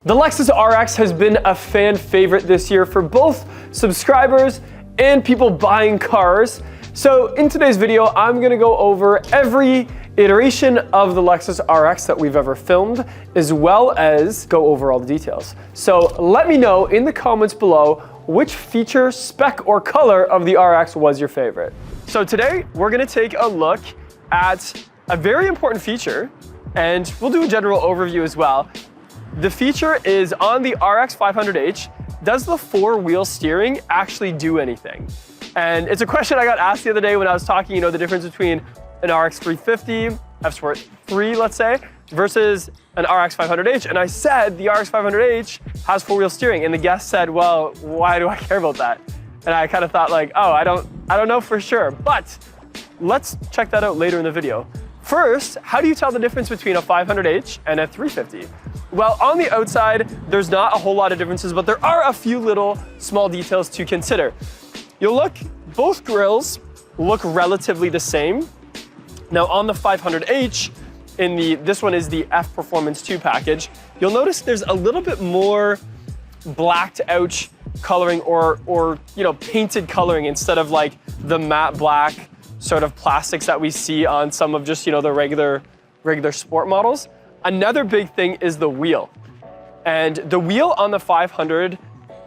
The Lexus RX has been a fan favorite this year for both subscribers and people buying cars. So in today's video, I'm gonna go over every iteration of the Lexus RX that we've ever filmed, as well as go over all the details. So let me know in the comments below which feature, spec, or color of the RX was your favorite. So today, we're gonna take a look at a very important feature, and we'll do a general overview as well. The feature is on the RX 500h, does the four-wheel steering actually do anything? And it's a question I got asked the other day when I was talking, the difference between an RX 350, F-Sport 3, let's say, versus an RX 500h. And I said the RX 500h has four-wheel steering. And the guest said, well, why do I care about that? And I kind of thought like, oh, I don't know for sure. But let's check that out later in the video. First, how do you tell the difference between a 500h and a 350? Well, on the outside, there's not a whole lot of differences, but there are a few little small details to consider. You'll look, both grills look relatively the same. Now on the 500h, this one is the F Performance 2 package, you'll notice there's a little bit more blacked out coloring or painted coloring instead of like the matte black sort of plastics that we see on some of just, the regular sport models. Another big thing is the wheel. And the wheel on the 500,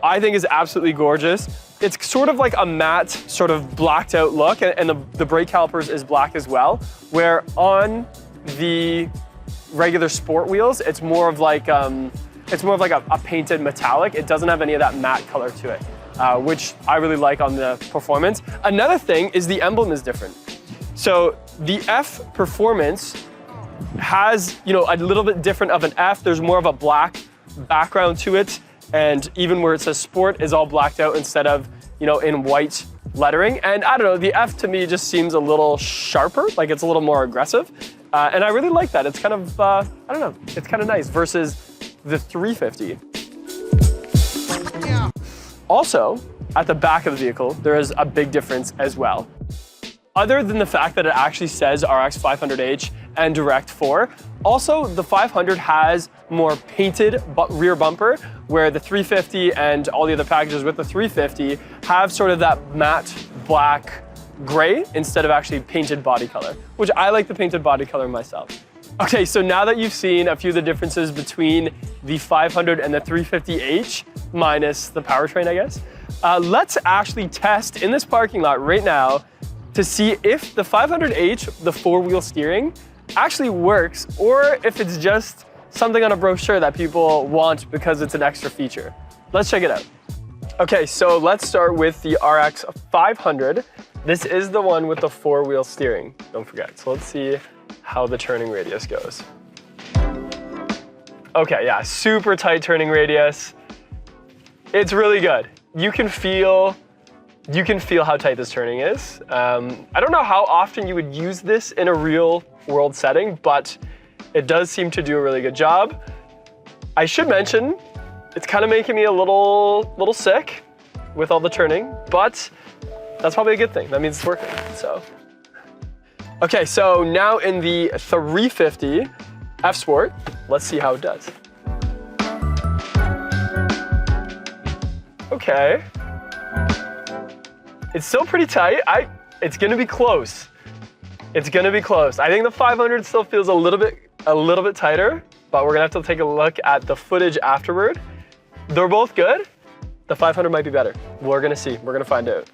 I think is absolutely gorgeous. It's sort of like a matte, sort of blacked out look, and the brake calipers is black as well, where on the regular sport wheels, it's more of like a painted metallic. It doesn't have any of that matte color to it, which I really like on the Performance. Another thing is the emblem is different. So the F Performance has, a little bit different of an F. There's more of a black background to it. And even where it says sport is all blacked out instead of, in white lettering. And I don't know, the F to me just seems a little sharper, like it's a little more aggressive. And I really like that. It's kind of, I don't know, it's kind of nice versus the 350. Yeah. Also, at the back of the vehicle, there is a big difference as well. Other than the fact that it actually says RX 500h and Direct 4, also the 500 has more painted rear bumper, where the 350 and all the other packages with the 350 have sort of that matte black gray instead of actually painted body color, which I like the painted body color myself. Okay, so now that you've seen a few of the differences between the 500 and the 350h, minus the powertrain, I guess, let's actually test in this parking lot right now to see if the 500h, the four-wheel steering, actually works, or if it's just something on a brochure that people want because it's an extra feature. Let's check it out. Okay, so let's start with the RX 500. This is the one with the four-wheel steering, don't forget. So let's see how the turning radius goes. Okay, yeah, super tight turning radius. It's really good. You can feel how tight this turning is. I don't know how often you would use this in a real world setting, but it does seem to do a really good job. I should mention, it's kind of making me a little sick with all the turning, but that's probably a good thing. That means it's working, so. Okay, so now in the 350 F-Sport, let's see how it does. Okay. It's still pretty tight. It's gonna be close. It's gonna be close. I think the 500 still feels a little bit tighter, but we're gonna have to take a look at the footage afterward. They're both good. The 500 might be better. We're gonna see. We're gonna find out.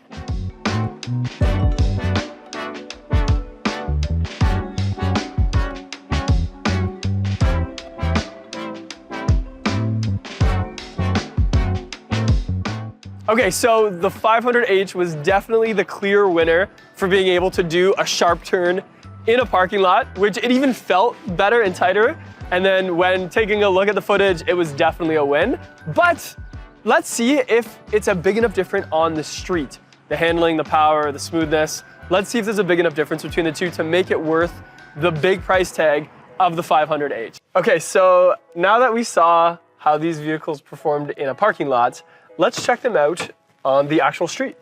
Okay, so the 500h was definitely the clear winner for being able to do a sharp turn in a parking lot, which it even felt better and tighter. And then when taking a look at the footage, it was definitely a win. But let's see if it's a big enough difference on the street. The handling, the power, the smoothness. Let's see if there's a big enough difference between the two to make it worth the big price tag of the 500h. Okay, so now that we saw how these vehicles performed in a parking lot, let's check them out on the actual street.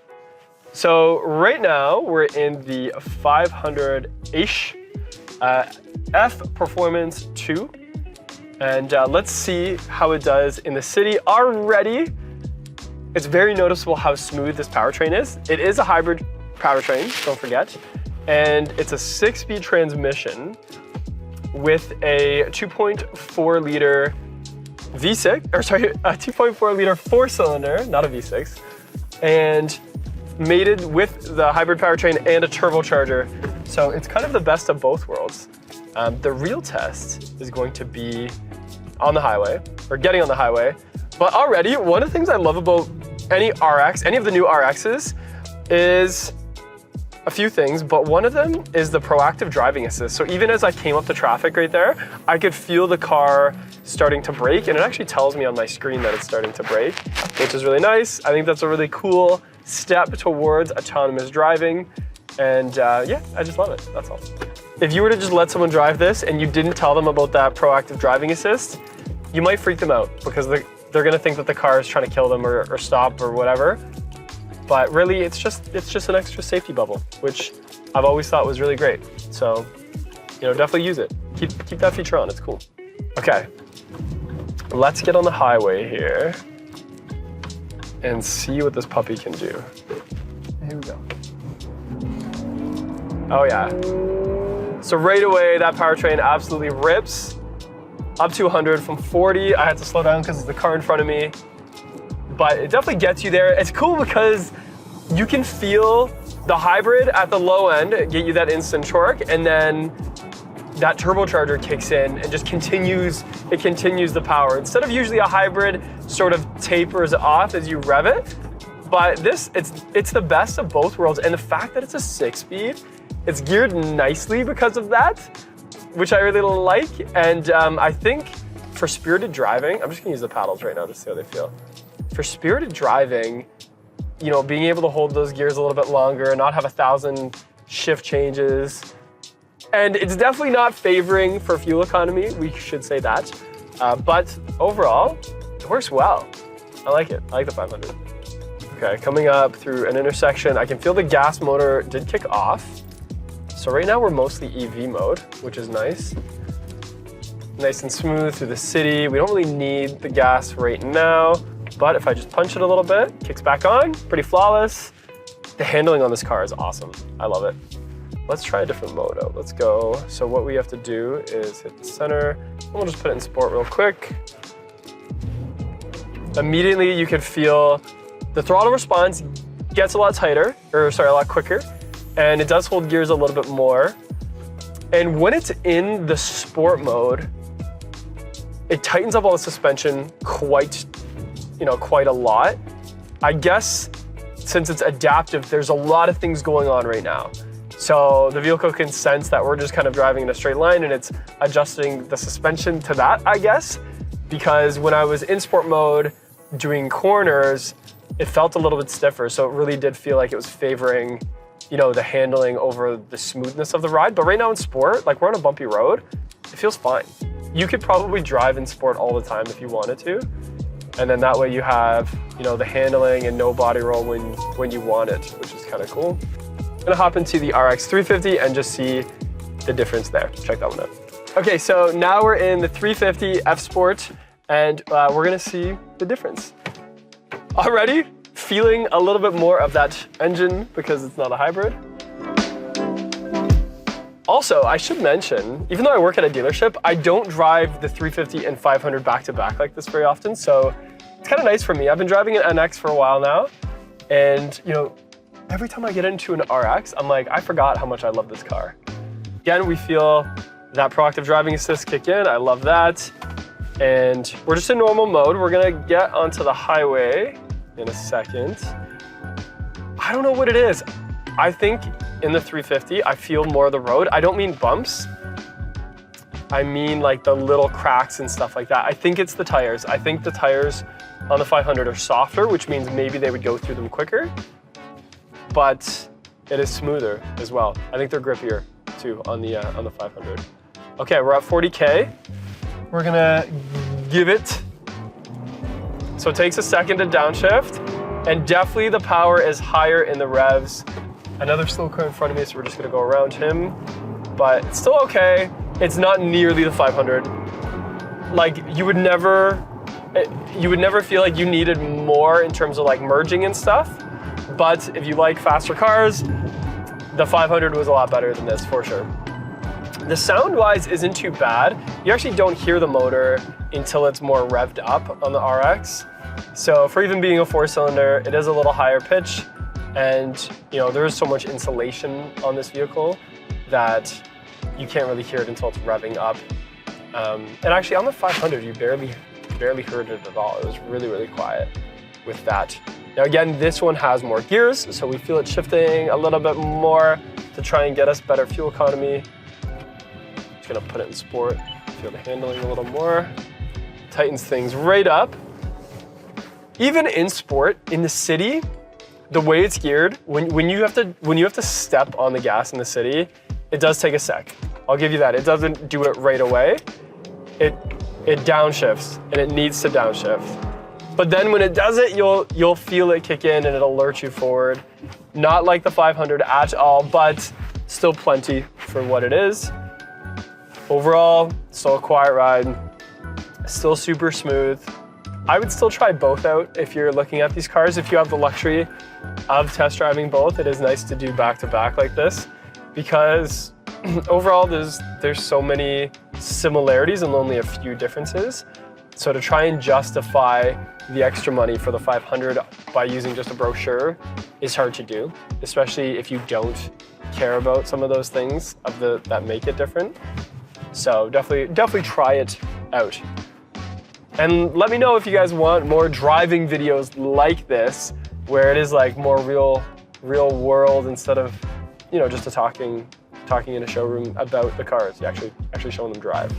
So right now we're in the 500-ish F Performance 2. And let's see how it does in the city. Already, it's very noticeable how smooth this powertrain is. It is a hybrid powertrain, don't forget. And it's a 6-speed transmission with a 2.4 liter V6, or sorry, a 2.4 liter 4-cylinder, not a V6, and mated with the hybrid powertrain and a turbocharger. So it's kind of the best of both worlds. The real test is going to be on the highway, or getting on the highway. But already, one of the things I love about any RX, any of the new RXs, is a few things, but one of them is the proactive driving assist. So even as I came up to traffic right there, I could feel the car starting to brake, and it actually tells me on my screen that it's starting to brake, which is really nice. I think that's a really cool step towards autonomous driving. And yeah, I just love it, that's all. If you were to just let someone drive this and you didn't tell them about that proactive driving assist, you might freak them out because they're gonna think that the car is trying to kill them or stop or whatever. But really, it's just an extra safety bubble, which I've always thought was really great. So, definitely use it. Keep that feature on, it's cool. Okay, let's get on the highway here and see what this puppy can do. Here we go. Oh yeah. So right away, that powertrain absolutely rips. Up to 100 from 40. I had to slow down because of the car in front of me. But it definitely gets you there. It's cool because you can feel the hybrid at the low end, get you that instant torque, and then that turbocharger kicks in and just continues the power. Instead of usually a hybrid sort of tapers off as you rev it, but this, it's the best of both worlds. And the fact that it's a 6-speed, it's geared nicely because of that, which I really like. And I think for spirited driving, I'm just gonna use the paddles right now to see how they feel. For spirited driving, being able to hold those gears a little bit longer and not have 1,000 shift changes. And it's definitely not favoring for fuel economy, we should say that. But overall, it works well. I like it, I like the 500. Okay, coming up through an intersection, I can feel the gas motor did kick off. So right now we're mostly EV mode, which is nice. Nice and smooth through the city. We don't really need the gas right now. But if I just punch it a little bit, kicks back on, pretty flawless. The handling on this car is awesome. I love it. Let's try a different mode out. Let's go. So what we have to do is hit the center. And we'll just put it in sport real quick. Immediately you can feel the throttle response gets a lot tighter, a lot quicker. And it does hold gears a little bit more. And when it's in the sport mode, it tightens up all the suspension quite a lot. I guess since it's adaptive, there's a lot of things going on right now. So the vehicle can sense that we're just kind of driving in a straight line and it's adjusting the suspension to that, I guess. Because when I was in sport mode doing corners, it felt a little bit stiffer. So it really did feel like it was favoring, the handling over the smoothness of the ride. But right now in sport, like we're on a bumpy road, it feels fine. You could probably drive in sport all the time if you wanted to. And then that way you have, the handling and no body roll when you want it, which is kind of cool. I'm gonna hop into the RX 350 and just see the difference there. Check that one out. Okay, so now we're in the 350 F Sport and we're gonna see the difference. Already feeling a little bit more of that engine because it's not a hybrid. Also, I should mention, even though I work at a dealership, I don't drive the 350 and 500 back-to-back like this very often, so it's kind of nice for me. I've been driving an NX for a while now, and every time I get into an RX, I'm like, I forgot how much I love this car. Again, we feel that proactive driving assist kick in, I love that. And we're just in normal mode. We're gonna get onto the highway in a second. I don't know what it is. I think in the 350, I feel more of the road. I don't mean bumps. I mean like the little cracks and stuff like that. I think it's the tires. I think the tires on the 500 are softer, which means maybe they would go through them quicker, but it is smoother as well. I think they're grippier too on the 500. Okay, we're at 40K. We're gonna give it. So it takes a second to downshift, and definitely the power is higher in the revs. Another slow car in front of me, so we're just gonna go around him, but it's still okay. It's not nearly the 500. like you would never feel like you needed more in terms of like merging and stuff. But if you like faster cars, the 500 was a lot better than this for sure. The sound-wise isn't too bad. You actually don't hear the motor until it's more revved up on the RX. So for even being a 4-cylinder, it is a little higher pitch, and you know there is so much insulation on this vehicle that you can't really hear it until it's revving up. And actually on the 500, you barely heard it at all. It was really, really quiet with that. Now again, this one has more gears, so we feel it shifting a little bit more to try and get us better fuel economy. Just gonna put it in sport, feel the handling a little more. Tightens things right up. Even in sport, in the city, the way it's geared, when you have to step on the gas in the city, it does take a sec. I'll give you that. It doesn't do it right away. It downshifts, and it needs to downshift. But then when it does it, you'll feel it kick in and it'll lurch you forward. Not like the 500 at all, but still plenty for what it is. Overall, still a quiet ride, still super smooth. I would still try both out if you're looking at these cars. If you have the luxury of test driving both, it is nice to do back to back like this, because overall there's so many similarities and only a few differences. So to try and justify the extra money for the 500 by using just a brochure is hard to do, especially if you don't care about some of those things that make it different. So definitely try it out. And let me know if you guys want more driving videos like this, where it is like more real world instead of, you know, just talking in a showroom about the cars. You actually showing them drive.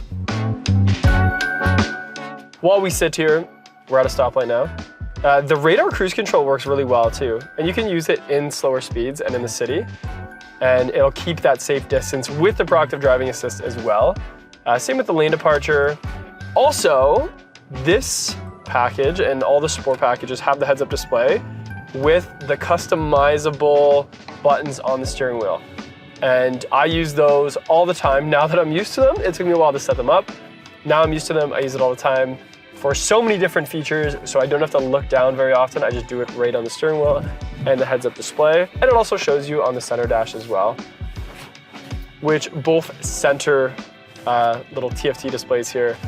While we sit here, we're at a stoplight now. The radar cruise control works really well too, and you can use it in slower speeds and in the city, and it'll keep that safe distance with the proactive driving assist as well. Same with the lane departure. Also, this package and all the sport packages have the heads-up display with the customizable buttons on the steering wheel. And I use those all the time. Now that I'm used to them, it took me a while to set them up. Now I'm used to them, I use it all the time for so many different features, so I don't have to look down very often. I just do it right on the steering wheel and the heads-up display. And it also shows you on the center dash as well, which both center little TFT displays here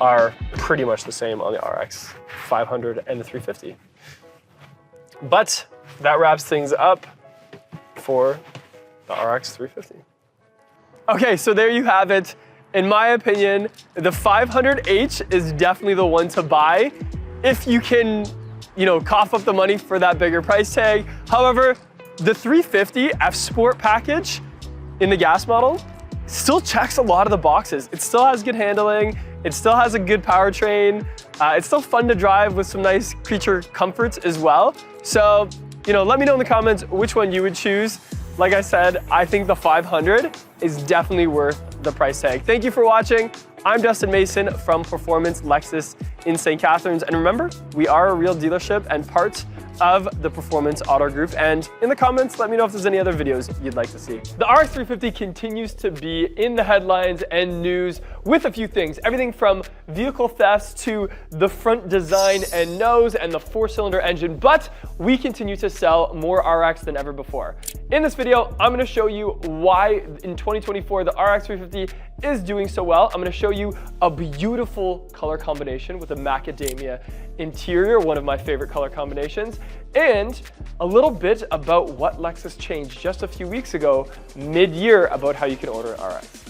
are pretty much the same on the RX 500 and the 350. But that wraps things up for the RX 350. Okay, so there you have it. In my opinion, the 500H is definitely the one to buy if you can, you know, cough up the money for that bigger price tag. However, the 350 F Sport package in the gas model still checks a lot of the boxes. It still has good handling. It still has a good powertrain. It's still fun to drive with some nice creature comforts as well. So, you know, let me know in the comments which one you would choose. Like I said, I think the 500 is definitely worth the price tag. Thank you for watching. I'm Dustin Mason from Performance Lexus in St. Catharines. And remember, we are a real dealership and part of the Performance Auto Group. And in the comments, let me know if there's any other videos you'd like to see. The RX 350 continues to be in the headlines and news with a few things. Everything from vehicle thefts to the front design and nose and the 4-cylinder engine. But we continue to sell more RX than ever before. In this video, I'm going to show you why in 2024 the RX 350 is doing so well. I'm going to show you a beautiful color combination with a macadamia interior, one of my favorite color combinations, and a little bit about what Lexus changed just a few weeks ago, mid-year, about how you can order an RX.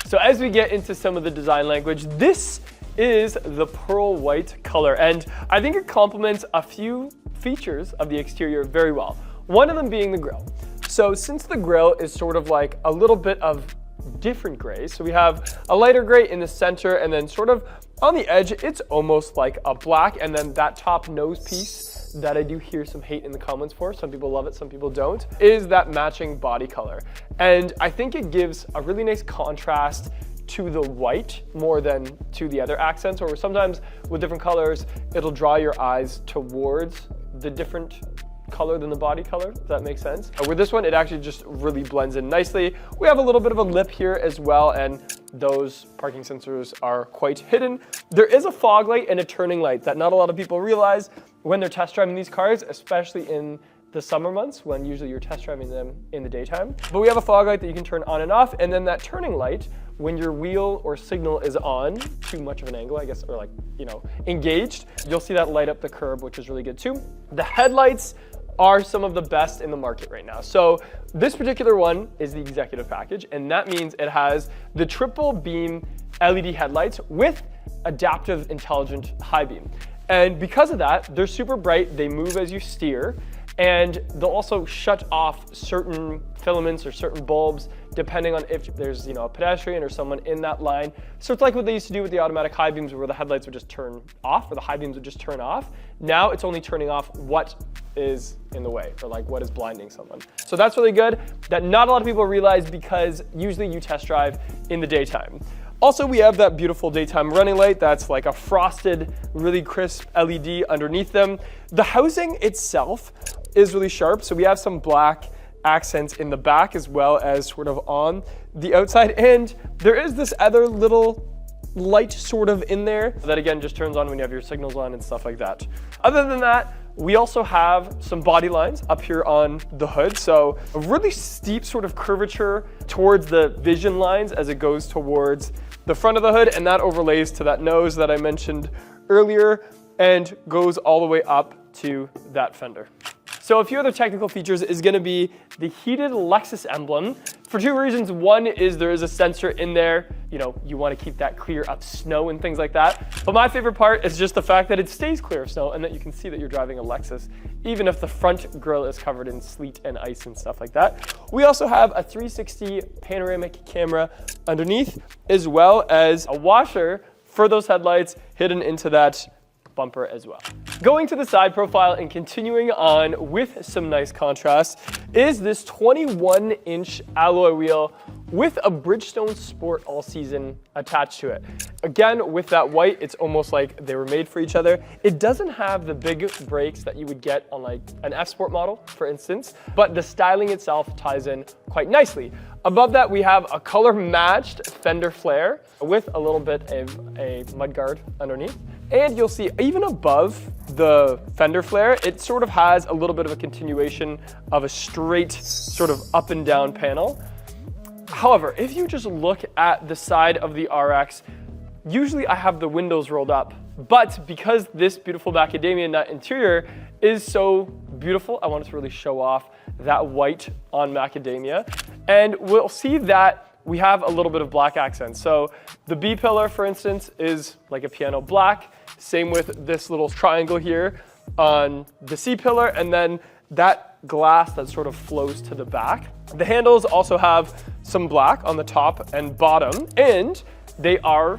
So as we get into some of the design language, this is the pearl white color, and I think it complements a few features of the exterior very well. One of them being the grille. So since the grille is sort of like a little bit of different grays, so we have a lighter gray in the center, and then sort of on the edge, it's almost like a black, and then that top nose piece that I do hear some hate in the comments for, some people love it, some people don't, is that matching body color. And I think it gives a really nice contrast to the white more than to the other accents, or sometimes with different colors, it'll draw your eyes towards the different color than the body color, if that makes sense. With this one, it actually just really blends in nicely. We have a little bit of a lip here as well, and those parking sensors are quite hidden. There is a fog light and a turning light that not a lot of people realize when they're test driving these cars, especially in the summer months when usually you're test driving them in the daytime. But we have a fog light that you can turn on and off, and then that turning light, when your wheel or signal is on too much of an angle, I guess, or like, you know, engaged, you'll see that light up the curb, which is really good too. The headlights are some of the best in the market right now. So this particular one is the executive package, and that means it has the triple beam LED headlights with adaptive intelligent high beam. And because of that, they're super bright, they move as you steer, and they'll also shut off certain filaments or certain bulbs depending on if there's, you know, a pedestrian or someone in that line. So it's like what they used to do with the automatic high beams where the headlights would just turn off, or the high beams would just turn off. Now it's only turning off what is in the way, or like what is blinding someone. So that's really good that not a lot of people realize, because usually you test drive in the daytime. Also, we have that beautiful daytime running light that's like a frosted, really crisp LED underneath them. The housing itself is really sharp, so we have some black accents in the back as well as sort of on the outside, and there is this other little light sort of in there that again just turns on when you have your signals on and stuff like that. Other than that, we also have some body lines up here on the hood, so a really steep sort of curvature towards the vision lines as it goes towards the front of the hood, and that overlays to that nose that I mentioned earlier and goes all the way up to that fender. So a few other technical features is going to be the heated Lexus emblem for two reasons. One is there is a sensor in there. You know, you want to keep that clear of snow and things like that. But my favorite part is just the fact that it stays clear of snow and that you can see that you're driving a Lexus, even if the front grille is covered in sleet and ice and stuff like that. We also have a 360 panoramic camera underneath, as well as a washer for those headlights hidden into that bumper as well. Going to the side profile and continuing on with some nice contrast is this 21-inch alloy wheel with a Bridgestone Sport All Season attached to it. Again, with that white, it's almost like they were made for each other. It doesn't have the big brakes that you would get on like an F Sport model, for instance, but the styling itself ties in quite nicely. Above that, we have a color-matched fender flare with a little bit of a mudguard underneath. And you'll see even above the fender flare, it sort of has a little bit of a continuation of a straight sort of up and down panel. However, if you just look at the side of the RX, usually I have the windows rolled up, but because this beautiful macadamia nut interior is so beautiful, I wanted to really show off that white on macadamia. And we'll see that we have a little bit of black accents. So the B pillar, for instance, is like a piano black. Same with this little triangle here on the C pillar, and then that glass that sort of flows to the back. The handles also have some black on the top and bottom, and they are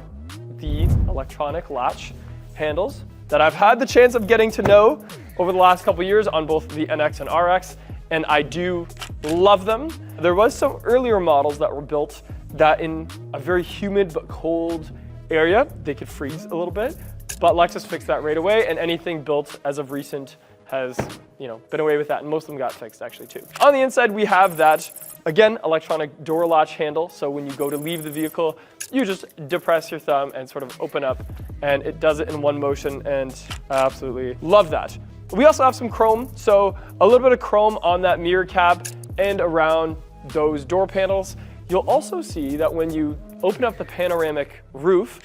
the electronic latch handles that I've had the chance of getting to know over the last couple years on both the NX and RX, and I do love them. There was some earlier models that were built that in a very humid but cold area, they could freeze a little bit, but Lexus fixed that right away, and anything built as of recent has, you know, been away with that, and most of them got fixed actually too. On the inside, we have that, again, electronic door latch handle, so when you go to leave the vehicle, you just depress your thumb and sort of open up, and it does it in one motion, and I absolutely love that. We also have some chrome, so a little bit of chrome on that mirror cap and around those door panels. You'll also see that when you open up the panoramic roof,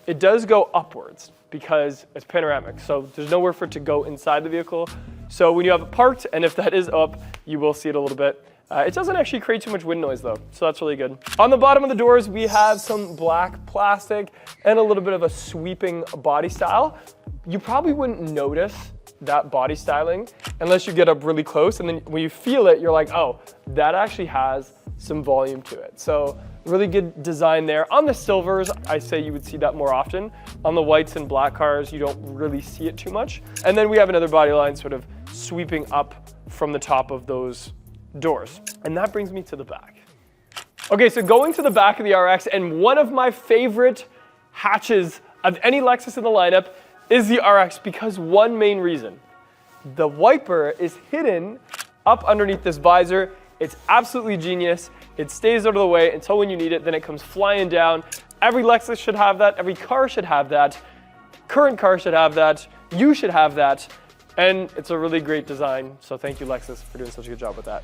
it does go upwards because it's panoramic, so there's nowhere for it to go inside the vehicle. So when you have it parked, and if that is up, you will see it a little bit. It doesn't actually create too much wind noise though, so that's really good. On the bottom of the doors, we have some black plastic and a little bit of a sweeping body style. You probably wouldn't notice that body styling unless you get up really close, and then when you feel it, you're like, oh, that actually has some volume to it. So really good design there. On the silvers, I say you would see that more often. On the whites and black cars, you don't really see it too much. And then we have another body line sort of sweeping up from the top of those doors. And that brings me to the back. Okay, so going to the back of the RX, and one of my favorite hatches of any Lexus in the lineup is the RX because one main reason. The wiper is hidden up underneath this visor. It's absolutely genius. It stays out of the way until when you need it, then it comes flying down. Every Lexus should have that. Every car should have that. Current car should have that. You should have that. And it's a really great design. So thank you, Lexus, for doing such a good job with that.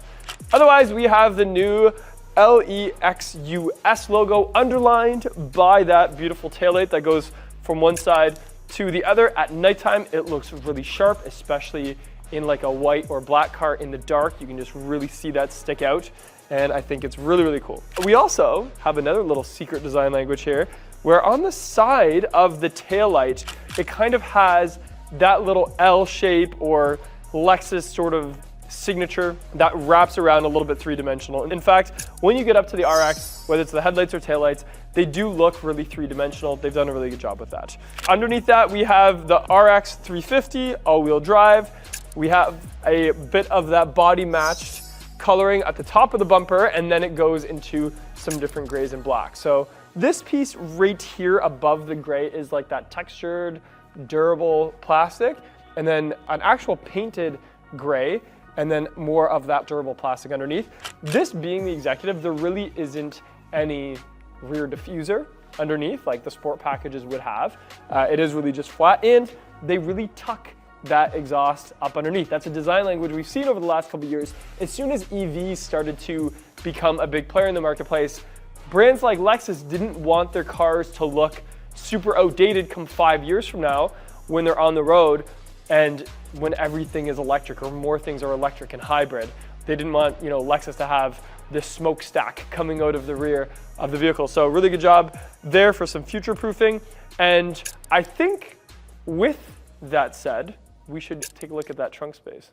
Otherwise, we have the new LEXUS logo underlined by that beautiful taillight that goes from one side to the other. At nighttime, it looks really sharp, especially in like a white or black car in the dark. You can just really see that stick out. And I think it's really, really cool. We also have another little secret design language here, where on the side of the taillight, it kind of has that little L shape or Lexus sort of signature that wraps around a little bit three-dimensional. In fact, when you get up to the RX, whether it's the headlights or taillights, they do look really three-dimensional. They've done a really good job with that. Underneath that, we have the RX 350 all-wheel drive. We have a bit of that body-matched coloring at the top of the bumper, and then it goes into some different grays and blacks. So this piece right here above the gray is like that textured, durable plastic, and then an actual painted gray, and then more of that durable plastic underneath. This being the executive, there really isn't any rear diffuser underneath like the sport packages would have. It is really just flat, and they really tuck that exhaust up underneath. That's a design language we've seen over the last couple of years. As soon as EVs started to become a big player in the marketplace, brands like Lexus didn't want their cars to look super outdated come 5 years from now when they're on the road and when everything is electric or more things are electric and hybrid. They didn't want, Lexus to have this smokestack coming out of the rear of the vehicle. So really good job there for some future proofing. And I think with that said, we should take a look at that trunk space.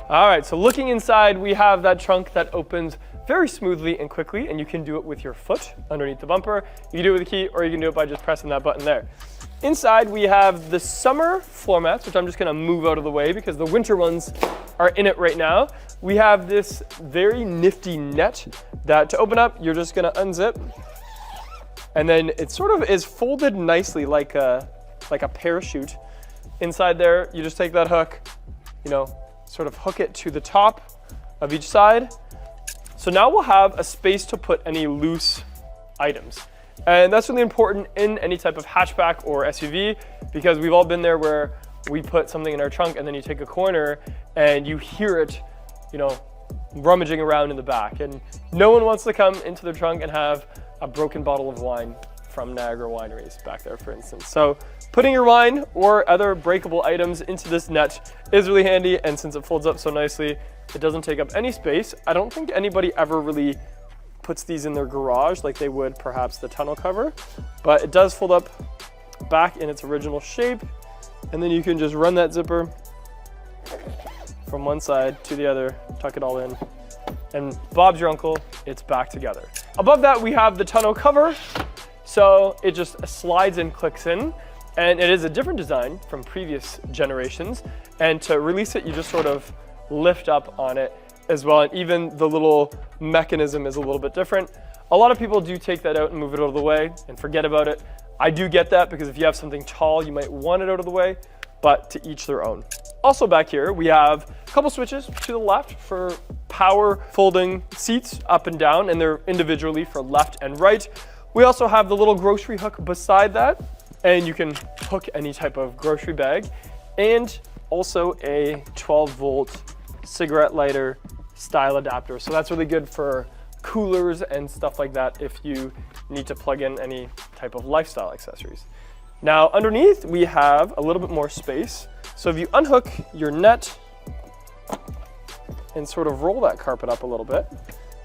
All right, so looking inside, we have that trunk that opens very smoothly and quickly, and you can do it with your foot underneath the bumper. You can do it with a key, or you can do it by just pressing that button there. Inside, we have the summer floor mats, which I'm just gonna move out of the way because the winter ones are in it right now. We have this very nifty net that to open up, you're just gonna unzip, and then it sort of is folded nicely like a parachute. Inside there, you just take that hook, sort of hook it to the top of each side. So now we'll have a space to put any loose items. And that's really important in any type of hatchback or SUV because we've all been there where we put something in our trunk and then you take a corner and you hear it, rummaging around in the back. And no one wants to come into their trunk and have a broken bottle of wine from Niagara wineries back there, for instance. So putting your wine or other breakable items into this net is really handy, and since it folds up so nicely, it doesn't take up any space. I don't think anybody ever really puts these in their garage like they would perhaps the tonneau cover, but it does fold up back in its original shape, and then you can just run that zipper from one side to the other, tuck it all in, and Bob's your uncle, it's back together. Above that, we have the tonneau cover. So it just slides and clicks in, and it is a different design from previous generations. And to release it, you just sort of lift up on it as well. And even the little mechanism is a little bit different. A lot of people do take that out and move it out of the way and forget about it. I do get that because if you have something tall, you might want it out of the way, but to each their own. Also back here, we have a couple switches to the left for power folding seats up and down, and they're individually for left and right. We also have the little grocery hook beside that, and you can hook any type of grocery bag, and also a 12-volt cigarette lighter style adapter. So that's really good for coolers and stuff like that if you need to plug in any type of lifestyle accessories. Now underneath, we have a little bit more space. So if you unhook your net and sort of roll that carpet up a little bit,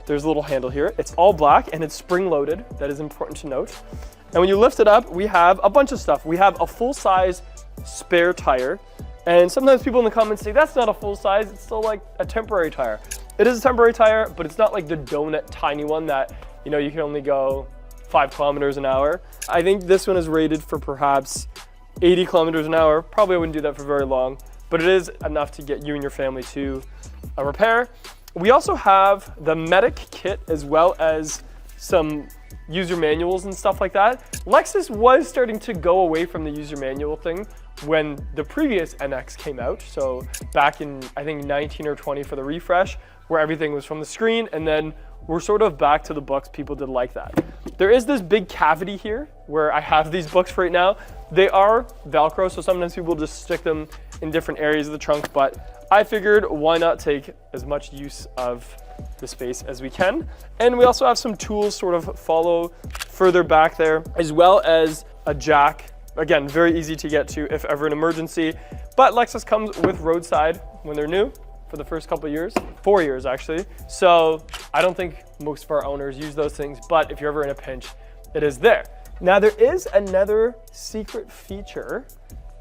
there's a little handle here. It's all black and it's spring-loaded. That is important to note. And when you lift it up, we have a bunch of stuff. We have a full-size spare tire. And sometimes people in the comments say, that's not a full size, it's still like a temporary tire. It is a temporary tire, but it's not like the donut tiny one that, you can only go 5 kilometers an hour. I think this one is rated for perhaps 80 kilometers an hour. Probably I wouldn't do that for very long, but it is enough to get you and your family to a repair. We also have the medic kit as well as some user manuals and stuff like that. Lexus was starting to go away from the user manual thing when the previous NX came out. So back in, I think 19 or 20 for the refresh, where everything was from the screen, and then we're sort of back to the books. People did like that. There is this big cavity here where I have these books right now. They are Velcro, so sometimes people just stick them in different areas of the trunk, but I figured why not take as much use of the space as we can. And we also have some tools sort of follow further back there, as well as a jack. Again, very easy to get to if ever an emergency, but Lexus comes with roadside when they're new for the first couple of years, 4 years actually. So I don't think most of our owners use those things, but if you're ever in a pinch, it is there. Now there is another secret feature,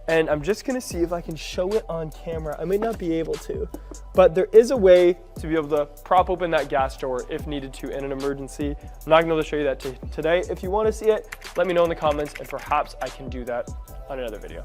and I'm just gonna see if I can show it on camera. I may not be able to, but there is a way to be able to prop open that gas door if needed to in an emergency. I'm not gonna be able to show you that today. If you wanna see it, let me know in the comments, and perhaps I can do that on another video.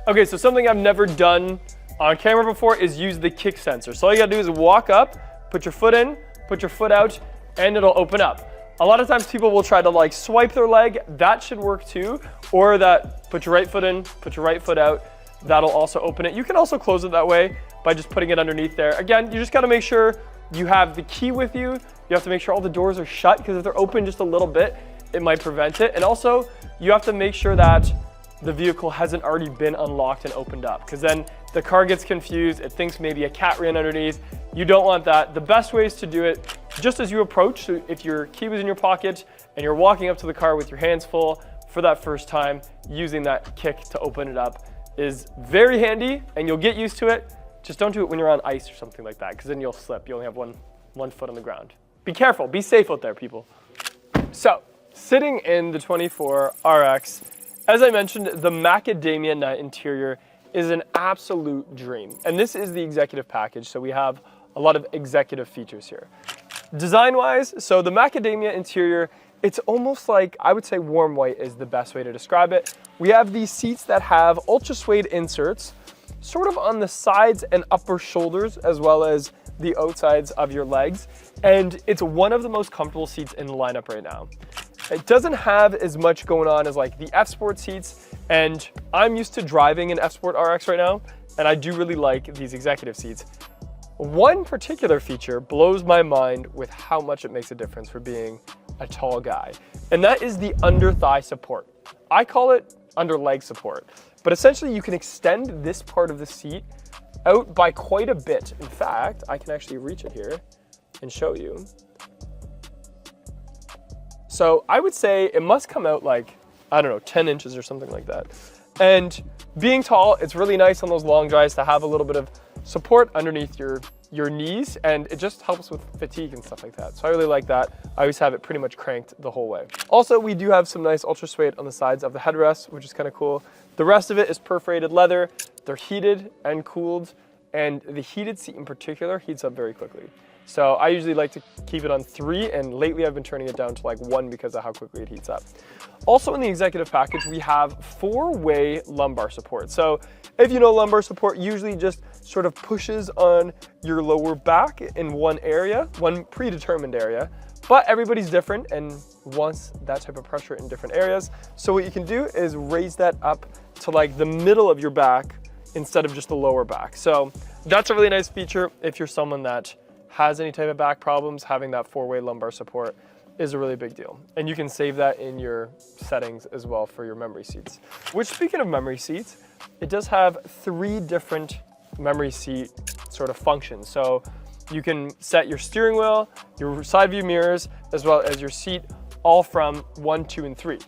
Okay, so something I've never done on camera before is use the kick sensor. So all you gotta do is walk up, put your foot in, put your foot out, and it'll open up. A lot of times people will try to like swipe their leg. That should work too. Or that put your right foot in, put your right foot out. That'll also open it. You can also close it that way by just putting it underneath there. Again, you just gotta make sure you have the key with you. You have to make sure all the doors are shut, because if they're open just a little bit, it might prevent it. And also you have to make sure that the vehicle hasn't already been unlocked and opened up, because then the car gets confused. It thinks maybe a cat ran underneath. You don't want that. The best way is to do it just as you approach. So if your key was in your pocket and you're walking up to the car with your hands full for that first time, using that kick to open it up is very handy, and you'll get used to it. Just don't do it when you're on ice or something like that, because then you'll slip. You only have one foot on the ground. Be careful, be safe out there, people. So sitting in the 24 RX, as I mentioned, the macadamia nut interior is an absolute dream. And this is the executive package, so we have a lot of executive features here. Design-wise, so the macadamia interior, it's almost like, I would say warm white is the best way to describe it. We have these seats that have ultra suede inserts, sort of on the sides and upper shoulders, as well as the outsides of your legs. And it's one of the most comfortable seats in the lineup right now. It doesn't have as much going on as like the F-Sport seats, and I'm used to driving an F-Sport RX right now, and I do really like these executive seats. One particular feature blows my mind with how much it makes a difference for being a tall guy, and that is the under thigh support. I call it under leg support, but essentially you can extend this part of the seat out by quite a bit. In fact, I can actually reach it here and show you. So I would say it must come out like, I don't know, 10 inches or something like that. And being tall, it's really nice on those long drives to have a little bit of support underneath your knees, and it just helps with fatigue and stuff like that. So I really like that. I always have it pretty much cranked the whole way. Also, we do have some nice ultra suede on the sides of the headrest, which is kind of cool. The rest of it is perforated leather. They're heated and cooled, and the heated seat in particular heats up very quickly. So I usually like to keep it on 3, and lately I've been turning it down to like 1 because of how quickly it heats up. Also in the executive package, we have 4-way lumbar support. So if you know lumbar support usually just sort of pushes on your lower back in one area, one predetermined area, but everybody's different and wants that type of pressure in different areas. So what you can do is raise that up to like the middle of your back instead of just the lower back. So that's a really nice feature if you're someone that has any type of back problems. Having that 4-way lumbar support is a really big deal. And you can save that in your settings as well for your memory seats. Which, speaking of memory seats, it does have 3 different memory seat sort of functions. So you can set your steering wheel, your side view mirrors, as well as your seat, all from 1, 2, and 3.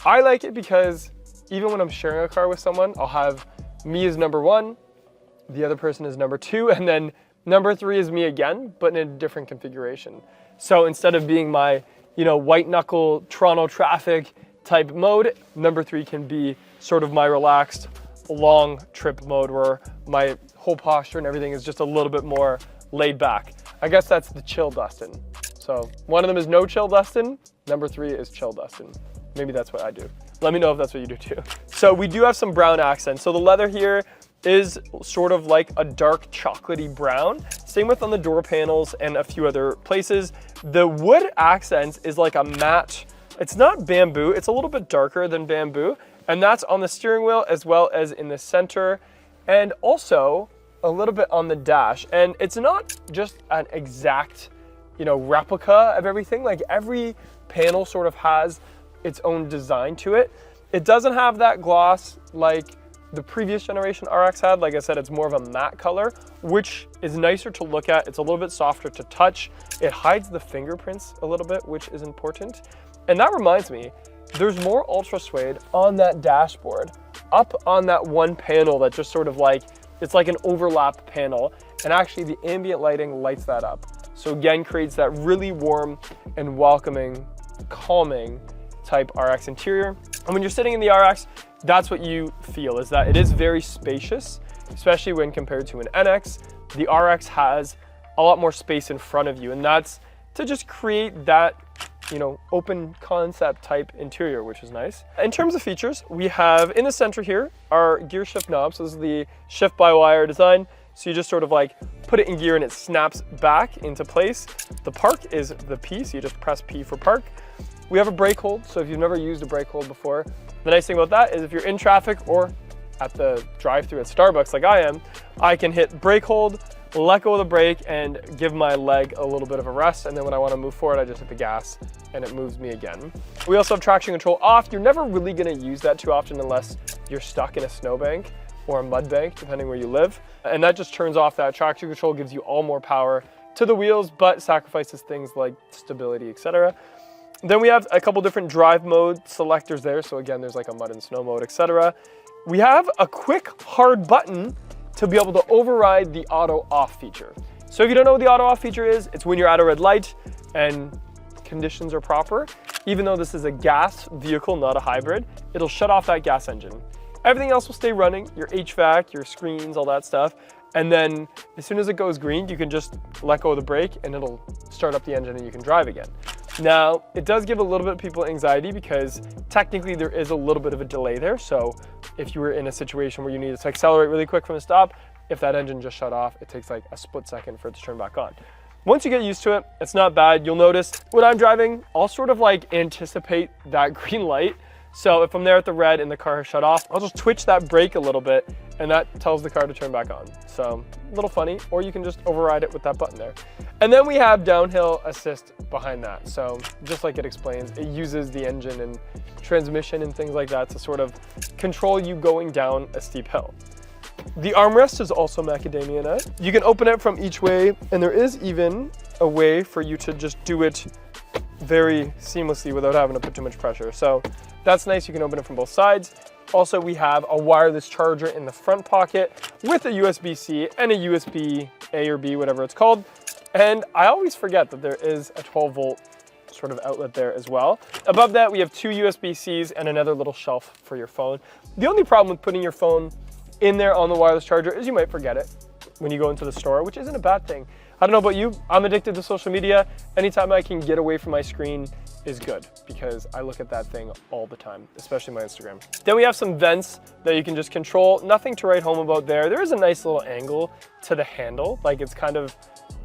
I like it because even when I'm sharing a car with someone, I'll have me as number 1, the other person is number 2, and then number 3 is me again, but in a different configuration. So instead of being my, white knuckle Toronto traffic type mode, number 3 can be sort of my relaxed, long trip mode where my whole posture and everything is just a little bit more laid back. I guess that's the chill Dustin. So one of them is no chill Dustin, number 3 is chill Dustin. Maybe that's what I do. Let me know if that's what you do too. So we do have some brown accents. So the leather here is sort of like a dark chocolatey brown. Same with on the door panels and a few other places. The wood accents is like a matte, it's not bamboo, it's a little bit darker than bamboo. And that's on the steering wheel as well as in the center, and also a little bit on the dash. And it's not just an exact, you know, replica of everything. Like every panel sort of has its own design to it. It doesn't have that gloss like the previous generation RX had. Like I said, it's more of a matte color, which is nicer to look at. It's a little bit softer to touch. It hides the fingerprints a little bit, which is important. And that reminds me, there's more Ultra Suede on that dashboard, up on that one panel that just sort of like, it's like an overlap panel. And actually the ambient lighting lights that up. So again, creates that really warm and welcoming, calming type RX interior. And when you're sitting in the RX, that's what you feel, is that it is very spacious, especially when compared to an NX. The RX has a lot more space in front of you, and that's to just create that, you know, open concept type interior, which is nice. In terms of features, we have in the center here our gear shift knob. So this is the shift by wire design. So you just sort of like put it in gear and it snaps back into place. The park is the P, so you just press P for park. We have a brake hold, so if you've never used a brake hold before, the nice thing about that is if you're in traffic or at the drive-thru at Starbucks like I am, I can hit brake hold, let go of the brake, and give my leg a little bit of a rest. And then when I want to move forward, I just hit the gas and it moves me again. We also have traction control off. You're never really going to use that too often unless you're stuck in a snowbank or a mud bank, depending where you live. And that just turns off that traction control, gives you all more power to the wheels, but sacrifices things like stability, etc. Then we have a couple different drive mode selectors there. So again, there's like a mud and snow mode, etc. We have a quick hard button to be able to override the auto off feature. So if you don't know what the auto off feature is, it's when you're at a red light and conditions are proper. Even though this is a gas vehicle, not a hybrid, it'll shut off that gas engine. Everything else will stay running, your HVAC, your screens, all that stuff. And then as soon as it goes green, you can just let go of the brake and it'll start up the engine and you can drive again. Now, it does give a little bit of people anxiety because technically there is a little bit of a delay there. So if you were in a situation where you needed to accelerate really quick from a stop, if that engine just shut off, it takes like a split second for it to turn back on. Once you get used to it, it's not bad. You'll notice when I'm driving, I'll sort of like anticipate that green light. So if I'm there at the red and the car has shut off, I'll just twitch that brake a little bit and that tells the car to turn back on. So a little funny, or you can just override it with that button there. And then we have downhill assist behind that. So just like it explains, it uses the engine and transmission and things like that to sort of control you going down a steep hill. The armrest is also macadamia nut. You can open it from each way, and there is even a way for you to just do it very seamlessly without having to put too much pressure. So that's nice, you can open it from both sides. Also, we have a wireless charger in the front pocket with a USB-C and a USB-A or B, whatever it's called. And I always forget that there is a 12-volt sort of outlet there as well. Above that, we have two USB-Cs and another little shelf for your phone. The only problem with putting your phone in there on the wireless charger is you might forget it when you go into the store, which isn't a bad thing. I don't know about you, I'm addicted to social media. Anytime I can get away from my screen is good because I look at that thing all the time, especially my Instagram. Then we have some vents that you can just control. Nothing to write home about there. There is a nice little angle to the handle, like it's kind of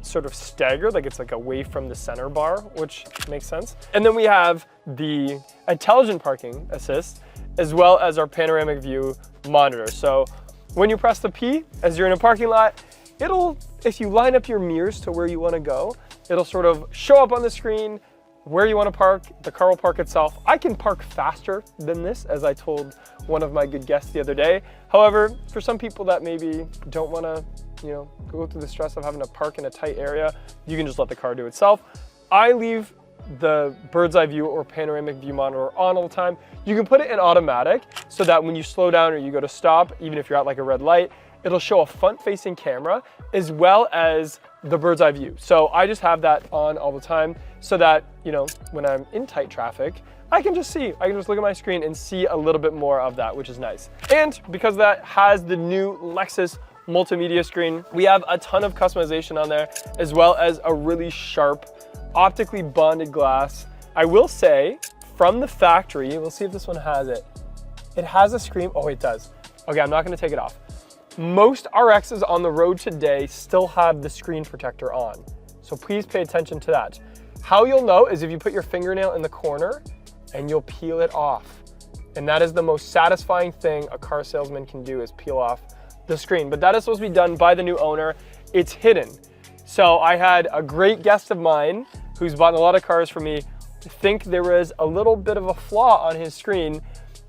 sort of staggered, like it's like away from the center bar, which makes sense. And then we have the intelligent parking assist, as well as our panoramic view monitor. So when you press the P, as you're in a parking lot, it'll, if you line up your mirrors to where you want to go, it'll sort of show up on the screen where you want to park. The car will park itself. I can park faster than this, as I told one of my good guests the other day. However, for some people that maybe don't want to, you know, go through the stress of having to park in a tight area, you can just let the car do itself. I leave the bird's eye view or panoramic view monitor on all the time. You can put it in automatic so that when you slow down or you go to stop, even if you're at like a red light, it'll show a front-facing camera as well as the bird's eye view. So I just have that on all the time so that, you know, when I'm in tight traffic, I can just look at my screen and see a little bit more of that, which is nice. And because that has the new Lexus multimedia screen, we have a ton of customization on there, as well as a really sharp, optically bonded glass. I will say, from the factory, we'll see if this one has it. It has a screen, oh, it does. Okay, I'm not gonna take it off. most RXs on the road today still have the screen protector on. So please pay attention to that. How you'll know is if you put your fingernail in the corner and you'll peel it off. And that is the most satisfying thing a car salesman can do, is peel off the screen. But that is supposed to be done by the new owner. It's hidden. So I had a great guest of mine who's bought a lot of cars for me think there was a little bit of a flaw on his screen.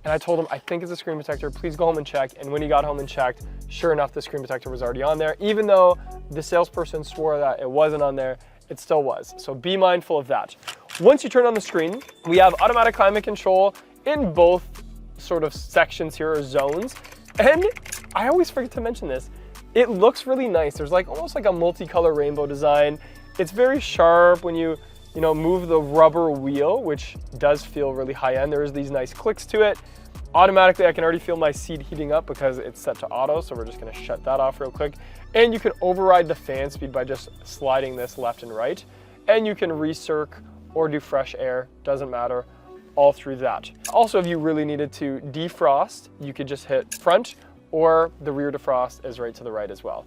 And I told him, I think it's a screen protector, please go home and check. And when he got home and checked, sure enough, the screen protector was already on there. Even though the salesperson swore that it wasn't on there, it still was. So be mindful of that. Once you turn on the screen, we have automatic climate control in both sort of sections here, or zones. And I always forget to mention this, it looks really nice. There's like almost like a multicolor rainbow design. It's very sharp when you move the rubber wheel, which does feel really high end. There's these nice clicks to it. Automatically, I can already feel my seat heating up because it's set to auto, so we're just gonna shut that off real quick. And you can override the fan speed by just sliding this left and right. And you can recirc or do fresh air, doesn't matter, all through that. Also, if you really needed to defrost, you could just hit front, or the rear defrost is right to the right as well.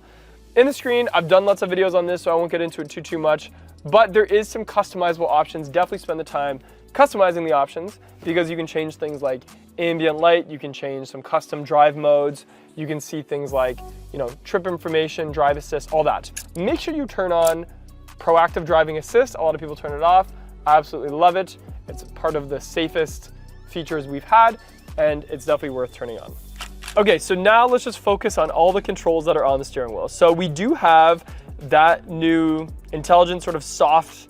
In the screen, I've done lots of videos on this, so I won't get into it too much, but there is some customizable options. Definitely spend the time customizing the options, because you can change things like ambient light, you can change some custom drive modes, you can see things like, trip information, drive assist, all that. Make sure you turn on proactive driving assist. A lot of people turn it off. I absolutely love it. It's part of the safest features we've had, and it's definitely worth turning on. Okay, so now let's just focus on all the controls that are on the steering wheel. So we do have that new intelligent sort of soft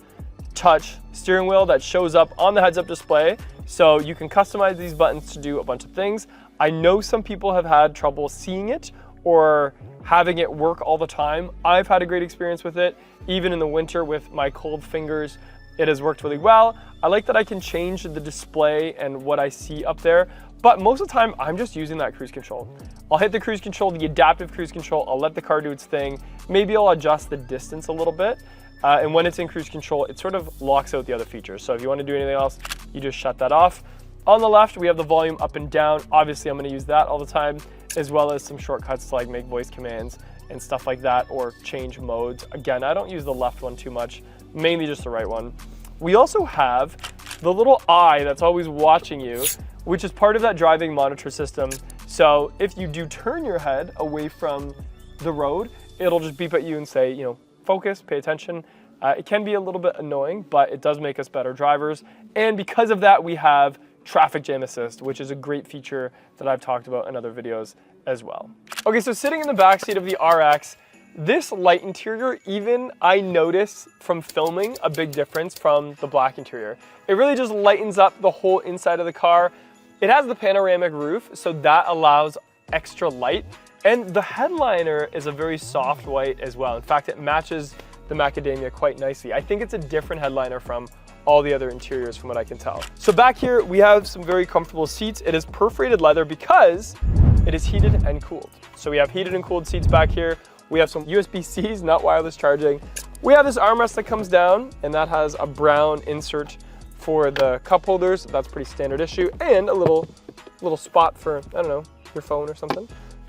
touch steering wheel that shows up on the heads-up display. So you can customize these buttons to do a bunch of things. I know some people have had trouble seeing it or having it work all the time. I've had a great experience with it. Even in the winter with my cold fingers, it has worked really well. I like that I can change the display and what I see up there, but most of the time I'm just using that cruise control. I'll hit the cruise control, the adaptive cruise control, I'll let the car do its thing. Maybe I'll adjust the distance a little bit. And when it's in cruise control, it sort of locks out the other features. So if you want to do anything else, you just shut that off. On the left, we have the volume up and down. Obviously, I'm going to use that all the time, as well as some shortcuts to like make voice commands and stuff like that, or change modes. Again, I don't use the left one too much, mainly just the right one. We also have the little eye that's always watching you, which is part of that driving monitor system. So if you do turn your head away from the road, it'll just beep at you and say, focus, pay attention. It can be a little bit annoying, but it does make us better drivers. And because of that, we have traffic jam assist, which is a great feature that I've talked about in other videos as well. Okay, so sitting in the backseat of the RX, this light interior, even I notice from filming a big difference from the black interior. It really just lightens up the whole inside of the car. It has the panoramic roof, so that allows extra light. And the headliner is a very soft white as well. In fact, it matches the macadamia quite nicely. I think it's a different headliner from all the other interiors from what I can tell. So back here, we have some very comfortable seats. It is perforated leather because it is heated and cooled. So we have heated and cooled seats back here. We have some USB-Cs, not wireless charging. We have this armrest that comes down, and that has a brown insert for the cup holders. That's pretty standard issue. And a little spot for, I don't know, your phone or something.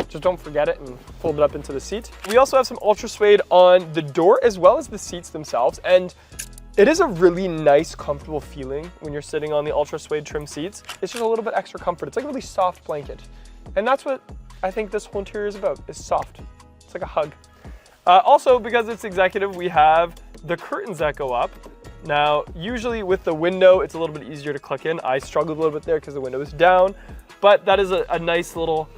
Just don't forget it and fold it up into the seat. We also have some ultra suede on the door as well as the seats themselves. And it is a really nice, comfortable feeling when you're sitting on the ultra suede trim seats. It's just a little bit extra comfort. It's like a really soft blanket. And that's what I think this whole interior is about, is soft. It's like a hug. Also, because it's executive, we have the curtains that go up. Now, usually with the window, it's a little bit easier to click in. I struggled a little bit there because the window is down, but that is a nice little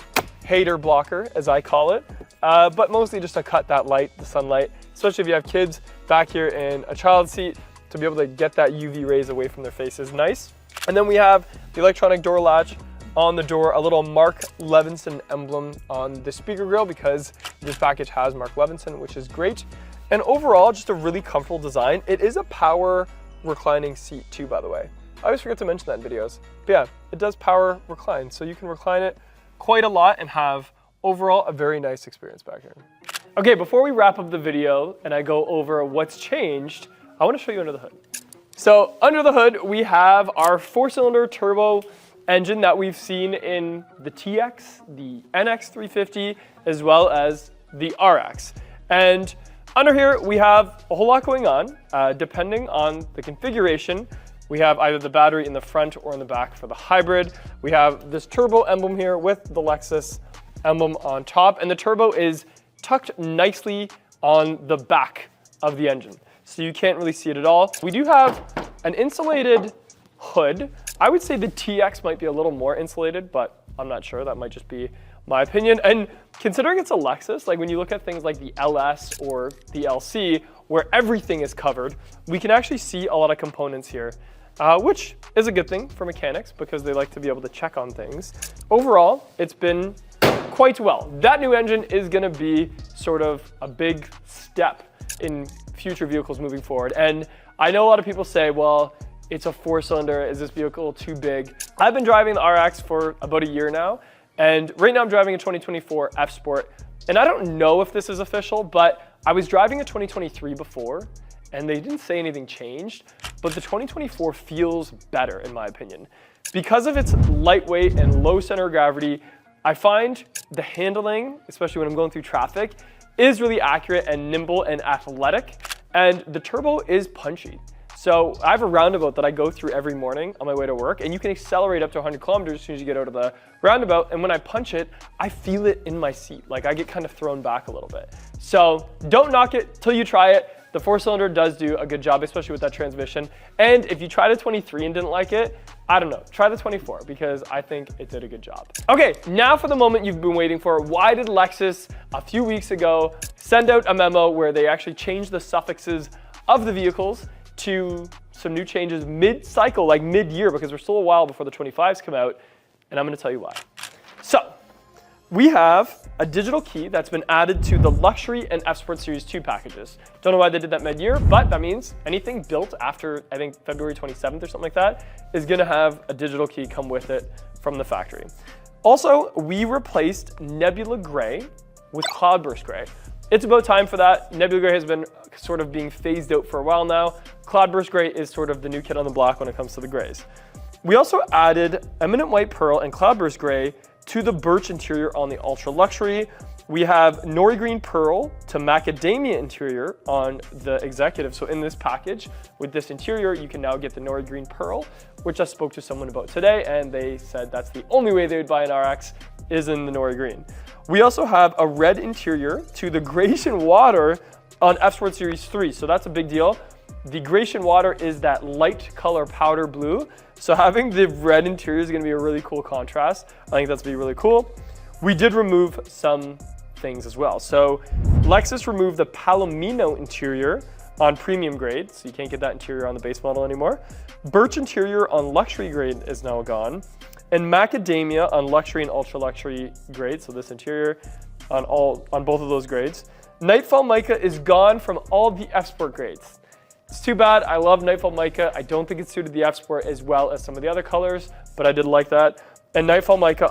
hater blocker, as I call it. But mostly just to cut that light, the sunlight, especially if you have kids back here in a child seat, to be able to get that UV rays away from their face is nice. And then we have the electronic door latch on the door, a little Mark Levinson emblem on the speaker grill because this package has Mark Levinson, which is great. And overall, just a really comfortable design. It is a power reclining seat too, by the way. I always forget to mention that in videos. But yeah, it does power recline. So you can recline it quite a lot and have overall a very nice experience back here. Okay, before we wrap up the video and I go over what's changed, I want to show you under the hood. So under the hood, we have our 4-cylinder turbo engine that we've seen in the TX, the NX 350, as well as the RX. And under here, we have a whole lot going on. Depending on the configuration, we have either the battery in the front or in the back for the hybrid. We have this turbo emblem here with the Lexus emblem on top, and the turbo is tucked nicely on the back of the engine, so you can't really see it at all. We do have an insulated hood. I would say the TX might be a little more insulated, but I'm not sure. That might just be my opinion. And considering it's a Lexus, like when you look at things like the LS or the LC, where everything is covered, we can actually see a lot of components here, which is a good thing for mechanics because they like to be able to check on things. Overall, it's been quite well. That new engine is going to be sort of a big step in future vehicles moving forward. And I know a lot of people say, well, it's a 4-cylinder, is this vehicle too big? I've been driving the RX for about a year now, and right now I'm driving a 2024 F Sport, and I don't know if this is official, but I was driving a 2023 before, and they didn't say anything changed, but the 2024 feels better in my opinion. Because of its lightweight and low center of gravity, I find the handling, especially when I'm going through traffic, is really accurate and nimble and athletic, and the turbo is punchy. So I have a roundabout that I go through every morning on my way to work, and you can accelerate up to 100 kilometers as soon as you get out of the roundabout, and when I punch it, I feel it in my seat. Like I get kind of thrown back a little bit. So don't knock it till you try it. The 4-cylinder does do a good job, especially with that transmission. And if you tried a 23 and didn't like it, I don't know, try the 24 because I think it did a good job. Okay, now for the moment you've been waiting for. Why did Lexus a few weeks ago send out a memo where they actually changed the suffixes of the vehicles to some new changes mid-cycle, like mid-year, because we're still a while before the 25s come out, and I'm gonna tell you why. So, we have a digital key that's been added to the Luxury and F Sport Series 2 packages. Don't know why they did that mid-year, but that means anything built after, I think, February 27th or something like that, is gonna have a digital key come with it from the factory. Also, we replaced Nebula Gray with Cloudburst Gray. It's about time for that. Nebula Gray has been sort of being phased out for a while now. Cloudburst Gray is sort of the new kid on the block when it comes to the grays. We also added Eminent White Pearl and Cloudburst Gray to the birch interior on the Ultra Luxury. We have Nori Green Pearl to Macadamia interior on the Executive. So in this package, with this interior, you can now get the Nori Green Pearl, which I spoke to someone about today, and they said that's the only way they would buy an RX is in the Nori Green. We also have a red interior to the Grecian Water on F Sport Series 3, so that's a big deal. The Grecian Water is that light color powder blue, so having the red interior is gonna be a really cool contrast. I think that's gonna be really cool. We did remove some things as well. So Lexus removed the Palomino interior on premium grade, so you can't get that interior on the base model anymore. Birch interior on luxury grade is now gone. And macadamia on luxury and ultra luxury grade, so this interior on both of those grades. Nightfall mica is gone from all the F Sport grades. It's too bad. I love Nightfall mica. I don't think it suited the F Sport as well as some of the other colors, but I did like that. And Nightfall mica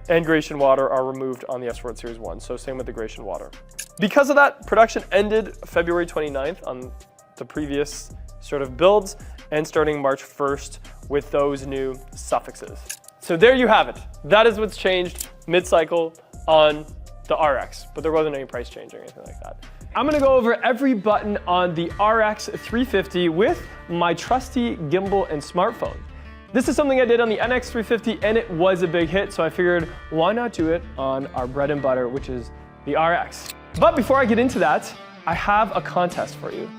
and Grecian Water are removed on the F Sport Series 1, so same with the Grecian Water. Because of that, production ended February 29th on the previous sort of builds, and starting March 1st with those new suffixes. So there you have it. That is what's changed mid-cycle on the RX, but there wasn't any price change or anything like that. I'm gonna go over every button on the RX 350 with my trusty gimbal and smartphone. This is something I did on the NX 350 and it was a big hit, so I figured why not do it on our bread and butter, which is the RX. But before I get into that, I have a contest for you.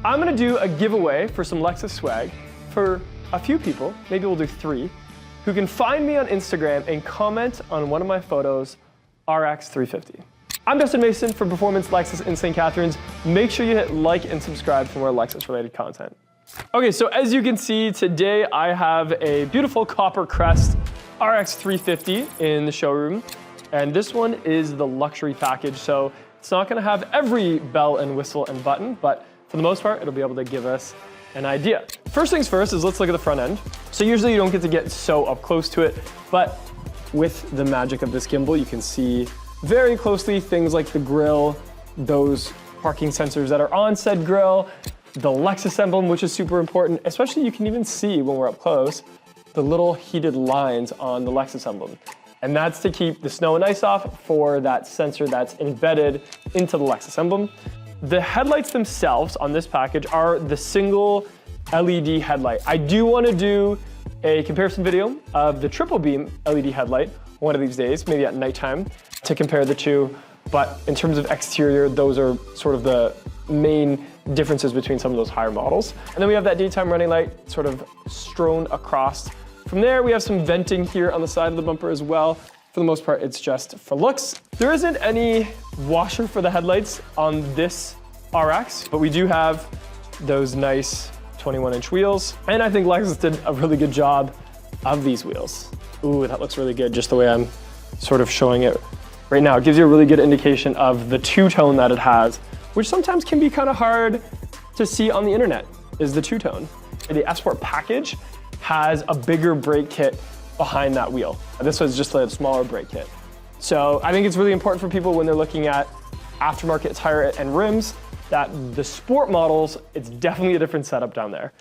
I'm gonna do a giveaway for some Lexus swag for a few people, maybe we'll do 3, who can find me on Instagram and comment on one of my photos, RX 350. I'm Dustin Mason from Performance Lexus in St. Catharines. Make sure you hit like and subscribe for more Lexus related content. Okay, so as you can see today, I have a beautiful copper crest RX 350 in the showroom. And this one is the luxury package. So it's not gonna have every bell and whistle and button, but for the most part, it'll be able to give us an idea. First things first is let's look at the front end. So usually you don't get to get so up close to it, but with the magic of this gimbal, you can see very closely things like the grille, those parking sensors that are on said grille, the Lexus emblem, which is super important, especially you can even see when we're up close, the little heated lines on the Lexus emblem. And that's to keep the snow and ice off for that sensor that's embedded into the Lexus emblem. The headlights themselves on this package are the single LED headlight. I do want to do a comparison video of the triple beam LED headlight one of these days, maybe at nighttime, to compare the two. But in terms of exterior, those are sort of the main differences between some of those higher models. And then we have that daytime running light sort of strewn across. From there, we have some venting here on the side of the bumper as well. For the most part, it's just for looks. There isn't any washer for the headlights on this RX, but we do have those nice 21-inch wheels. And I think Lexus did a really good job of these wheels. Ooh, that looks really good, just the way I'm sort of showing it right now. It gives you a really good indication of the two-tone that it has, which sometimes can be kind of hard to see on the internet, is the two-tone. The S-Sport package has a bigger brake kit behind that wheel. This was just a smaller brake kit. So I think it's really important for people when they're looking at aftermarket tire and rims that the sport models, it's definitely a different setup down there.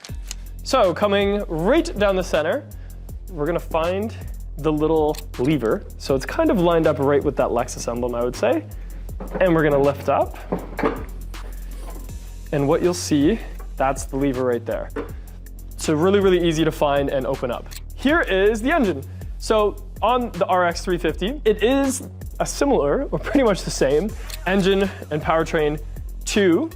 So coming right down the center, we're gonna find the little lever. So it's kind of lined up right with that Lexus emblem, I would say. And we're gonna lift up. And what you'll see, that's the lever right there. So really, really easy to find and open up. Here is the engine. So on the RX 350, it is a similar, or pretty much the same, engine and powertrain to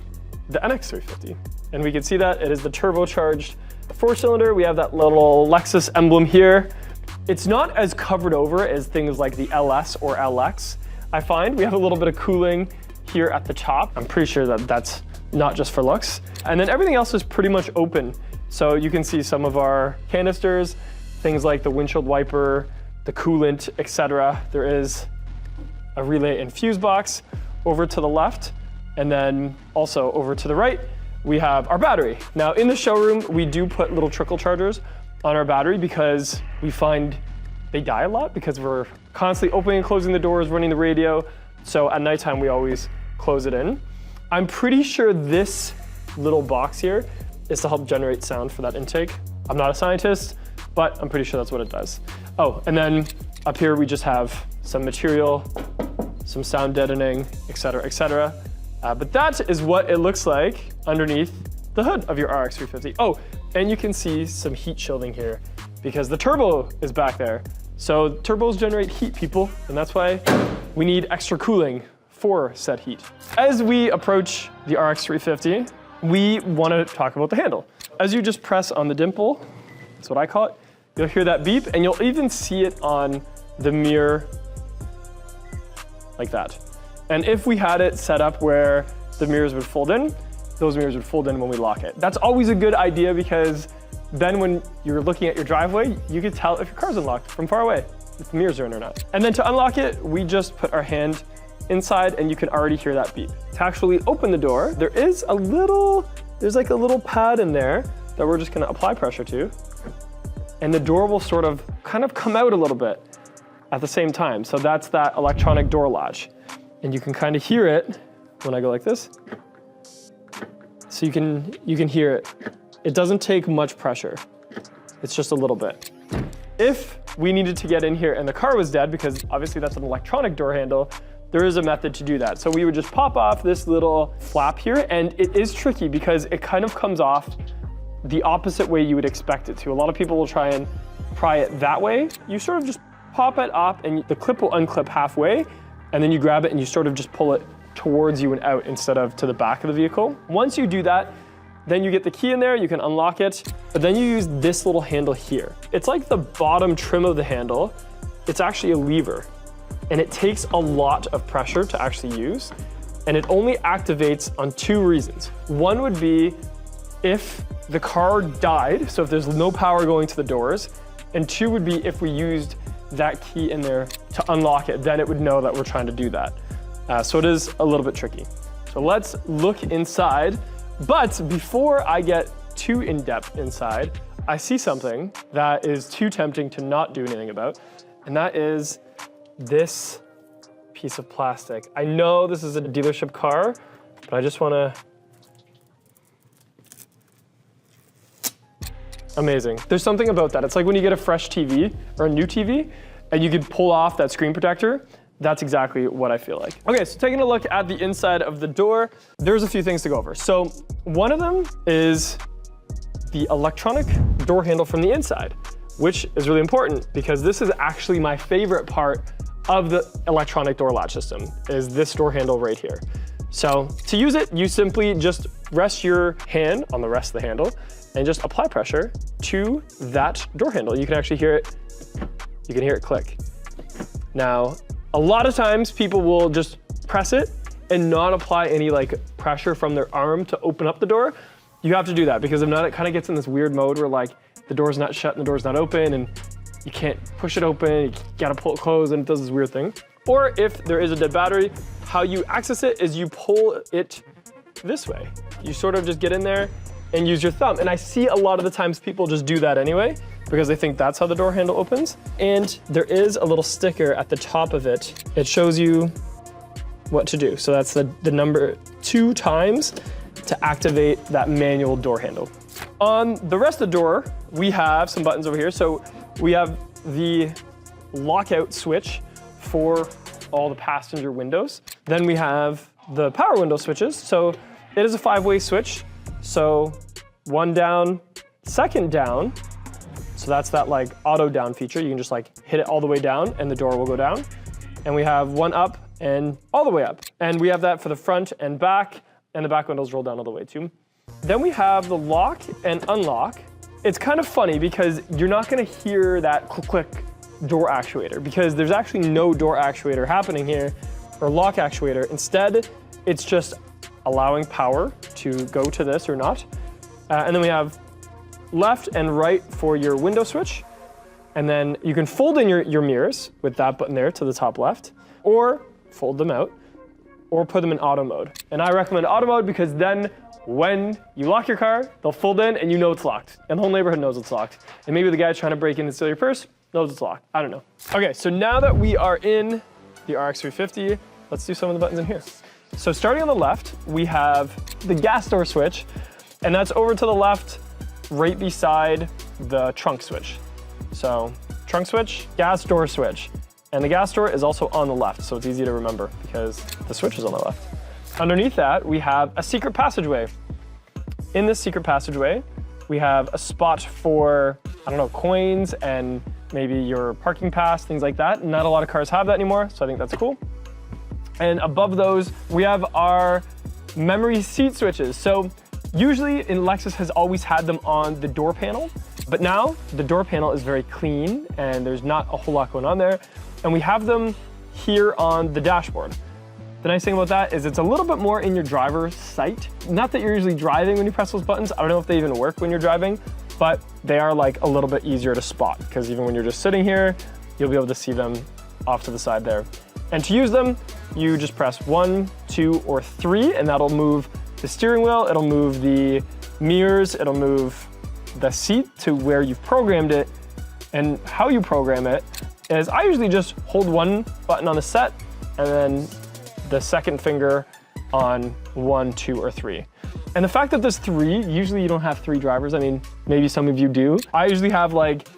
the NX 350. And we can see that it is the turbocharged 4-cylinder. We have that little Lexus emblem here. It's not as covered over as things like the LS or LX. I find we have a little bit of cooling here at the top. I'm pretty sure that that's not just for looks. And then everything else is pretty much open. So you can see some of our canisters, things like the windshield wiper, the coolant, etc. There is a relay and fuse box over to the left. And then also over to the right, we have our battery. Now in the showroom, we do put little trickle chargers on our battery because we find they die a lot because we're constantly opening and closing the doors, running the radio. So at nighttime, we always close it in. I'm pretty sure this little box here is to help generate sound for that intake. I'm not a scientist, but I'm pretty sure that's what it does. Oh, and then up here, we just have some material, some sound deadening, etc., etc. But that is what it looks like underneath the hood of your RX 350. Oh, and you can see some heat shielding here because the turbo is back there. So turbos generate heat, people, and that's why we need extra cooling for said heat. As we approach the RX 350, we want to talk about the handle. As you just press on the dimple, that's what I call it, you'll hear that beep, and you'll even see it on the mirror like that. And if we had it set up where the mirrors would fold in, those mirrors would fold in when we lock it. That's always a good idea because then when you're looking at your driveway, you can tell if your car's unlocked from far away, if the mirrors are in or not. And then to unlock it, we just put our hand inside and you can already hear that beep. To actually open the door, there's like a little pad in there that we're just gonna apply pressure to. And the door will sort of kind of come out a little bit at the same time. So that's that electronic door latch. And you can kind of hear it when I go like this. So you can hear it. It doesn't take much pressure. It's just a little bit. If we needed to get in here and the car was dead, because obviously that's an electronic door handle, there is a method to do that. So we would just pop off this little flap here, and it is tricky because it kind of comes off the opposite way you would expect it to. A lot of people will try and pry it that way. You sort of just pop it up and the clip will unclip halfway, and then you grab it and you sort of just pull it towards you and out instead of to the back of the vehicle. Once you do that, then you get the key in there, you can unlock it, but then you use this little handle here. It's like the bottom trim of the handle. It's actually a lever, and it takes a lot of pressure to actually use, and it only activates on two reasons. One would be if the car died, so if there's no power going to the doors, and two would be if we used that key in there to unlock it, then it would know that we're trying to do that. So it is a little bit tricky. So let's look inside. But before I get too in-depth inside, I see something that is too tempting to not do anything about, and that is this piece of plastic. I know this is a dealership car, but I just wanna Amazing. There's something about that. It's like when you get a fresh TV or a new TV and you can pull off that screen protector. That's exactly what I feel like. Okay, so taking a look at the inside of the door, there's a few things to go over. So one of them is the electronic door handle from the inside, which is really important because this is actually my favorite part of the electronic door latch system, is this door handle right here. So to use it, you simply just rest your hand on the rest of the handle and just apply pressure to that door handle. You can actually hear it, you can hear it click. Now, a lot of times people will just press it and not apply any like pressure from their arm to open up the door. You have to do that because if not, it kind of gets in this weird mode where like the door's not shut and the door's not open and you can't push it open, you gotta pull it closed and it does this weird thing. Or if there is a dead battery, how you access it is you pull it this way. You sort of just get in there and use your thumb. And I see a lot of the times people just do that anyway because they think that's how the door handle opens. And there is a little sticker at the top of it. It shows you what to do. So that's the number 2 times to activate that manual door handle. On the rest of the door, we have some buttons over here. So we have the lockout switch for all the passenger windows. Then we have the power window switches. So it is a 5-way switch. So 1 down, 2nd down. So that's that like auto down feature. You can just like hit it all the way down and the door will go down. And we have 1 up and all the way up. And we have that for the front and the back windows roll down all the way too. Then we have the lock and unlock. It's kind of funny because you're not gonna hear that click door actuator because there's actually no door actuator happening here or lock actuator. Instead, it's just allowing power to go to this or not. And then we have left and right for your window switch. And then you can fold in your mirrors with that button there to the top left, or fold them out, or put them in auto mode. And I recommend auto mode because then when you lock your car, they'll fold in and you know it's locked. And the whole neighborhood knows it's locked. And maybe the guy trying to break in and steal your purse knows it's locked. I don't know. Okay, so now that we are in the RX 350, let's do some of the buttons in here. So starting on the left, we have the gas door switch, and that's over to the left, right beside the trunk switch. So trunk switch, gas door switch. And the gas door is also on the left, so it's easy to remember because the switch is on the left. Underneath that, we have a secret passageway. In this secret passageway, we have a spot for, I don't know, coins and maybe your parking pass, things like that. Not a lot of cars have that anymore, so I think that's cool. And above those, we have our memory seat switches. So usually in Lexus has always had them on the door panel, but now the door panel is very clean and there's not a whole lot going on there. And we have them here on the dashboard. The nice thing about that is it's a little bit more in your driver's sight. Not that you're usually driving when you press those buttons. I don't know if they even work when you're driving, but they are like a little bit easier to spot because even when you're just sitting here, you'll be able to see them off to the side there. And to use them, you just press 1, 2, or 3, and that'll move the steering wheel, it'll move the mirrors, it'll move the seat to where you've programmed it. And how you program it is I usually just hold 1 button on the set and then the 2nd finger on 1, 2, or 3. And the fact that there's 3, usually you don't have 3 drivers. I mean, maybe some of you do. I usually have like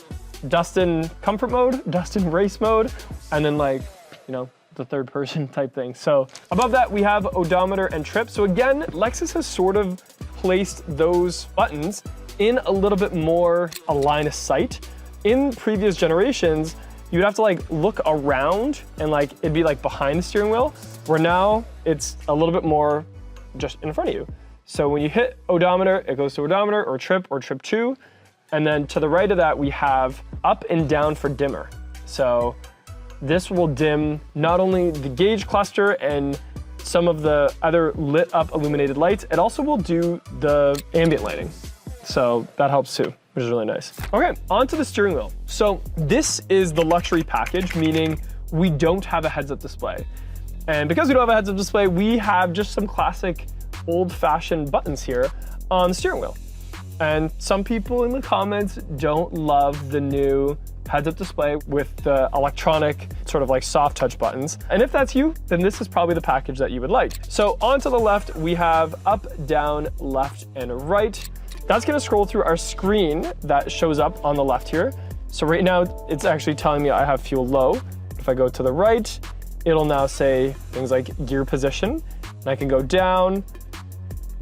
dust in comfort mode, dust in race mode, and then like, you know, the 3rd person type thing. So above that, we have odometer and trip. So again, Lexus has sort of placed those buttons in a little bit more a line of sight. In previous generations, you'd have to like look around and like it'd be like behind the steering wheel, where now it's a little bit more just in front of you. So when you hit odometer, it goes to odometer or trip 2. And then to the right of that, we have up and down for dimmer. So this will dim not only the gauge cluster and some of the other lit up illuminated lights, it also will do the ambient lighting. So that helps too, which is really nice. Okay, onto the steering wheel. So this is the luxury package, meaning we don't have a heads-up display. And because we don't have a heads-up display, we have just some classic old-fashioned buttons here on the steering wheel. And some people in the comments don't love the new heads-up display with the electronic sort of like soft touch buttons. And if that's you, then this is probably the package that you would like. So onto the left, we have up, down, left, and right. That's gonna scroll through our screen that shows up on the left here. So right now, it's actually telling me I have fuel low. If I go to the right, it'll now say things like gear position. And I can go down,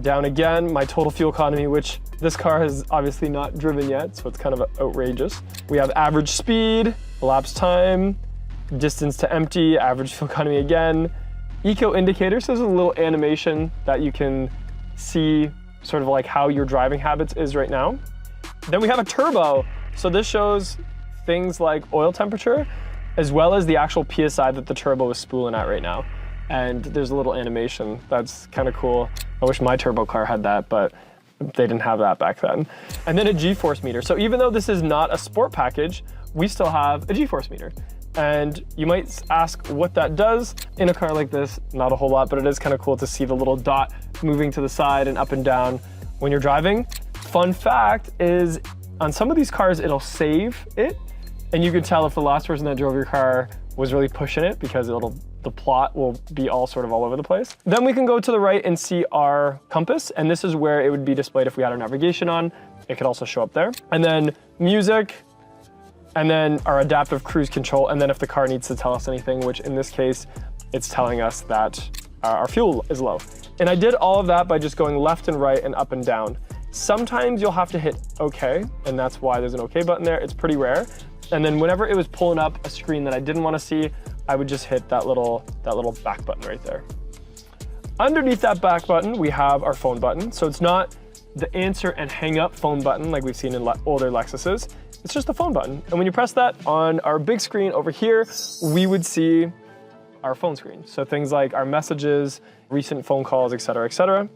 down again, my total fuel economy, which this car has obviously not driven yet, so it's kind of outrageous. We have average speed, elapsed time, distance to empty, average fuel economy again. Eco indicator, so this is a little animation that you can see sort of like how your driving habits is right now. Then we have a turbo. So this shows things like oil temperature, as well as the actual PSI that the turbo is spooling at right now. And there's a little animation that's kind of cool. I wish my turbo car had that, but they didn't have that back then. And then a G-force meter. So even though this is not a sport package, we still have a G-force meter. And you might ask what that does in a car like this. Not a whole lot, but it is kind of cool to see the little dot moving to the side and up and down when you're driving. Fun fact is, on some of these cars, it'll save it. And you can tell if the last person that drove your car was really pushing it, because the plot will be all sort of all over the place. Then we can go to the right and see our compass. And this is where it would be displayed if we had our navigation on. It could also show up there. And then music, and then our adaptive cruise control, and then if the car needs to tell us anything, which in this case, it's telling us that our fuel is low. And I did all of that by just going left and right and up and down. Sometimes you'll have to hit OK, and that's why there's an OK button there. It's pretty rare. And then whenever it was pulling up a screen that I didn't want to see, I would just hit that little back button right there. Underneath that back button, we have our phone button. So it's not the answer and hang up phone button like we've seen in older Lexuses. It's just the phone button. And when you press that on our big screen over here, we would see our phone screen. So things like our messages, recent phone calls, et cetera, et cetera.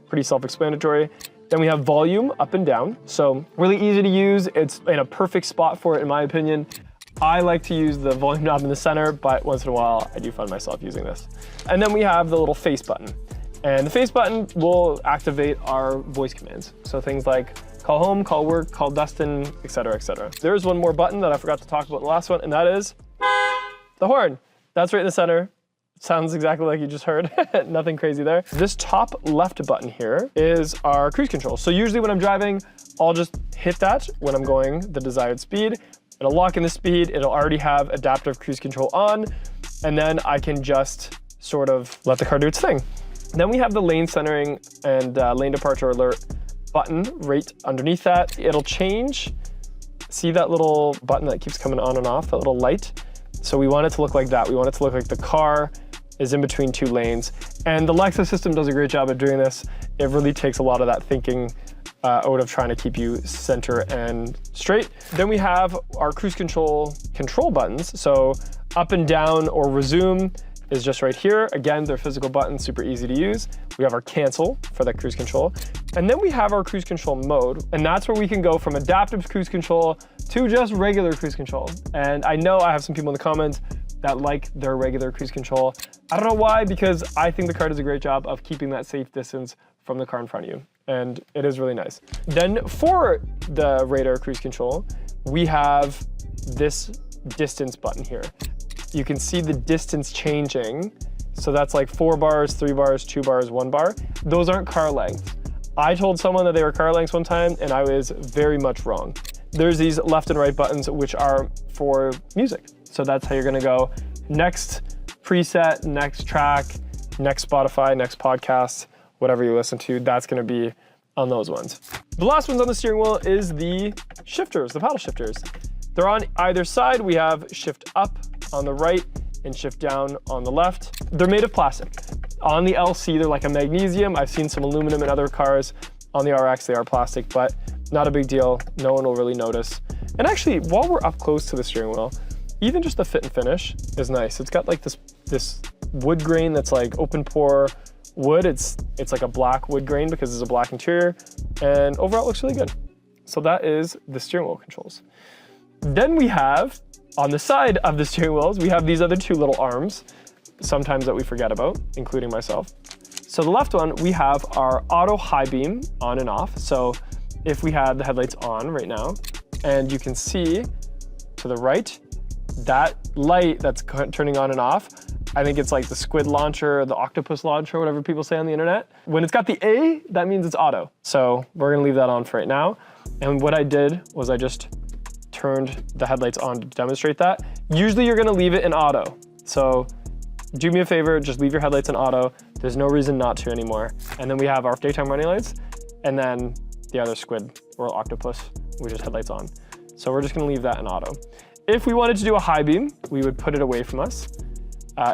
Pretty self-explanatory. Then we have volume up and down. So really easy to use. It's in a perfect spot for it, in my opinion. I like to use the volume knob in the center, but once in a while, I do find myself using this. And then we have the little face button. And the face button will activate our voice commands. So things like call home, call work, call Dustin, et cetera, et cetera. There's one more button that I forgot to talk about in the last one, and that is the horn. That's right in the center. Sounds exactly like you just heard. Nothing crazy there. This top left button here is our cruise control. So usually when I'm driving, I'll just hit that when I'm going the desired speed. It'll lock in the speed. It'll already have adaptive cruise control on. And then I can just sort of let the car do its thing. Then we have the lane centering and lane departure alert button right underneath that. It'll change. See that little button that keeps coming on and off, that little light? So we want it to look like that. We want it to look like the car is in between two lanes. And the Lexus system does a great job of doing this. It really takes a lot of that thinking out of trying to keep you center and straight. Then we have our cruise control buttons. So up and down or resume is just right here. Again, they're physical buttons, super easy to use. We have our cancel for that cruise control. And then we have our cruise control mode. And that's where we can go from adaptive cruise control to just regular cruise control. And I know I have some people in the comments that like their regular cruise control. I don't know why, because I think the car does a great job of keeping that safe distance from the car in front of you. And it is really nice. Then for the radar cruise control, we have this distance button here. You can see the distance changing. So that's like 4 bars, 3 bars, 2 bars, 1 bar. Those aren't car lengths. I told someone that they were car lengths one time, and I was very much wrong. There's these left and right buttons, which are for music. So that's how you're gonna go next preset, next track, next Spotify, next podcast, whatever you listen to, that's gonna be on those ones. The last ones on the steering wheel is the shifters, the paddle shifters. They're on either side. We have shift up on the right and shift down on the left. They're made of plastic. On the LC, they're like a magnesium. I've seen some aluminum in other cars. On the RX, they are plastic, but not a big deal. No one will really notice. And actually, while we're up close to the steering wheel, even just the fit and finish is nice. It's got like this wood grain that's like open pore wood. It's like a black wood grain because it's a black interior, and overall it looks really good. So that is the steering wheel controls. Then we have, on the side of the steering wheels, we have these other two little arms, sometimes that we forget about, including myself. So the left one, we have our auto high beam on and off. So if we had the headlights on right now, and you can see to the right, that light that's turning on and off I think it's like the squid launcher, the octopus launcher, whatever people say on the internet. When it's got the A, that means it's auto. So we're gonna leave that on for right now. And what I did was I just turned the headlights on to demonstrate that. Usually you're gonna leave it in auto. So do me a favor, just leave your headlights in auto. There's no reason not to anymore. And then we have our daytime running lights, and then the other squid or octopus, which is headlights on. So we're just gonna leave that in auto. If we wanted to do a high beam, we would put it away from us.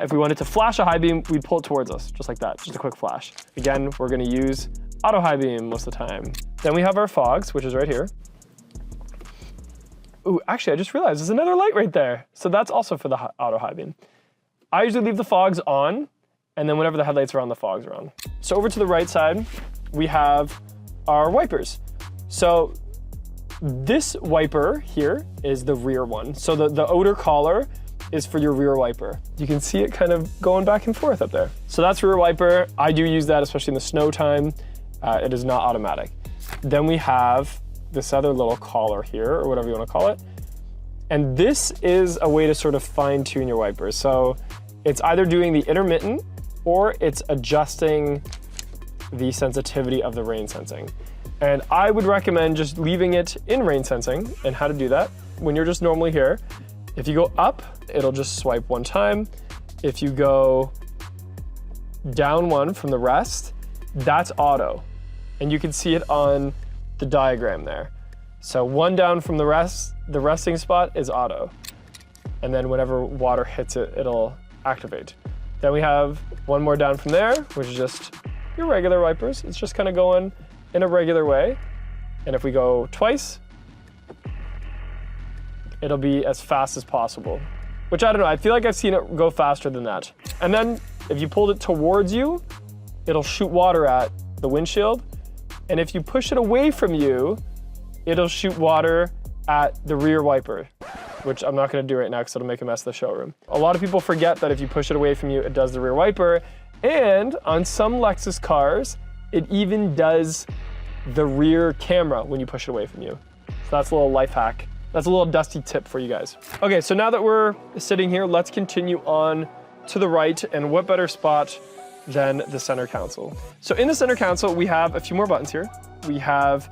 If we wanted to flash a high beam, we'd pull it towards us, just like that, just a quick flash. Again, we're gonna use auto high beam most of the time. Then we have our fogs, which is right here. Ooh, actually, I just realized there's another light right there. So that's also for the auto high beam. I usually leave the fogs on, and then whenever the headlights are on, the fogs are on. So over to the right side, we have our wipers. So this wiper here is the rear one. So the outer collar is for your rear wiper. You can see it kind of going back and forth up there. So that's rear wiper. I do use that, especially in the snow time. It is not automatic. Then we have this other little collar here, or whatever you want to call it. And this is a way to sort of fine tune your wipers. So it's either doing the intermittent or it's adjusting the sensitivity of the rain sensing. And I would recommend just leaving it in rain sensing. And how to do that, when you're just normally here, if you go up, it'll just swipe one time. If you go down one from the rest, that's auto. And you can see it on the diagram there. So one down from the resting spot is auto. And then whenever water hits it, it'll activate. Then we have one more down from there, which is just your regular wipers. It's just kind of going in a regular way. And if we go twice, it'll be as fast as possible, which I don't know, I feel like I've seen it go faster than that. And then if you pulled it towards you, it'll shoot water at the windshield. And if you push it away from you, it'll shoot water at the rear wiper, which I'm not gonna do right now because it'll make a mess of the showroom. A lot of people forget that if you push it away from you, it does the rear wiper. And on some Lexus cars, it even does the rear camera when you push it away from you. So that's a little life hack. That's a little dusty tip for you guys. Okay, so now that we're sitting here, let's continue on to the right, and what better spot than the center console. So in the center console, we have a few more buttons here. We have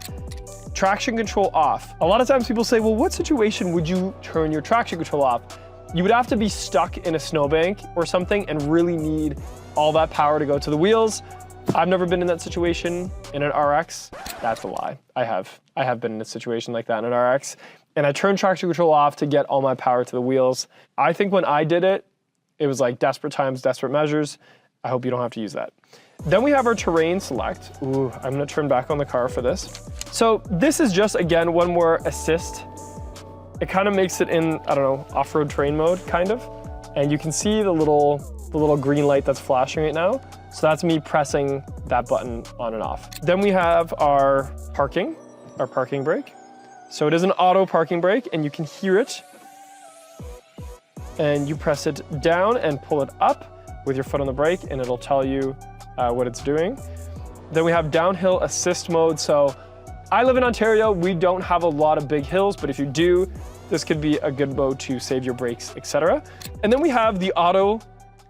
traction control off. A lot of times people say, well, what situation would you turn your traction control off? You would have to be stuck in a snowbank or something and really need all that power to go to the wheels. I've never been in that situation in an RX. That's a lie. I have been in a situation like that in an RX. And I turned traction control off to get all my power to the wheels. I think when I did it, it was like desperate times, desperate measures. I hope you don't have to use that. Then we have our terrain select. Ooh, I'm gonna turn back on the car for this. So this is just, again, one more assist. It kind of makes it in, I don't know, off-road terrain mode, kind of. And you can see the little green light that's flashing right now. So that's me pressing that button on and off. Then we have our parking brake. So it is an auto parking brake, and you can hear it. And you press it down and pull it up with your foot on the brake, and it'll tell you what it's doing. Then we have downhill assist mode. So I live in Ontario. We don't have a lot of big hills, but if you do, this could be a good mode to save your brakes, etc. And then we have the auto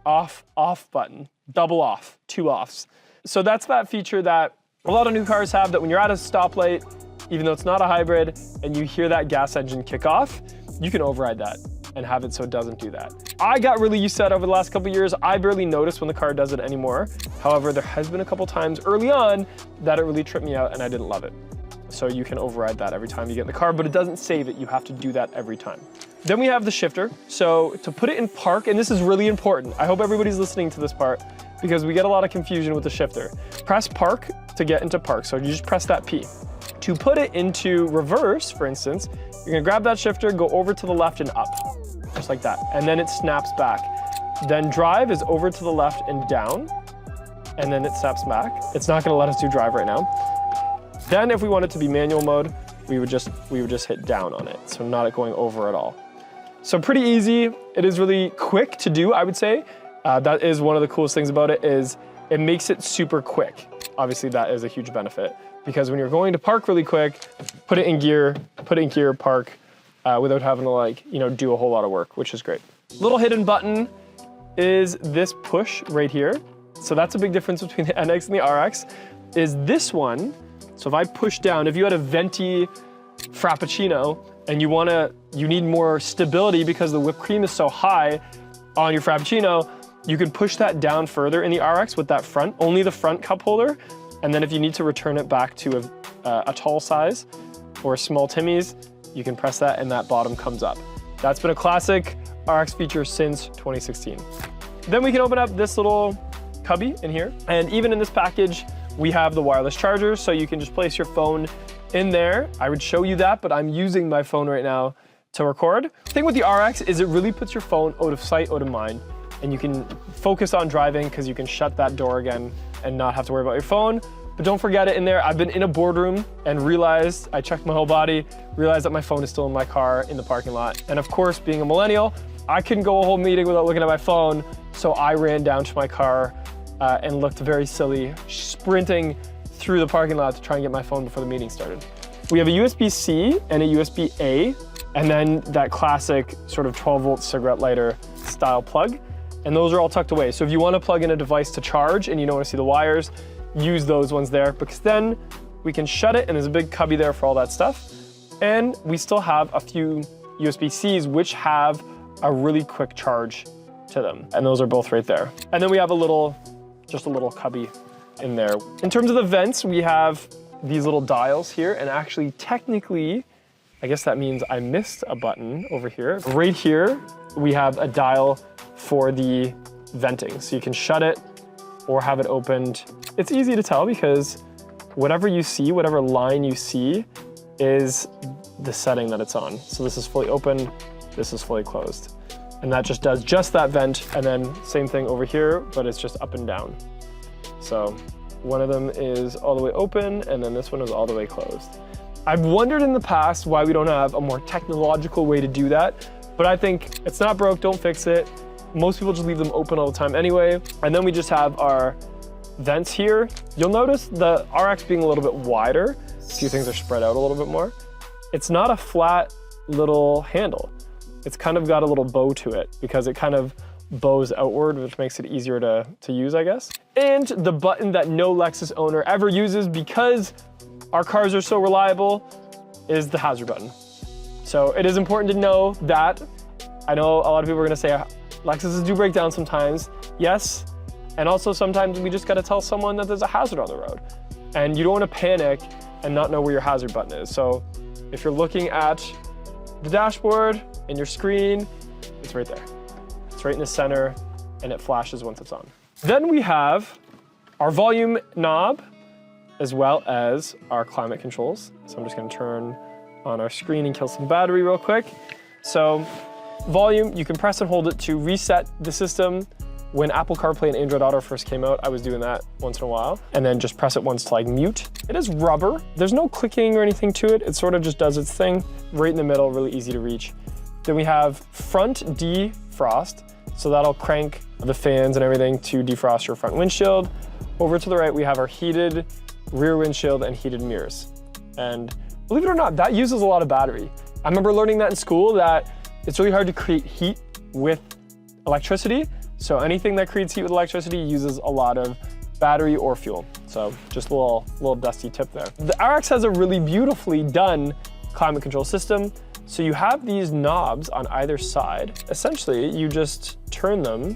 off button, double off, 2 offs. So that's that feature that a lot of new cars have, that when you're at a stoplight, even though it's not a hybrid, and you hear that gas engine kick off, you can override that and have it so it doesn't do that. I got really used to that over the last couple of years. I barely notice when the car does it anymore. However, there has been a couple times early on that it really tripped me out and I didn't love it. So you can override that every time you get in the car, but it doesn't save it. You have to do that every time. Then we have the shifter. So to put it in park, and this is really important. I hope everybody's listening to this part because we get a lot of confusion with the shifter. Press park to get into park. So you just press that P. To put it into reverse, for instance, you're gonna grab that shifter, go over to the left and up, just like that. And then it snaps back. Then drive is over to the left and down, and then it snaps back. It's not gonna let us do drive right now. Then if we want it to be manual mode, we would just hit down on it. So not going over at all. So pretty easy. It is really quick to do, I would say. That is one of the coolest things about it, is it makes it super quick. Obviously that is a huge benefit, because when you're going to park really quick, put it in gear, park, without having to do a whole lot of work, which is great. Little hidden button is this push right here. So that's a big difference between the NX and the RX, is this one. So if I push down, if you had a venti Frappuccino and you need more stability because the whipped cream is so high on your Frappuccino, you can push that down further in the RX with that front, only the front cup holder. And then if you need to return it back to a tall size or small Timmy's, you can press that and that bottom comes up. That's been a classic RX feature since 2016. Then we can open up this little cubby in here. And even in this package, we have the wireless charger, so you can just place your phone in there. I would show you that, but I'm using my phone right now to record. The thing with the RX is it really puts your phone out of sight, out of mind, and you can focus on driving because you can shut that door again and not have to worry about your phone. But don't forget it in there. I've been in a boardroom and realized, I checked my whole body, realized that my phone is still in my car in the parking lot. And of course, being a millennial, I couldn't go a whole meeting without looking at my phone. So I ran down to my car and looked very silly, sprinting through the parking lot to try and get my phone before the meeting started. We have a USB-C and a USB-A, and then that classic sort of 12-volt cigarette lighter style plug. And those are all tucked away. So if you want to plug in a device to charge and you don't want to see the wires, use those ones there, because then we can shut it and there's a big cubby there for all that stuff. And we still have a few USB-Cs which have a really quick charge to them. And those are both right there. And then we have just a little cubby in there. In terms of the vents, we have these little dials here, and actually technically, I guess that means I missed a button over here. Right here, we have a dial for the venting. So you can shut it or have it opened. It's easy to tell because whatever you see, whatever line you see is the setting that it's on. So this is fully open, this is fully closed. And that just does just that vent, and then same thing over here, but it's just up and down. So one of them is all the way open, and then this one is all the way closed. I've wondered in the past why we don't have a more technological way to do that, but I think it's not broke, don't fix it. Most people just leave them open all the time anyway. And then we just have our vents here. You'll notice the RX being a little bit wider. A few things are spread out a little bit more. It's not a flat little handle. It's kind of got a little bow to it because it kind of bows outward, which makes it easier to use, I guess. And the button that no Lexus owner ever uses because our cars are so reliable is the hazard button. So it is important to know that. I know a lot of people are gonna say Lexuses do break down sometimes. Yes, and also sometimes we just gotta tell someone that there's a hazard on the road. And you don't wanna panic and not know where your hazard button is. So if you're looking at the dashboard and your screen, it's right there. It's right in the center and it flashes once it's on. Then we have our volume knob as well as our climate controls. So I'm just gonna turn on our screen and kill some battery real quick. So volume, you can press and hold it to reset the system. When Apple CarPlay and Android Auto first came out, I was doing that once in a while. And then just press it once to like mute. It is rubber. There's no clicking or anything to it. It sort of just does its thing right in the middle, really easy to reach. Then we have front defrost. So that'll crank the fans and everything to defrost your front windshield. Over to the right, we have our heated rear windshield and heated mirrors. And believe it or not, that uses a lot of battery. I remember learning that in school, that it's really hard to create heat with electricity. So anything that creates heat with electricity uses a lot of battery or fuel. So just a little dusty tip there. The RX has a really beautifully done climate control system. So you have these knobs on either side. Essentially, you just turn them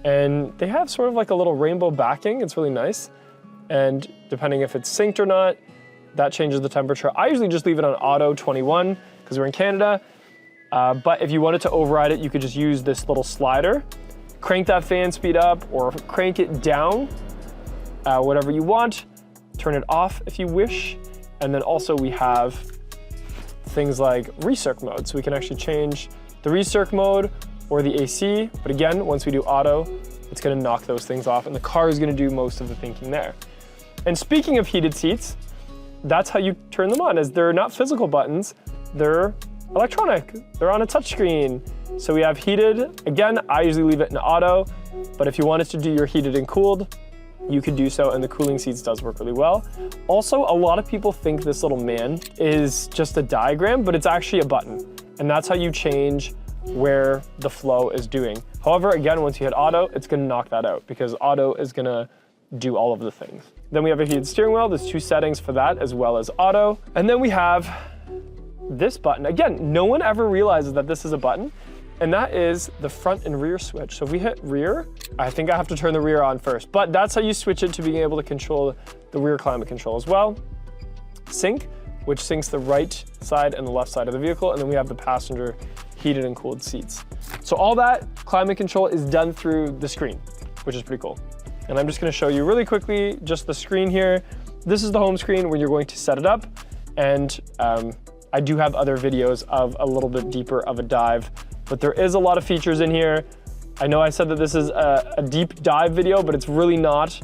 and they have sort of like a little rainbow backing. It's really nice. And depending if it's synced or not, that changes the temperature. I usually just leave it on auto 21 because we're in Canada. But if you wanted to override it, you could just use this little slider, crank that fan speed up or crank it down, whatever you want, turn it off if you wish. And then also we have things like recirc mode. So we can actually change the recirc mode or the AC. But again, once we do auto, it's gonna knock those things off and the car is gonna do most of the thinking there. And speaking of heated seats, that's how you turn them on, as they're not physical buttons, they're electronic, they're on a touch screen. So we have heated. Again, I usually leave it in auto, but if you wanted to do your heated and cooled, you could do so, and the cooling seats does work really well. Also, a lot of people think this little man is just a diagram, but it's actually a button. And that's how you change where the flow is doing. However, again, once you hit auto, it's gonna knock that out because auto is gonna do all of the things. Then we have a heated steering wheel. There's 2 settings for that as well as auto. And then we have this button. Again, no one ever realizes that this is a button, and that is the front and rear switch. So if we hit rear, I think I have to turn the rear on first, but that's how you switch it to being able to control the rear climate control as well. Sync, which syncs the right side and the left side of the vehicle, and then we have the passenger heated and cooled seats. So all that climate control is done through the screen, which is pretty cool. And I'm just gonna show you really quickly just the screen here. This is the home screen where you're going to set it up, and I do have other videos of a little bit deeper of a dive, but there is a lot of features in here. I know I said that this is a deep dive video, but it's really not.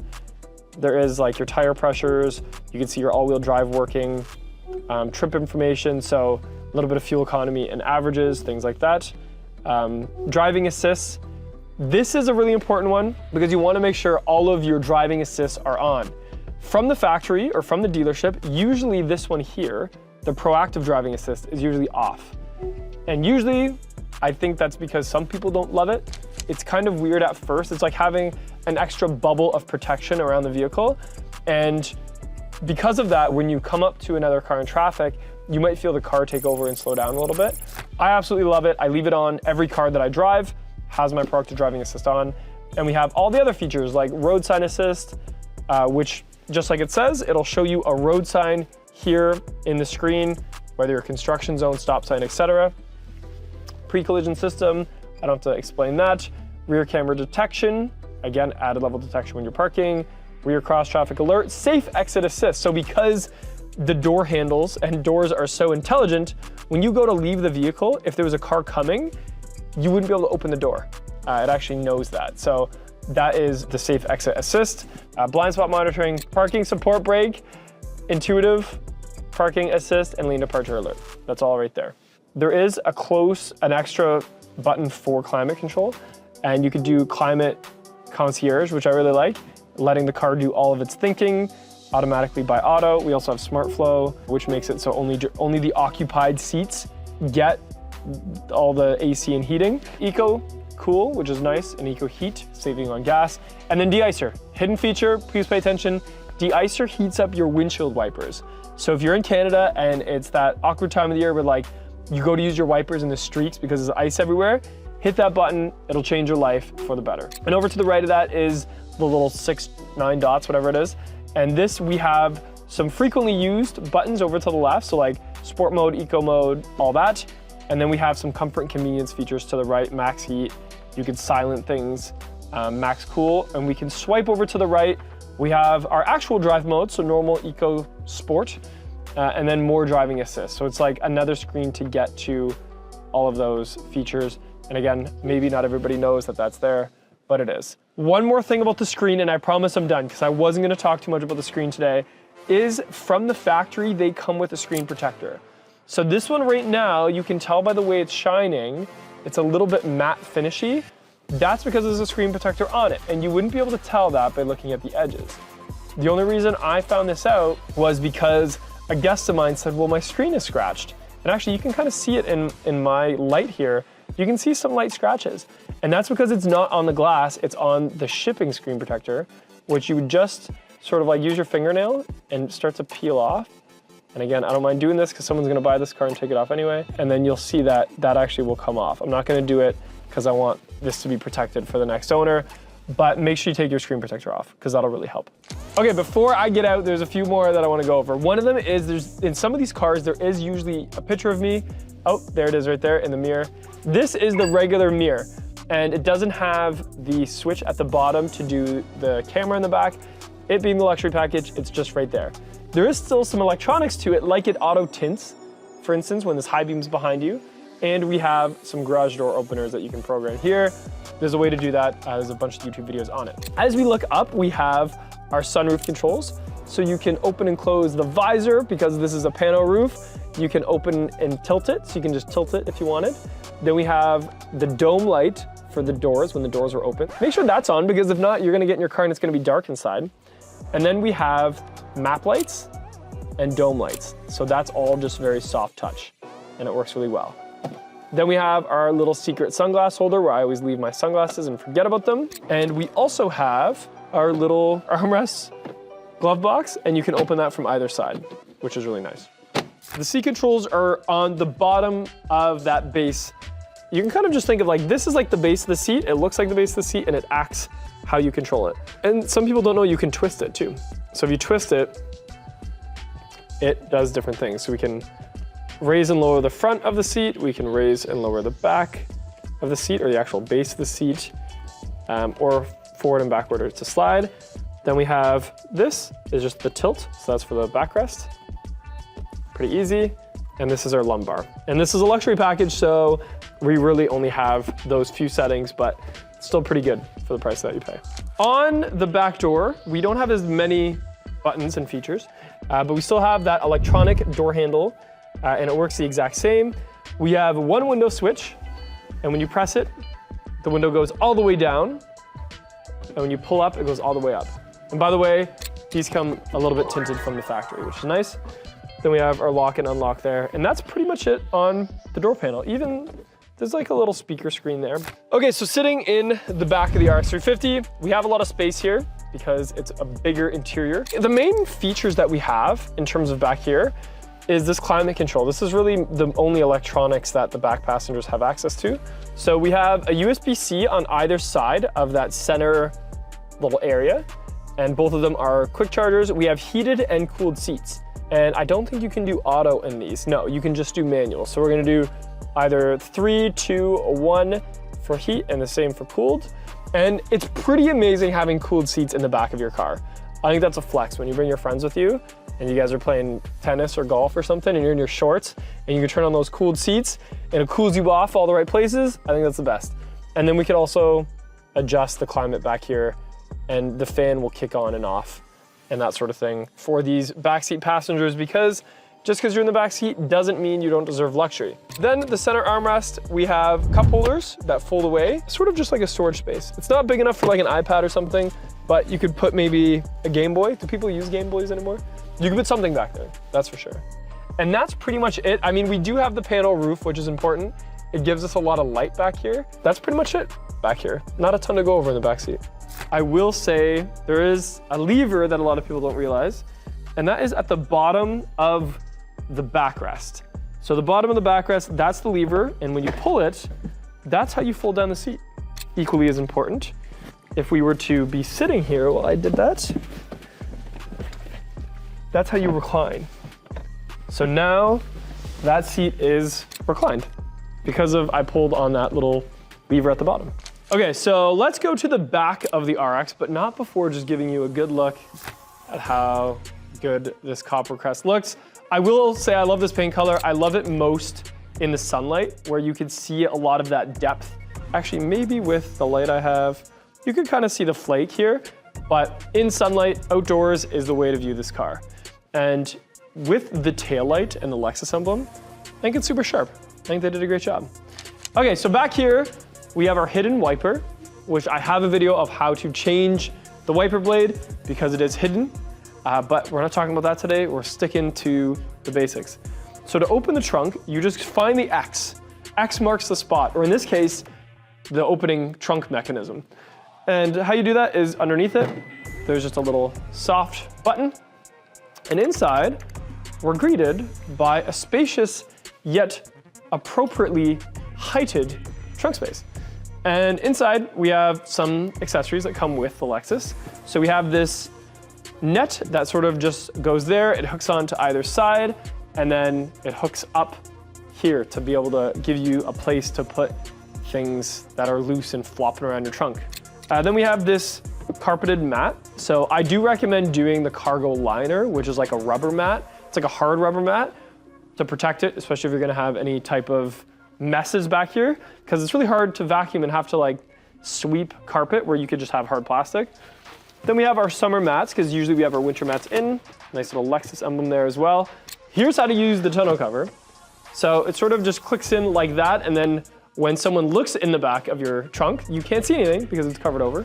There is like your tire pressures, you can see your all-wheel drive working, trip information, so a little bit of fuel economy and averages, things like that. Driving assists. This is a really important one because you want to make sure all of your driving assists are on. From the factory or from the dealership, usually this one here, the proactive driving assist, is usually off. And usually, I think that's because some people don't love it. It's kind of weird at first. It's like having an extra bubble of protection around the vehicle. And because of that, when you come up to another car in traffic, you might feel the car take over and slow down a little bit. I absolutely love it. I leave it on. Every car that I drive has my proactive driving assist on. And we have all the other features like road sign assist, which just like it says, it'll show you a road sign here in the screen, whether you're construction zone, stop sign, etc. Pre-collision system, I don't have to explain that. Rear camera detection, again, added level detection when you're parking. Rear cross traffic alert, safe exit assist. So because the door handles and doors are so intelligent, when you go to leave the vehicle, if there was a car coming, you wouldn't be able to open the door. It actually knows that. So that is the safe exit assist. Blind spot monitoring, parking support brake, intuitive parking assist, and lane departure alert. That's all right there. There is an extra button for climate control, and you could do climate concierge, which I really like, letting the car do all of its thinking automatically by auto. We also have smart flow, which makes it so only the occupied seats get all the AC and heating. Eco cool, which is nice, and eco heat, saving on gas. And then de-icer, hidden feature, please pay attention. De-icer heats up your windshield wipers. So if you're in Canada and it's that awkward time of the year where like you go to use your wipers in the streets because there's ice everywhere, hit that button, it'll change your life for the better. And over to the right of that is the little 9 dots, whatever it is. And this, we have some frequently used buttons over to the left. So like sport mode, eco mode, all that. And then we have some comfort and convenience features to the right, max heat. You can silent things, max cool. And we can swipe over to the right. We have our actual drive mode, so normal, eco, sport, and then more driving assist. So it's like another screen to get to all of those features. And again, maybe not everybody knows that that's there, but it is. One more thing about the screen, and I promise I'm done because I wasn't gonna talk too much about the screen today, is from the factory, they come with a screen protector. So this one right now, you can tell by the way it's shining, it's a little bit matte finishy. That's because there's a screen protector on it, and you wouldn't be able to tell that by looking at the edges. The only reason I found this out was because a guest of mine said, well, my screen is scratched. And actually, you can kind of see it in my light here. You can see some light scratches. And that's because it's not on the glass, it's on the shipping screen protector, which you would just sort of like use your fingernail and start to peel off. And again, I don't mind doing this because someone's gonna buy this car and take it off anyway. And then you'll see that that actually will come off. I'm not gonna do it because I want this to be protected for the next owner, but make sure you take your screen protector off because that'll really help. Okay, before I get out, there's a few more that I wanna go over. One of them is in some of these cars, there is usually a picture of me. Oh, there it is right there in the mirror. This is the regular mirror, and it doesn't have the switch at the bottom to do the camera in the back. It being the luxury package, it's just right there. There is still some electronics to it, like it auto tints, for instance, when there's high beams behind you. And we have some garage door openers that you can program here. There's a way to do that. There's a bunch of YouTube videos on it. As we look up, we have our sunroof controls. So you can open and close the visor because this is a pano roof. You can open and tilt it, so you can just tilt it if you wanted. Then we have the dome light for the doors when the doors are open. Make sure that's on because if not, you're gonna get in your car and it's gonna be dark inside. And then we have map lights and dome lights. So that's all just very soft touch and it works really well. Then we have our little secret sunglass holder where I always leave my sunglasses and forget about them. And we also have our little armrest glove box, and you can open that from either side, which is really nice. The seat controls are on the bottom of that base. You can kind of just think of like, this is like the base of the seat. It looks like the base of the seat, and it acts how you control it. And some people don't know you can twist it too. So if you twist it, it does different things. So we can raise and lower the front of the seat. We can raise and lower the back of the seat, or the actual base of the seat, or forward and backward to slide. Then we have this is just the tilt. So that's for the backrest. Pretty easy. And this is our lumbar. And this is a luxury package, so we really only have those few settings, but still pretty good for the price that you pay. On the back door, we don't have as many buttons and features, but we still have that electronic door handle, and it works the exact same. We have one window switch, and when you press it, the window goes all the way down, and when you pull up, it goes all the way up. And by the way, these come a little bit tinted from the factory, which is nice. Then we have our lock and unlock there, and that's pretty much it on the door panel. Even there's like a little speaker screen there. Okay, so sitting in the back of the RX 350, we have a lot of space here because it's a bigger interior. The main features that we have in terms of back here is this climate control. This is really the only electronics that the back passengers have access to. So we have a USB-C on either side of that center little area, and both of them are quick chargers. We have heated and cooled seats. And I don't think you can do auto in these. No, you can just do manual. So we're gonna do either 3, 2, 1 for heat and the same for cooled. And it's pretty amazing having cooled seats in the back of your car. I think that's a flex when you bring your friends with you and you guys are playing tennis or golf or something and you're in your shorts and you can turn on those cooled seats and it cools you off all the right places. I think that's the best. And then we could also adjust the climate back here and the fan will kick on and off and that sort of thing for these backseat passengers, because just because you're in the back seat doesn't mean you don't deserve luxury. Then the center armrest, we have cup holders that fold away, sort of just like a storage space. It's not big enough for like an iPad or something, but you could put maybe a Game Boy. Do people use Game Boys anymore? You could put something back there, that's for sure. And that's pretty much it. I mean, we do have the panel roof, which is important. It gives us a lot of light back here. That's pretty much it back here. Not a ton to go over in the back seat. I will say there is a lever that a lot of people don't realize, and that is at the bottom of the backrest. So the bottom of the backrest, that's the lever, and when you pull it, that's how you fold down the seat. Equally as important, if we were to be sitting here while I did that, that's how you recline. So now that seat is reclined because of I pulled on that little lever at the bottom. Okay, so let's go to the back of the RX, but not before just giving you a good look at how good this copper crest looks. I will say I love this paint color. I love it most in the sunlight where you can see a lot of that depth. Actually, maybe with the light I have, you can kind of see the flake here, but in sunlight, outdoors is the way to view this car. And with the taillight and the Lexus emblem, I think it's super sharp. I think they did a great job. Okay, so back here, we have our hidden wiper, which I have a video of how to change the wiper blade because it is hidden, but we're not talking about that today. We're sticking to the basics. So to open the trunk, you just find the X. X marks the spot, or in this case, the opening trunk mechanism. And how you do that is underneath it, there's just a little soft button. And inside, we're greeted by a spacious yet appropriately heighted trunk space. And inside, we have some accessories that come with the Lexus. So we have this net that sort of just goes there. It hooks onto either side, and then it hooks up here to be able to give you a place to put things that are loose and flopping around your trunk. Then we have this carpeted mat. So I do recommend doing the cargo liner, which is like a rubber mat. It's like a hard rubber mat to protect it, especially if you're gonna have any type of messes back here, because it's really hard to vacuum and have to like sweep carpet where you could just have hard plastic. Then we have our summer mats, because usually we have our winter mats in. Nice little Lexus emblem there as well. Here's how to use the tonneau cover. So it sort of just clicks in like that, and then when someone looks in the back of your trunk, you can't see anything because it's covered over.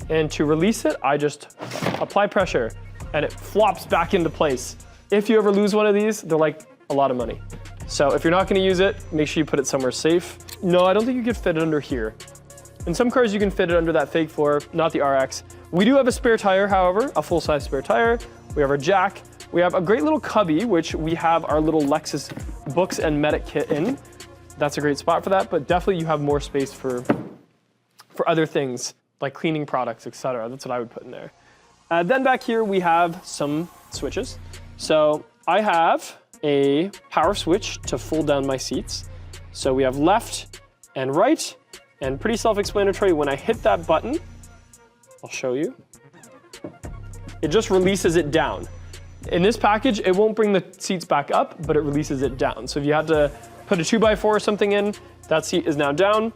And to release it, I just apply pressure and it flops back into place. If you ever lose one of these, they're like a lot of money. So if you're not gonna use it, make sure you put it somewhere safe. No, I don't think you could fit it under here. In some cars, you can fit it under that fake floor, not the RX. We do have a spare tire, however, a full-size spare tire. We have our jack. We have a great little cubby, which we have our little Lexus books and medic kit in. That's a great spot for that, but definitely you have more space for other things, like cleaning products, etc. That's what I would put in there. Then back here, we have some switches. So I have a power switch to fold down my seats. So we have left and right, and pretty self-explanatory. When I hit that button, I'll show you. It just releases it down. In this package, it won't bring the seats back up, but it releases it down. So if you had to put a 2x4 or something in, that seat is now down.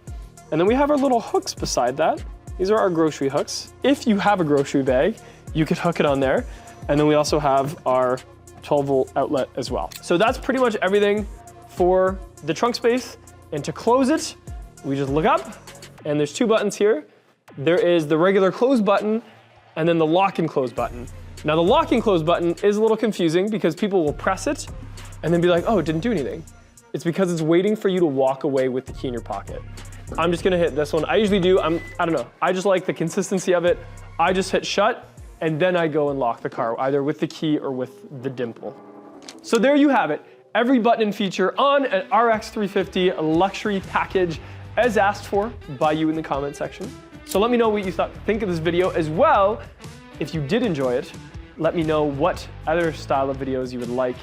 And then we have our little hooks beside that. These are our grocery hooks. If you have a grocery bag, you could hook it on there. And then we also have our 12-volt outlet as well. So that's pretty much everything for the trunk space. And to close it, we just look up, and there's two buttons here. There is the regular close button, and then the lock and close button. Now the lock and close button is a little confusing because people will press it and then be like, oh, it didn't do anything. It's because it's waiting for you to walk away with the key in your pocket. I'm just gonna hit this one. I usually do, I don't know, I just like the consistency of it. I just hit shut, and then I go and lock the car, either with the key or with the dimple. So there you have it. Every button and feature on an RX 350 luxury package as asked for by you in the comment section. So let me know what you think of this video as well. If you did enjoy it, let me know what other style of videos you would like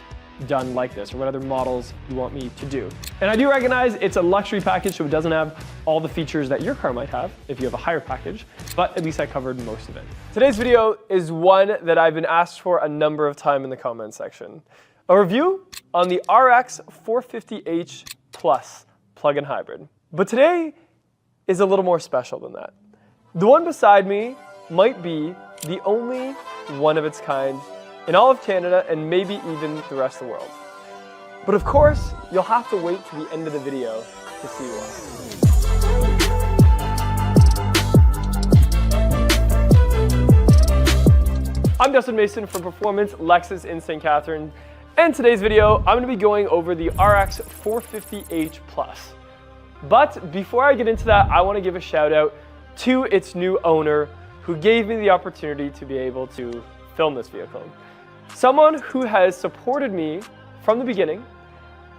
done like this, or what other models you want me to do. And I do recognize it's a luxury package, so it doesn't have all the features that your car might have if you have a higher package, but at least I covered most of it. Today's video is one that I've been asked for a number of times in the comment section. A review on the RX 450h Plus plug-in hybrid. But today is a little more special than that. The one beside me might be the only one of its kind in all of Canada and maybe even the rest of the world. But of course, you'll have to wait to the end of the video to see why. I'm Dustin Mason from Performance Lexus in St. Catharines, and today's video, I'm going to be going over the RX 450h Plus. But before I get into that, I want to give a shout out to its new owner who gave me the opportunity to be able to film this vehicle. Someone who has supported me from the beginning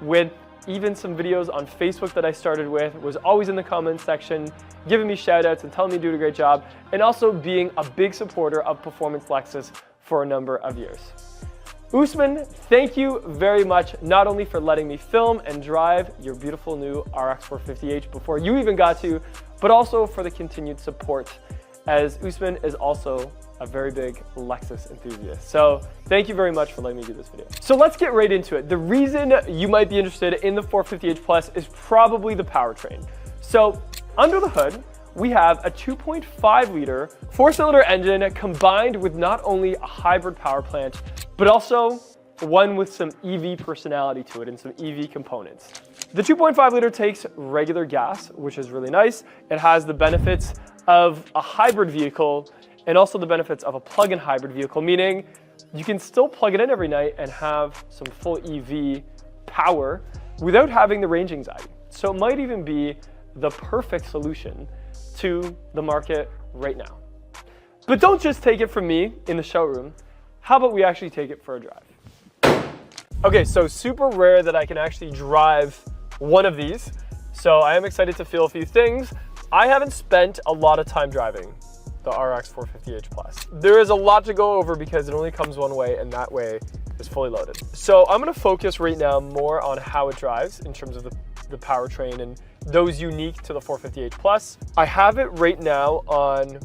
with even some videos on Facebook that I started with, was always in the comments section, giving me shout outs and telling me to do a great job, and also being a big supporter of Performance Lexus for a number of years. Usman, thank you very much, not only for letting me film and drive your beautiful new RX 450h before you even got to, but also for the continued support, as Usman is also a very big Lexus enthusiast. So thank you very much for letting me do this video. So let's get right into it. The reason you might be interested in the 450h Plus is probably the powertrain. So under the hood, we have a 2.5 liter four-cylinder engine combined with not only a hybrid power plant, but also one with some EV personality to it and some EV components. The 2.5 liter takes regular gas, which is really nice. It has the benefits of a hybrid vehicle and also the benefits of a plug-in hybrid vehicle, meaning you can still plug it in every night and have some full EV power without having the range anxiety. So it might even be the perfect solution to the market right now. But don't just take it from me in the showroom. How about we actually take it for a drive? Okay, so super rare that I can actually drive one of these. So I am excited to feel a few things. I haven't spent a lot of time driving the RX 450h Plus. There is a lot to go over because it only comes one way, and that way is fully loaded. So I'm gonna focus right now more on how it drives in terms of the powertrain and those unique to the 450h Plus. I have it right now on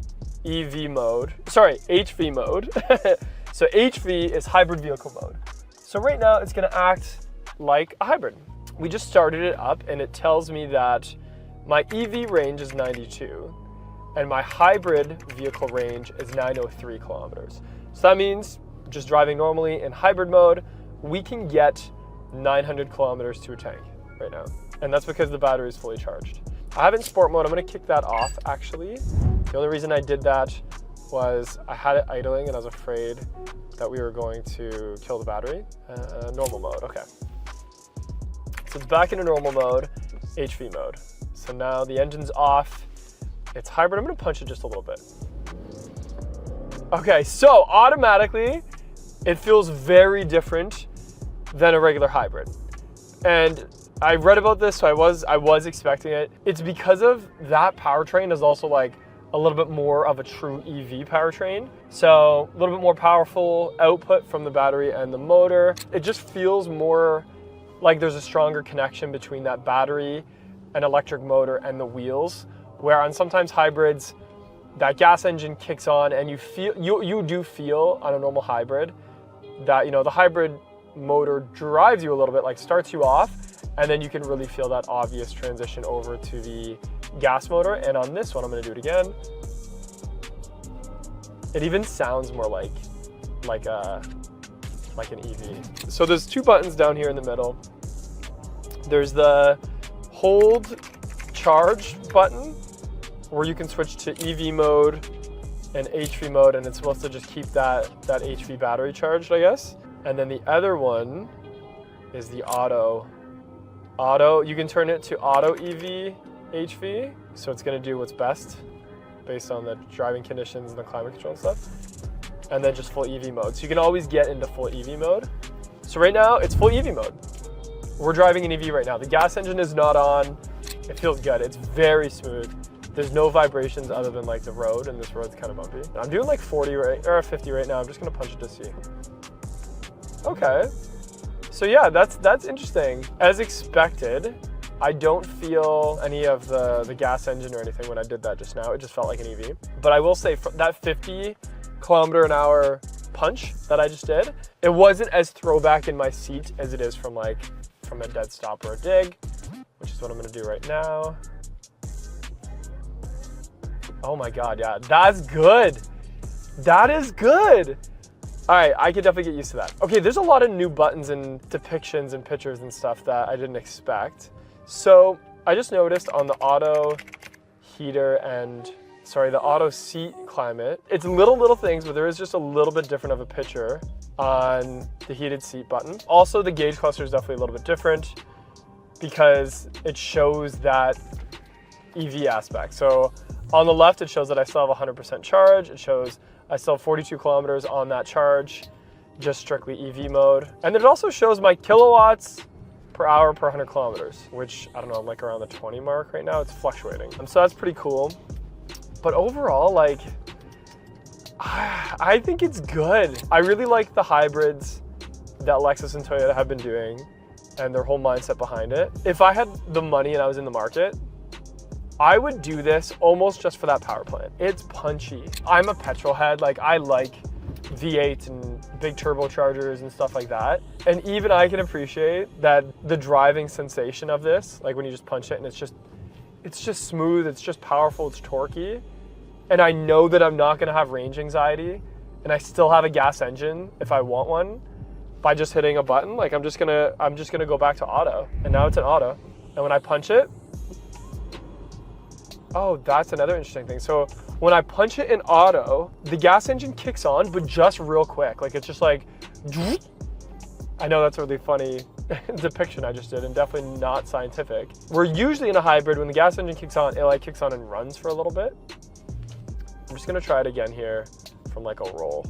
HV mode. So HV is hybrid vehicle mode. So right now it's gonna act like a hybrid. We just started it up and it tells me that my EV range is 92 and my hybrid vehicle range is 903 kilometers. So that means just driving normally in hybrid mode, we can get 900 kilometers to a tank right now. And that's because the battery is fully charged. I have it in sport mode. I'm gonna kick that off actually. The only reason I did that was I had it idling and I was afraid that we were going to kill the battery. Normal mode, okay. So it's back into normal mode, HV mode. So now the engine's off. It's hybrid. I'm gonna punch it just a little bit. Okay, so automatically, it feels very different than a regular hybrid. And I read about this, so I was expecting it. It's because of that powertrain is also like a little bit more of a true EV powertrain. So a little bit more powerful output from the battery and the motor. It just feels more like there's a stronger connection between that battery and electric motor and the wheels, where on sometimes hybrids, that gas engine kicks on and you do feel on a normal hybrid that, you know, the hybrid motor drives you a little bit, like starts you off, and then you can really feel that obvious transition over to the gas motor. And on this one, I'm gonna do it again. It even sounds more like an EV. So there's two buttons down here in the middle. There's the hold charge button, where you can switch to EV mode and HV mode, and it's supposed to just keep that HV battery charged, I guess. And then the other one is the auto. You can turn it to auto EV HV, so it's gonna do what's best based on the driving conditions and the climate control and stuff. And then just full EV mode. So you can always get into full EV mode. So right now it's full EV mode. We're driving an EV right now. The gas engine is not on. It feels good. It's very smooth. There's no vibrations other than like the road, and this road's kind of bumpy. I'm doing like 40 or 50 right now. I'm just gonna punch it to see. Okay. So yeah, that's interesting. As expected, I don't feel any of the gas engine or anything when I did that just now. It just felt like an EV. But I will say that 50-kilometer-an-hour punch that I just did, it wasn't as throwback in my seat as it is from a dead stop or a dig, which is what I'm gonna do right now. Oh my God, yeah, that's good. That is good. All right, I could definitely get used to that. Okay, there's a lot of new buttons and depictions and pictures and stuff that I didn't expect. So I just noticed on the auto heater and, the auto seat climate, it's little things, but there is just a little bit different of a picture on the heated seat button. Also, the gauge cluster is definitely a little bit different because it shows that EV aspect. So on the left, it shows that I still have 100% charge. It shows I still have 42 kilometers on that charge, just strictly EV mode. And then it also shows my kilowatts per hour per 100 kilometers, which I don't know, I'm like around the 20 mark right now. It's fluctuating. So that's pretty cool. But overall, like, I think it's good. I really like the hybrids that Lexus and Toyota have been doing and their whole mindset behind it. If I had the money and I was in the market, I would do this almost just for that power plant. It's punchy. I'm a petrol head. Like, I like V8 and big turbochargers and stuff like that. And even I can appreciate that the driving sensation of this, like when you just punch it and it's just smooth, it's just powerful, it's torquey. And I know that I'm not gonna have range anxiety, and I still have a gas engine if I want one by just hitting a button. Like, I'm just gonna go back to auto, and now it's an auto. And when I punch it, oh, that's another interesting thing. So when I punch it in auto, the gas engine kicks on, but just real quick. Like, it's just like, I know that's a really funny depiction I just did, and definitely not scientific. We're usually in a hybrid, when the gas engine kicks on, it like kicks on and runs for a little bit. I'm just gonna try it again here from like a roll.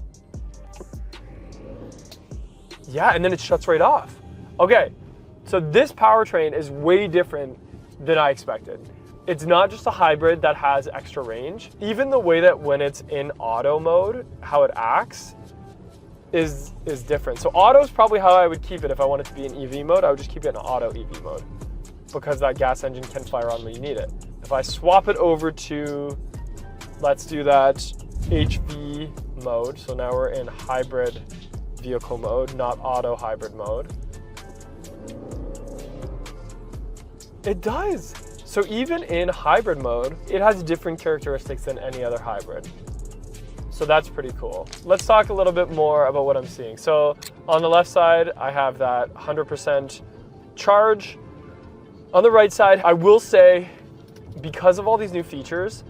Yeah, and then it shuts right off. Okay, so this powertrain is way different than I expected. It's not just a hybrid that has extra range. Even the way that when it's in auto mode, how it acts is different. So auto is probably how I would keep it if I wanted to be in EV mode. I would just keep it in auto EV mode because that gas engine can fire on when you need it. If I swap it over to, let's do that HV mode. So now we're in hybrid vehicle mode, not auto hybrid mode. It does. So even in hybrid mode, it has different characteristics than any other hybrid. So that's pretty cool. Let's talk a little bit more about what I'm seeing. So on the left side, I have that 100% charge. On the right side, I will say, because of all these new features,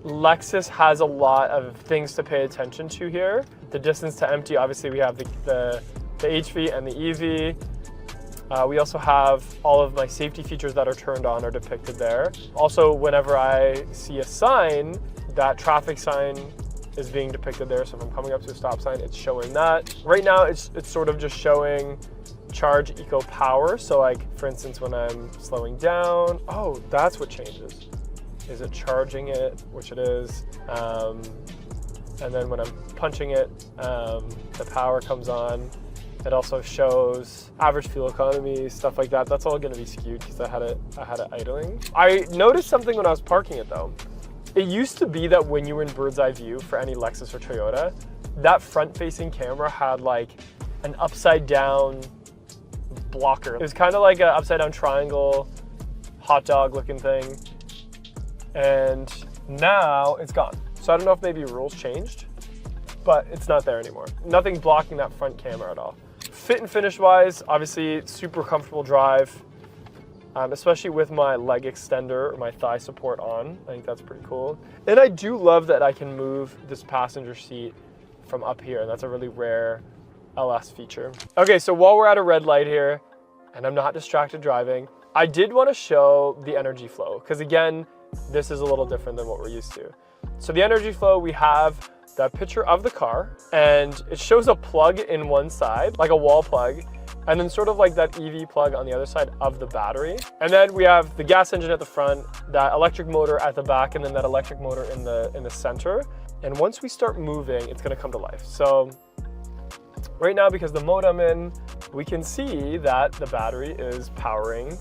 Lexus has a lot of things to pay attention to here. The distance to empty, obviously we have the HV and the EV. We also have all of my safety features that are turned on are depicted there. Also, whenever I see a sign, that traffic sign is being depicted there. So if I'm coming up to a stop sign, it's showing that. Right now, it's sort of just showing charge eco power. So like, for instance, when I'm slowing down, oh, that's what changes. Is it charging it, which it is. And then when I'm punching it, the power comes on. It also shows average fuel economy, stuff like that. That's all gonna be skewed because I had it idling. I noticed something when I was parking it though. It used to be that when you were in bird's eye view for any Lexus or Toyota, that front-facing camera had like an upside down blocker. It was kind of like an upside down triangle, hot dog looking thing. And now it's gone. So I don't know if maybe rules changed, but it's not there anymore. Nothing blocking that front camera at all. Fit and finish wise, obviously super comfortable drive, especially with my leg extender or my thigh support on. I think that's pretty cool. And I do love that I can move this passenger seat from up here, and that's a really rare LS feature. Okay, so while we're at a red light here, and I'm not distracted driving, I did want to show the energy flow, because again, this is a little different than what we're used to. So the energy flow, we have that picture of the car, and it shows a plug in one side, like a wall plug, and then sort of like that EV plug on the other side of the battery. And then we have the gas engine at the front, that electric motor at the back, and then that electric motor in the center. And once we start moving, it's gonna come to life. So right now, because the mode I'm in, we can see that the battery is powering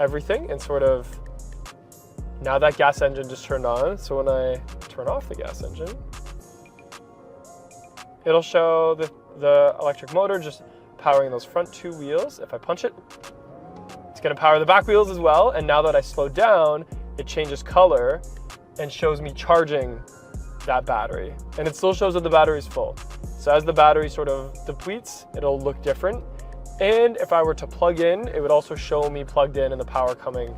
everything, and sort of now that gas engine just turned on. So when I turn off the gas engine, it'll show the electric motor just powering those front two wheels. If I punch it, it's gonna power the back wheels as well. And now that I slow down, it changes color and shows me charging that battery. And it still shows that the battery is full. So as the battery sort of depletes, it'll look different. And if I were to plug in, it would also show me plugged in and the power coming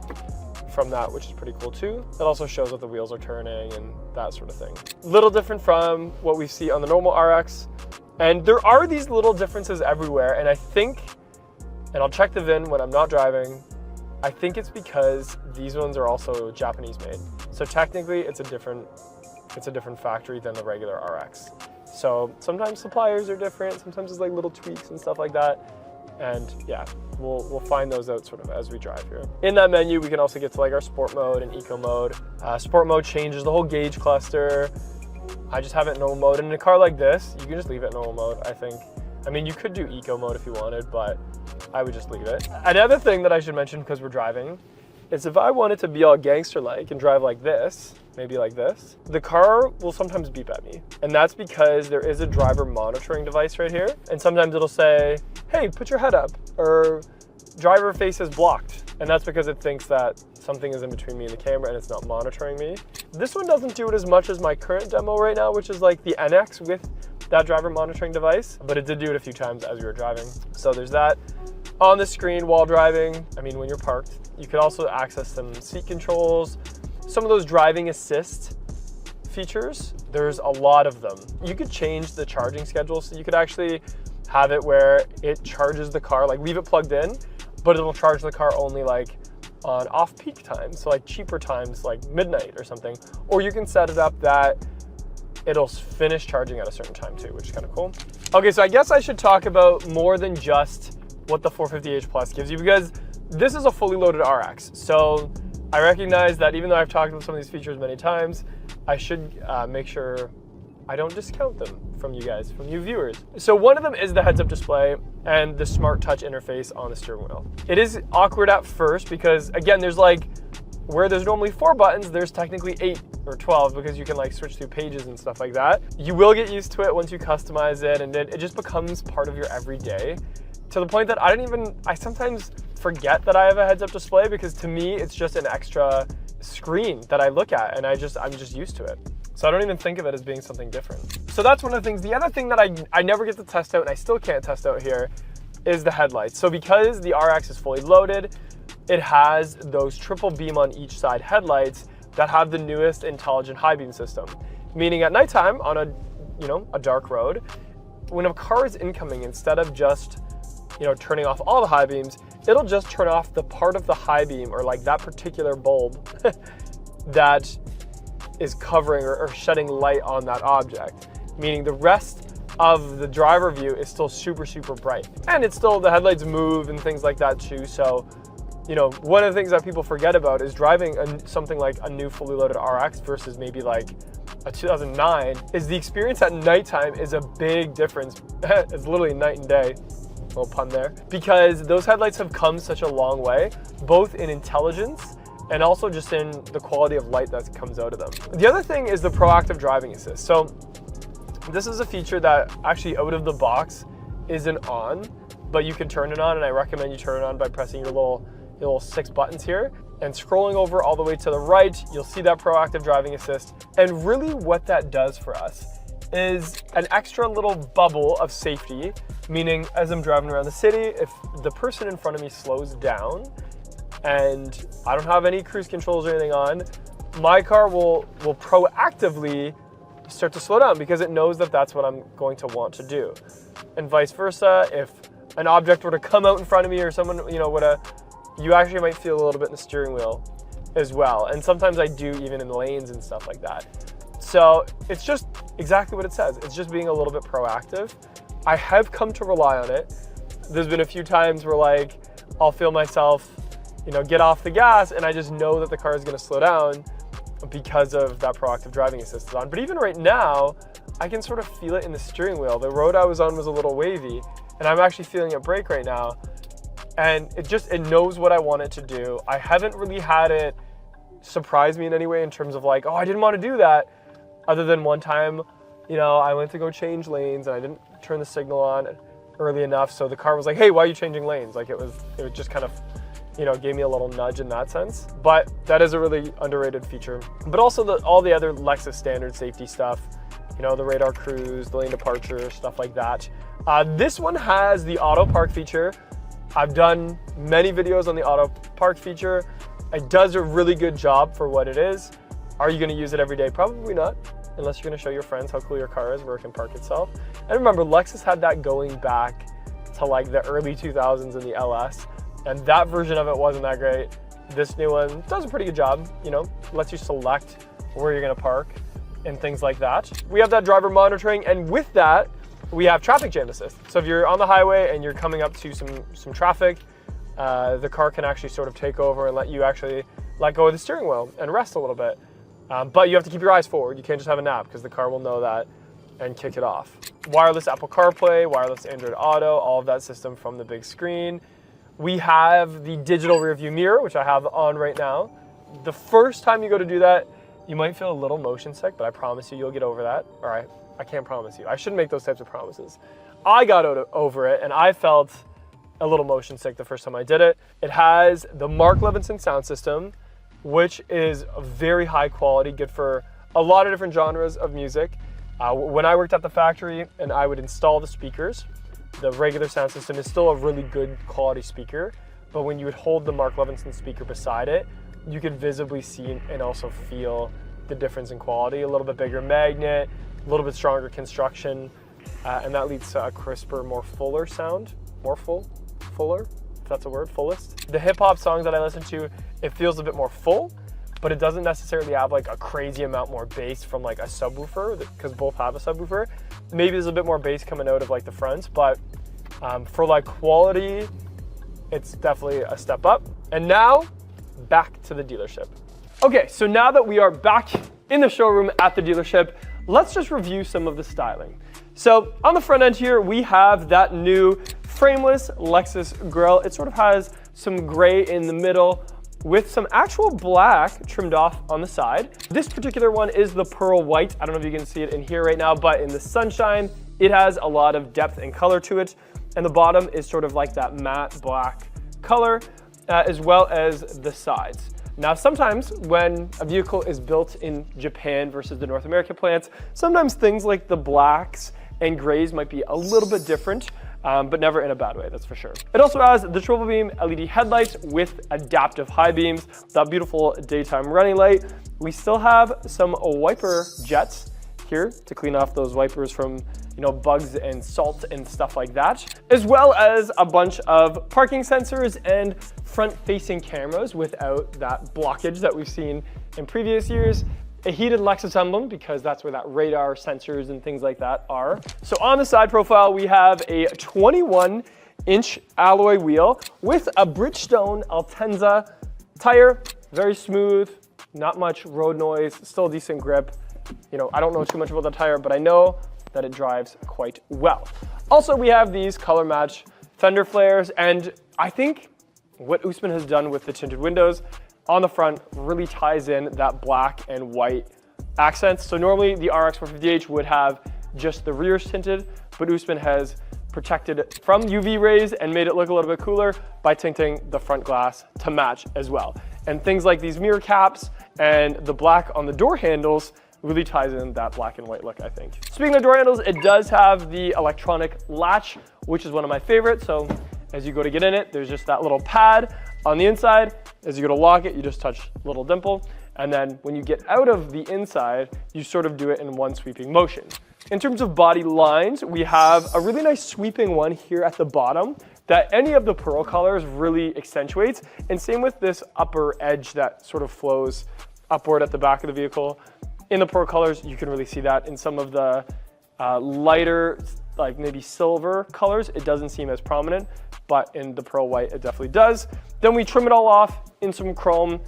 from that, which is pretty cool too. It also shows that the wheels are turning and that sort of thing. Little different from what we see on the normal RX. And there are these little differences everywhere. And I think, and I'll check the VIN when I'm not driving, I think it's because these ones are also Japanese made. So technically it's a different factory than the regular RX. So sometimes suppliers are different, sometimes it's like little tweaks and stuff like that. And yeah, we'll find those out sort of as we drive here. In that menu, we can also get to like our sport mode and eco mode. Sport mode changes the whole gauge cluster. I just have it in normal mode. And in a car like this, you can just leave it in normal mode, I think. I mean, you could do eco mode if you wanted, but I would just leave it. Another thing that I should mention, because we're driving, is if I wanted to be all gangster-like and drive like this, maybe like this, the car will sometimes beep at me. And that's because there is a driver monitoring device right here. And sometimes it'll say, hey, put your head up, or driver face is blocked. And that's because it thinks that something is in between me and the camera and it's not monitoring me. This one doesn't do it as much as my current demo right now, which is like the NX with that driver monitoring device, but it did do it a few times as we were driving. So there's that. On the screen while driving, I mean, when you're parked, you could also access some seat controls, some of those driving assist features. There's a lot of them. You could change the charging schedule, so you could actually have it where it charges the car, like leave it plugged in, but it'll charge the car only like on off-peak times, so like cheaper times, like midnight or something. Or you can set it up that it'll finish charging at a certain time too, which is kind of cool. Okay, so I guess I should talk about more than just what the 450h Plus gives you, because this is a fully loaded RX. So I recognize that even though I've talked about some of these features many times, I should make sure I don't discount them from you guys, from you viewers. So one of them is the heads-up display and the smart touch interface on the steering wheel. It is awkward at first because, again, there's like, where there's normally 4 buttons, there's technically 8 or 12 because you can like switch through pages and stuff like that. You will get used to it once you customize it, and it just becomes part of your everyday, to the point that I sometimes forget that I have a heads-up display, because to me, it's just an extra screen that I look at, and I'm just used to it. So I don't even think of it as being something different. So that's one of the things. The other thing that I never get to test out, and I still can't test out here, is the headlights. So because the RX is fully loaded, it has those triple beam on each side headlights that have the newest intelligent high beam system. Meaning at nighttime on a dark road, when a car is incoming, instead of just turning off all the high beams, it'll just turn off the part of the high beam, or like that particular bulb that is covering or shedding light on that object, meaning the rest of the driver view is still super, super bright. And it's still, the headlights move and things like that too. So, one of the things that people forget about is driving something like a new fully loaded RX versus maybe like a 2009, is the experience at nighttime is a big difference. It's literally night and day, little pun there, because those headlights have come such a long way, both in intelligence and also just in the quality of light that comes out of them. The other thing is the proactive driving assist. So this is a feature that actually out of the box isn't on, but you can turn it on, and I recommend you turn it on by pressing your little 6 buttons here. And scrolling over all the way to the right, you'll see that proactive driving assist. And really what that does for us is an extra little bubble of safety, meaning as I'm driving around the city, if the person in front of me slows down and I don't have any cruise controls or anything on, my car will proactively start to slow down because it knows that that's what I'm going to want to do. And vice versa, if an object were to come out in front of me or someone, you actually might feel a little bit in the steering wheel as well. And sometimes I do even in lanes and stuff like that. So it's just exactly what it says. It's just being a little bit proactive. I have come to rely on it. There's been a few times where like, I'll feel myself, get off the gas, and I just know that the car is gonna slow down because of that proactive driving assist on. But even right now, I can sort of feel it in the steering wheel. The road I was on was a little wavy, and I'm actually feeling it brake right now. And it knows what I want it to do. I haven't really had it surprise me in any way in terms of like, oh, I didn't want to do that. Other than one time, I went to go change lanes and I didn't turn the signal on early enough. So the car was like, hey, why are you changing lanes? Like it was just kind of, gave me a little nudge in that sense. But that is a really underrated feature. But also all the other Lexus standard safety stuff, the radar cruise, the lane departure, stuff like that. This one has the auto park feature. I've done many videos on the auto park feature. It does a really good job for what it is. Are you gonna use it every day? Probably not, unless you're gonna show your friends how cool your car is, where it can park itself. And remember, Lexus had that going back to like the early 2000s in the LS, and that version of it wasn't that great. This new one does a pretty good job, lets you select where you're gonna park and things like that. We have that driver monitoring, and with that, we have traffic jam assist. So if you're on the highway and you're coming up to some traffic, the car can actually sort of take over and let you actually let go of the steering wheel and rest a little bit. But you have to keep your eyes forward. You can't just have a nap because the car will know that and kick it off. Wireless Apple CarPlay, wireless Android Auto, all of that system from the big screen. We have the digital rearview mirror, which I have on right now. The first time you go to do that, you might feel a little motion sick, but I promise you'll get over that. All right. I can't promise you. I shouldn't make those types of promises. I got over it, and I felt a little motion sick the first time I did it. It has the Mark Levinson sound system, which is very high quality, good for a lot of different genres of music. When I worked at the factory and I would install the speakers, the regular sound system is still a really good quality speaker, but when you would hold the Mark Levinson speaker beside it, you could visibly see and also feel the difference in quality. A little bit bigger magnet, a little bit stronger construction, and that leads to a crisper, more fuller sound. Fuller, if that's a word, fullest. The hip hop songs that I listen to, it feels a bit more full, but it doesn't necessarily have like a crazy amount more bass from like a subwoofer, because both have a subwoofer. Maybe there's a bit more bass coming out of like the fronts, but for like quality, it's definitely a step up. And now, back to the dealership. Okay, so now that we are back in the showroom at the dealership, let's just review some of the styling. So on the front end here, we have that new frameless Lexus grille. It sort of has some gray in the middle with some actual black trimmed off on the side. This particular one is the pearl white. I don't know if you can see it in here right now, but in the sunshine, it has a lot of depth and color to it. And the bottom is sort of like that matte black color, as well as the sides. Now, sometimes when a vehicle is built in Japan versus the North American plants, sometimes things like the blacks and grays might be a little bit different, but never in a bad way, that's for sure. It also has the triple beam LED headlights with adaptive high beams, that beautiful daytime running light. We still have some wiper jets here to clean off those wipers from bugs and salt and stuff like that, as well as a bunch of parking sensors and front-facing cameras without that blockage that we've seen in previous years. A heated Lexus emblem, because that's where that radar sensors and things like that are. So on the side profile, we have a 21-inch alloy wheel with a Bridgestone Altenza tire, very smooth, not much road noise, still decent grip. I don't know too much about the tire, but I know that it drives quite well. Also, we have these color match fender flares, and I think what Usman has done with the tinted windows on the front really ties in that black and white accents. So normally the RX 450h would have just the rears tinted, but Usman has protected it from UV rays and made it look a little bit cooler by tinting the front glass to match as well. And things like these mirror caps and the black on the door handles really ties in that black and white look, I think. Speaking of door handles, it does have the electronic latch, which is one of my favorites. So as you go to get in it, there's just that little pad on the inside. As you go to lock it, you just touch a little dimple. And then when you get out of the inside, you sort of do it in one sweeping motion. In terms of body lines, we have a really nice sweeping one here at the bottom that any of the pearl colors really accentuates. And same with this upper edge that sort of flows upward at the back of the vehicle. In the pearl colors, you can really see that. In some of the lighter, like maybe silver colors, it doesn't seem as prominent, but in the pearl white, it definitely does. Then we trim it all off in some chrome,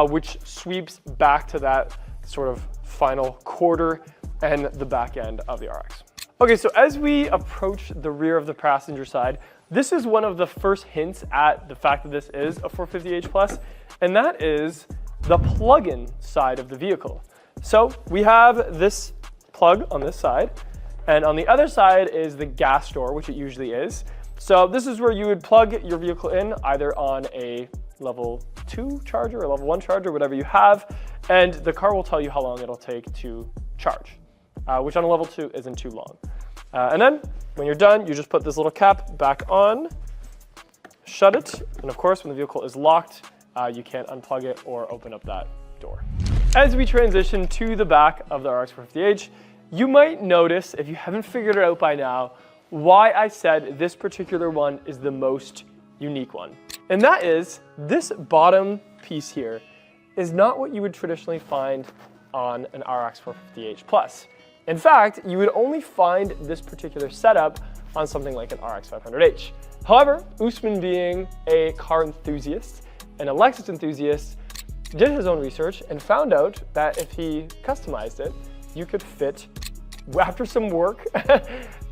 which sweeps back to that sort of final quarter and the back end of the RX. Okay, so as we approach the rear of the passenger side, this is one of the first hints at the fact that this is a 450h Plus, and that is the plug-in side of the vehicle. So we have this plug on this side, and on the other side is the gas door, which it usually is. So this is where you would plug your vehicle in, either on a level 2 charger or level 1 charger, whatever you have, and the car will tell you how long it'll take to charge, which on a level 2 isn't too long. And then when you're done, you just put this little cap back on, shut it, and of course when the vehicle is locked, you can't unplug it or open up that door. As we transition to the back of the RX 450h, you might notice, if you haven't figured it out by now, why I said this particular one is the most unique one. And that is, this bottom piece here is not what you would traditionally find on an RX 450h Plus. In fact, you would only find this particular setup on something like an RX 500h. However, Usman, being a car enthusiast and a Lexus enthusiast, did his own research and found out that if he customized it, you could fit, after some work,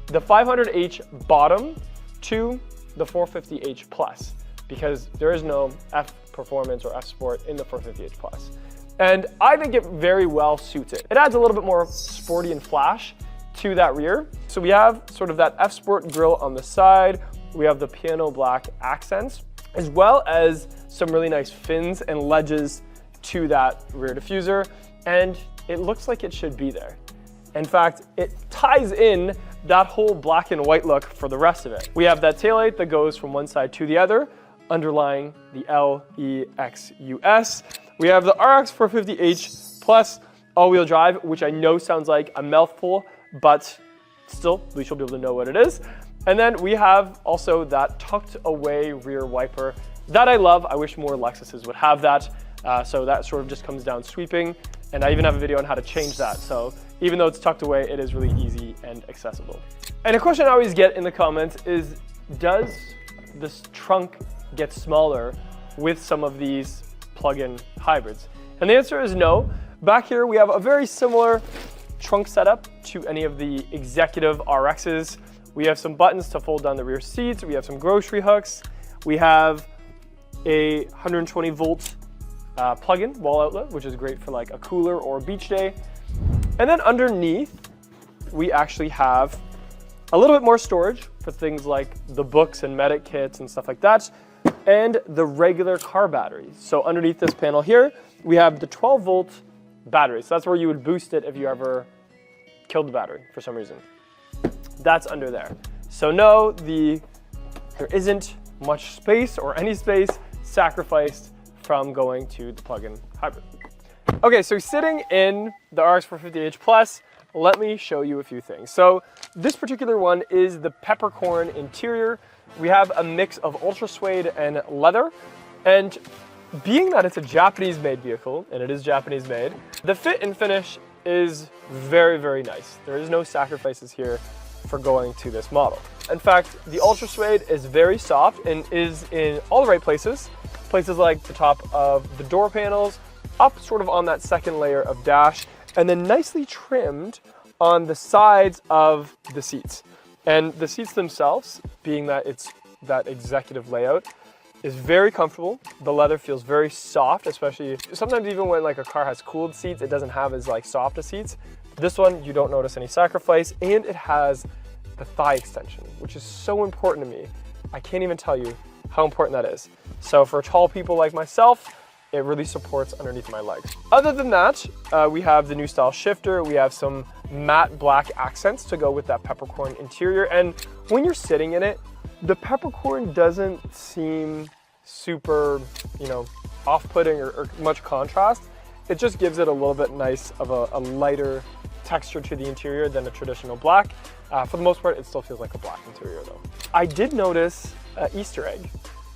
the 500h bottom to the 450h Plus, because there is no F Performance or F Sport in the 450h Plus. And I think it very well suits it. It adds a little bit more sporty and flash to that rear. So we have sort of that F Sport grille on the side. We have the piano black accents, as well as some really nice fins and ledges to that rear diffuser. And it looks like it should be there. In fact, it ties in that whole black and white look for the rest of it. We have that taillight that goes from one side to the other, underlying the LEXUS. We have the RX 450h Plus all-wheel drive, which I know sounds like a mouthful, but still, we should be able to know what it is. And then we have also that tucked away rear wiper that I love. I wish more Lexuses would have that. So that sort of just comes down sweeping. And I even have a video on how to change that. So even though it's tucked away, it is really easy and accessible. And a question I always get in the comments is, does this trunk get smaller with some of these plug-in hybrids? And the answer is no. Back here, we have a very similar trunk setup to any of the executive RXs. We have some buttons to fold down the rear seats. We have some grocery hooks. We have a 120 volt plug-in wall outlet, which is great for like a cooler or a beach day. And then underneath, we actually have a little bit more storage for things like the books and medic kits and stuff like that, and the regular car batteries. So underneath this panel here, we have the 12 volt battery. So that's where you would boost it if you ever killed the battery for some reason. That's under there. So no, there isn't much space or any space sacrificed from going to the plug-in hybrid. Okay, so sitting in the RX 450h Plus, let me show you a few things. So this particular one is the peppercorn interior. We have a mix of ultra suede and leather, and being that it's a Japanese-made vehicle, and it is Japanese-made, the fit and finish is very, very nice. There is no sacrifices here for going to this model. In fact, the ultra suede is very soft and is in all the right places. Places like the top of the door panels, up sort of on that second layer of dash, and then nicely trimmed on the sides of the seats. And the seats themselves, being that it's that executive layout, is very comfortable. The leather feels very soft, especially sometimes even when like a car has cooled seats, it doesn't have as like soft as seats. This one, you don't notice any sacrifice, and it has the thigh extension, which is so important to me. I can't even tell you how important that is. So for tall people like myself, it really supports underneath my legs. Other than that, we have the new style shifter. We have some matte black accents to go with that peppercorn interior. And when you're sitting in it, the peppercorn doesn't seem super, off-putting or much contrast. It just gives it a little bit nice of a lighter texture to the interior than a traditional black. For the most part, it still feels like a black interior though. I did notice an Easter egg.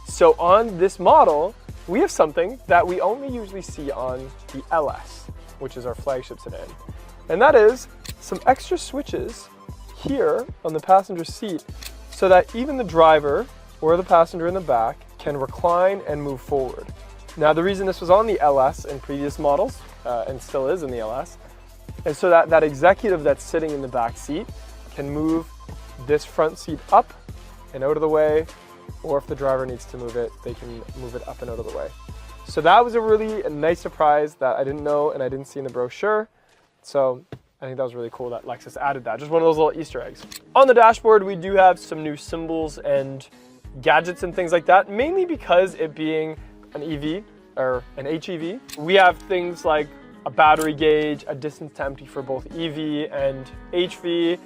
So on this model, we have something that we only usually see on the LS, which is our flagship sedan. And that is some extra switches here on the passenger seat so that even the driver or the passenger in the back can recline and move forward. Now, the reason this was on the LS in previous models, and still is in the LS, is so that that executive that's sitting in the back seat can move this front seat up and out of the way, or if the driver needs to move it, they can move it up and out of the way. So that was a really nice surprise that I didn't know and I didn't see in the brochure. So I think that was really cool that Lexus added that. Just one of those little Easter eggs. On the dashboard, we do have some new symbols and gadgets and things like that, mainly because it being an EV or an HEV. We have things like a battery gauge, a distance to empty for both EV and HV,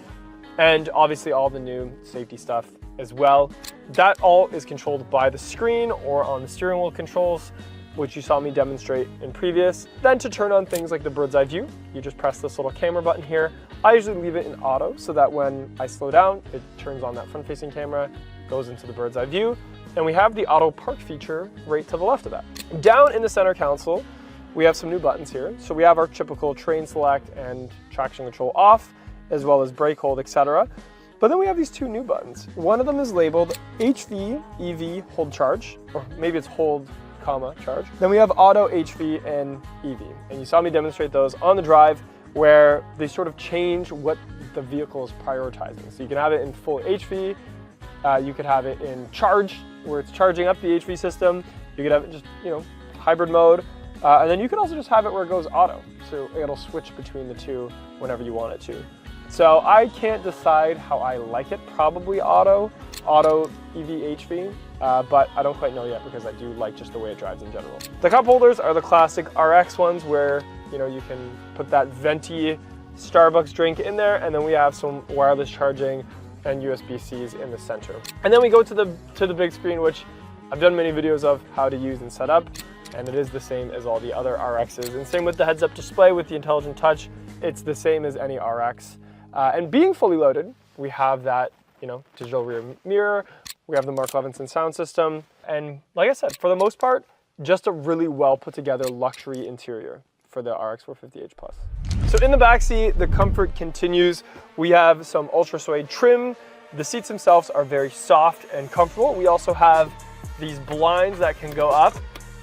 and obviously all the new safety stuff as well. That all is controlled by the screen or on the steering wheel controls, which you saw me demonstrate in previous. Then to turn on things like the bird's eye view, you just press this little camera button here. I usually leave it in auto so that when I slow down, it turns on that front-facing camera, goes into the bird's eye view, and we have the auto park feature right to the left of that. Down in the center console, we have some new buttons here. So we have our typical train select and traction control off, as well as brake hold, etc. But then we have these two new buttons. One of them is labeled HV, EV, hold charge, or maybe it's hold, comma, charge. Then we have auto, HV, and EV. And you saw me demonstrate those on the drive where they sort of change what the vehicle is prioritizing. So you can have it in full HV, you could have it in charge, where it's charging up the HV system. You could have it just, hybrid mode. And then you can also just have it where it goes auto. So it'll switch between the two whenever you want it to. So I can't decide how I like it. Probably auto, EV, HV, but I don't quite know yet because I do like just the way it drives in general. The cup holders are the classic RX ones where you can put that venti Starbucks drink in there, and then we have some wireless charging and USB-Cs in the center. And then we go to the big screen, which I've done many videos of how to use and set up, and it is the same as all the other RXs. And same with the heads-up display with the intelligent touch. It's the same as any RX. And being fully loaded, we have that, digital rear mirror, we have the Mark Levinson sound system, and like I said, for the most part, just a really well put together luxury interior for the RX 450h Plus. So in the backseat, the comfort continues. We have some ultra suede trim. The seats themselves are very soft and comfortable. We also have these blinds that can go up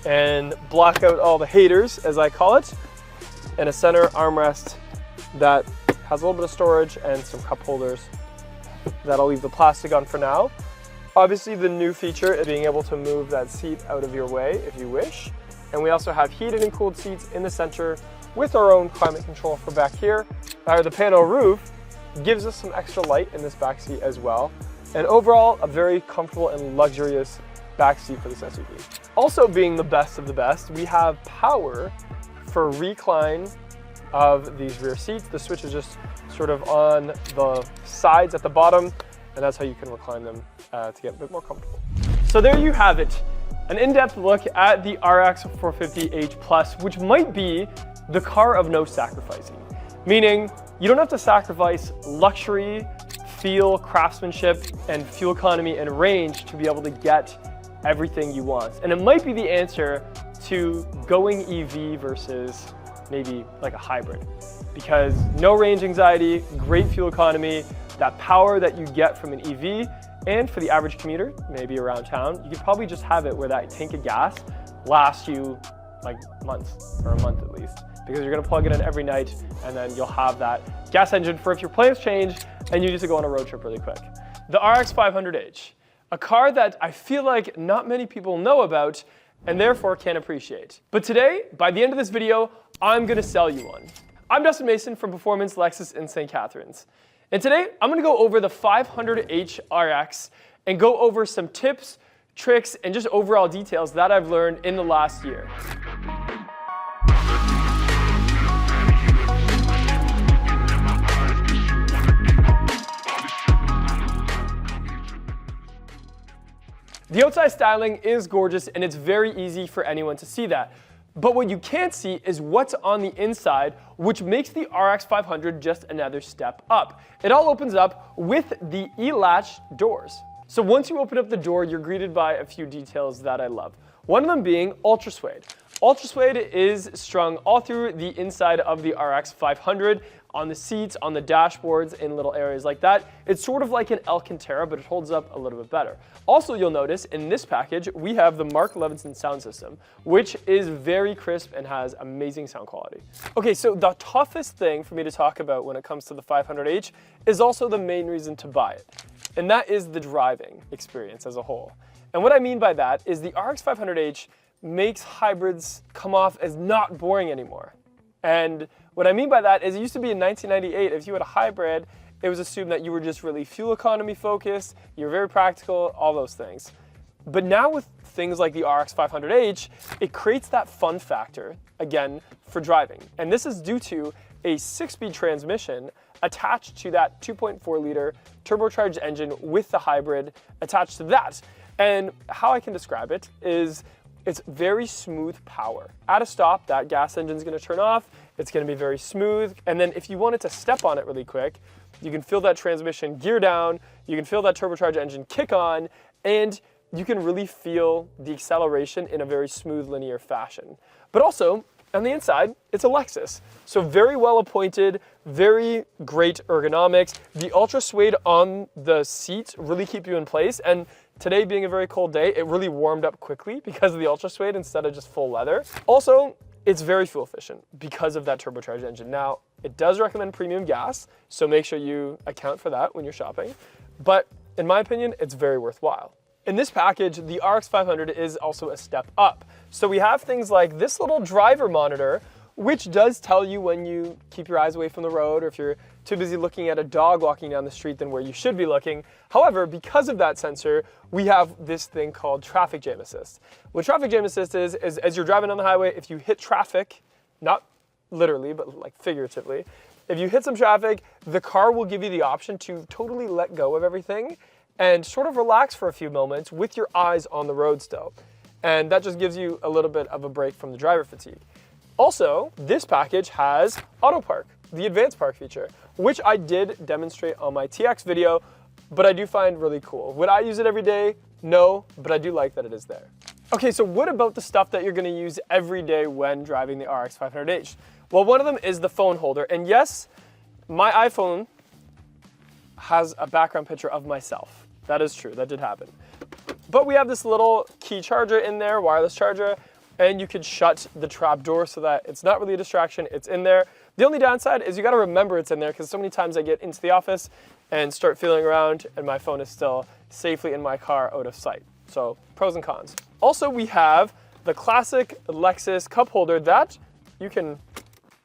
and block out all the haters, as I call it, and a center armrest that has a little bit of storage and some cup holders that I'll leave the plastic on for now. Obviously, the new feature is being able to move that seat out of your way if you wish. And we also have heated and cooled seats in the center with our own climate control for back here. The panel roof gives us some extra light in this back seat as well. And overall, a very comfortable and luxurious back seat for this SUV. Also being the best of the best, we have power for recline of these rear seats. The switch is just sort of on the sides at the bottom, and that's how you can recline them to get a bit more comfortable. So there you have it, an in-depth look at the RX 450h Plus, which might be the car of no sacrificing. meaning you don't have to sacrifice luxury, feel, craftsmanship, and fuel economy and range to be able to get everything you want. And it might be the answer to going EV versus maybe like a hybrid, because no range anxiety, great fuel economy, that power that you get from an EV, and for the average commuter, maybe around town, you could probably just have it where that tank of gas lasts you like months, or a month at least, because you're gonna plug it in every night and then you'll have that gas engine for if your plans change and you need to go on a road trip really quick. The RX 500h, a car that I feel like not many people know about and therefore can appreciate. But today, by the end of this video, I'm gonna sell you one. I'm Dustin Mason from Performance Lexus in St. Catharines. And today, I'm gonna go over the 500h RX and go over some tips, tricks, and just overall details that I've learned in the last year. The outside styling is gorgeous and it's very easy for anyone to see that. But what you can't see is what's on the inside, which makes the RX 500 just another step up. It all opens up with the e-latch doors. So once you open up the door, you're greeted by a few details that I love. One of them being ultra suede. Ultra suede is strung all through the inside of the RX 500, on the seats, on the dashboards, in little areas like that. It's sort of like an Alcantara, but it holds up a little bit better. Also, you'll notice in this package, we have the Mark Levinson sound system, which is very crisp and has amazing sound quality. Okay, so the toughest thing for me to talk about when it comes to the 500h is also the main reason to buy it, and that is the driving experience as a whole. And what I mean by that is the RX 500h makes hybrids come off as not boring anymore. And what I mean by that is it used to be in 1998, if you had a hybrid, it was assumed that you were just really fuel economy focused, you're very practical, all those things. But now with things like the RX 500h, it creates that fun factor, again, for driving. And this is due to a 6-speed transmission attached to that 2.4 liter turbocharged engine with the hybrid attached to that. And how I can describe it is it's very smooth power. At a stop, that gas engine's gonna turn off, it's gonna be very smooth, and then if you wanted to step on it really quick, you can feel that transmission gear down, you can feel that turbocharged engine kick on, and you can really feel the acceleration in a very smooth linear fashion. But also, on the inside, it's a Lexus. So very well appointed, very great ergonomics. The ultra suede on the seats really keep you in place, and today being a very cold day, it really warmed up quickly because of the ultra suede instead of just full leather. Also, it's very fuel efficient because of that turbocharged engine. Now, it does recommend premium gas, so make sure you account for that when you're shopping. But in my opinion, it's very worthwhile. In this package, the RX 500 is also a step up. So we have things like this little driver monitor, which does tell you when you keep your eyes away from the road, or if you're too busy looking at a dog walking down the street than where you should be looking. However, because of that sensor, we have this thing called traffic jam assist. What traffic jam assist is as you're driving on the highway, if you hit traffic, not literally, but like figuratively, if you hit some traffic, the car will give you the option to totally let go of everything and sort of relax for a few moments with your eyes on the road still. And that just gives you a little bit of a break from the driver fatigue. Also, this package has auto park, the advanced park feature, which I did demonstrate on my TX video, but I do find really cool. Would I use it every day? No, but I do like that it is there. Okay, so what about the stuff that you're gonna use every day when driving the RX 500h? Well, one of them is the phone holder. And yes, my iPhone has a background picture of myself. That is true, that did happen. But we have this little key charger in there, wireless charger, and you could shut the trap door so that it's not really a distraction, it's in there. The only downside is you gotta remember it's in there, because so many times I get into the office and start feeling around and my phone is still safely in my car out of sight. So pros and cons. Also, we have the classic Lexus cup holder that you can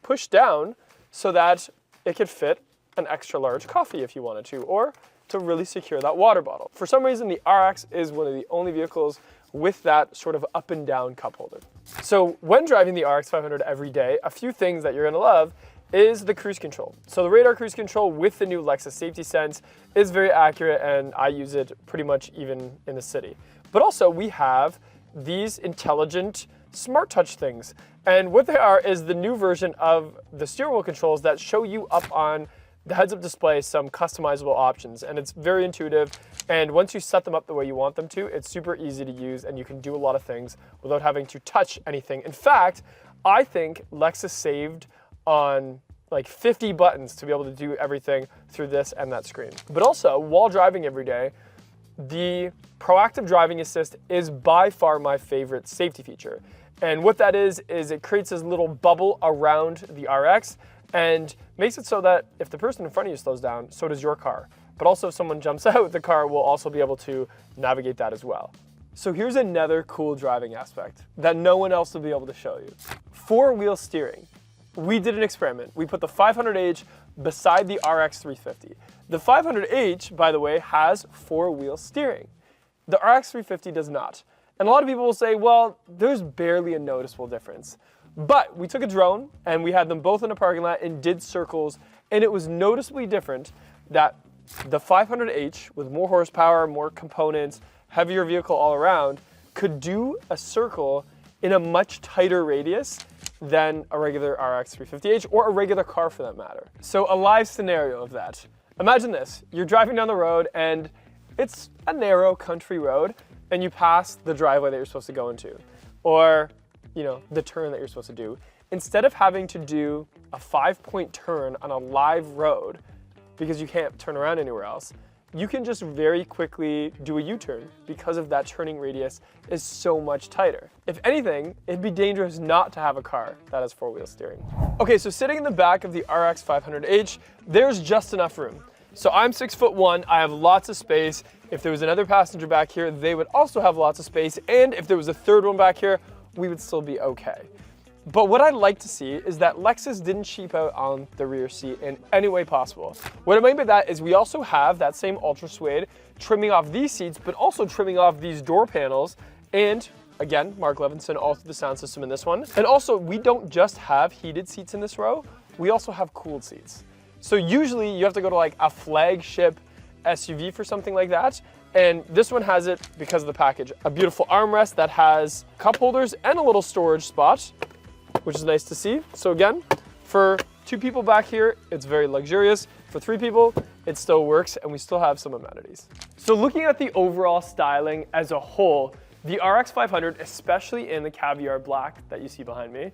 push down so that it could fit an extra large coffee if you wanted to, or to really secure that water bottle. For some reason, the RX is one of the only vehicles with that sort of up and down cup holder. So when driving the RX 500 every day, a few things that you're gonna love is the cruise control. So the radar cruise control with the new Lexus Safety Sense is very accurate, and I use it pretty much even in the city. But also we have these intelligent smart touch things. And what they are is the new version of the steering wheel controls that show you up on the heads-up display some customizable options. And it's very intuitive. And once you set them up the way you want them to, it's super easy to use and you can do a lot of things without having to touch anything. In fact, I think Lexus saved on like 50 buttons to be able to do everything through this and that screen. But also, while driving every day, the proactive driving assist is by far my favorite safety feature. And what that is it creates this little bubble around the RX and makes it so that if the person in front of you slows down, so does your car. But also if someone jumps out, the car will also be able to navigate that as well. So here's another cool driving aspect that no one else will be able to show you. Four-wheel steering. We did an experiment. We put the 500h beside the RX 350. The 500h, by the way, has four-wheel steering. The RX 350 does not. And a lot of people will say, well, there's barely a noticeable difference. But we took a drone and we had them both in a parking lot and did circles, and it was noticeably different that the 500h with more horsepower, more components, heavier vehicle all around, could do a circle in a much tighter radius than a regular RX 350h or a regular car for that matter. So a live scenario of that. Imagine this, you're driving down the road and it's a narrow country road and you pass the driveway that you're supposed to go into or the turn that you're supposed to do. Instead of having to do a 5-point turn on a live road because you can't turn around anywhere else, you can just very quickly do a U-turn because of that turning radius is so much tighter. If anything, it'd be dangerous not to have a car that has four-wheel steering. Okay, so sitting in the back of the RX 500h, there's just enough room. So I'm 6'1", I have lots of space. If there was another passenger back here, they would also have lots of space. And if there was a third one back here, we would still be okay. But what I'd like to see is that Lexus didn't cheap out on the rear seat in any way possible. What I mean by that is we also have that same Ultra Suede trimming off these seats, but also trimming off these door panels. And again, Mark Levinson altered the sound system in this one. And also, we don't just have heated seats in this row, we also have cooled seats. So usually you have to go to like a flagship SUV for something like that. And this one has it because of the package. A beautiful armrest that has cup holders and a little storage spot, which is nice to see. So again, for two people back here, it's very luxurious. For three people, it still works and we still have some amenities. So looking at the overall styling as a whole, the RX 500, especially in the caviar black that you see behind me,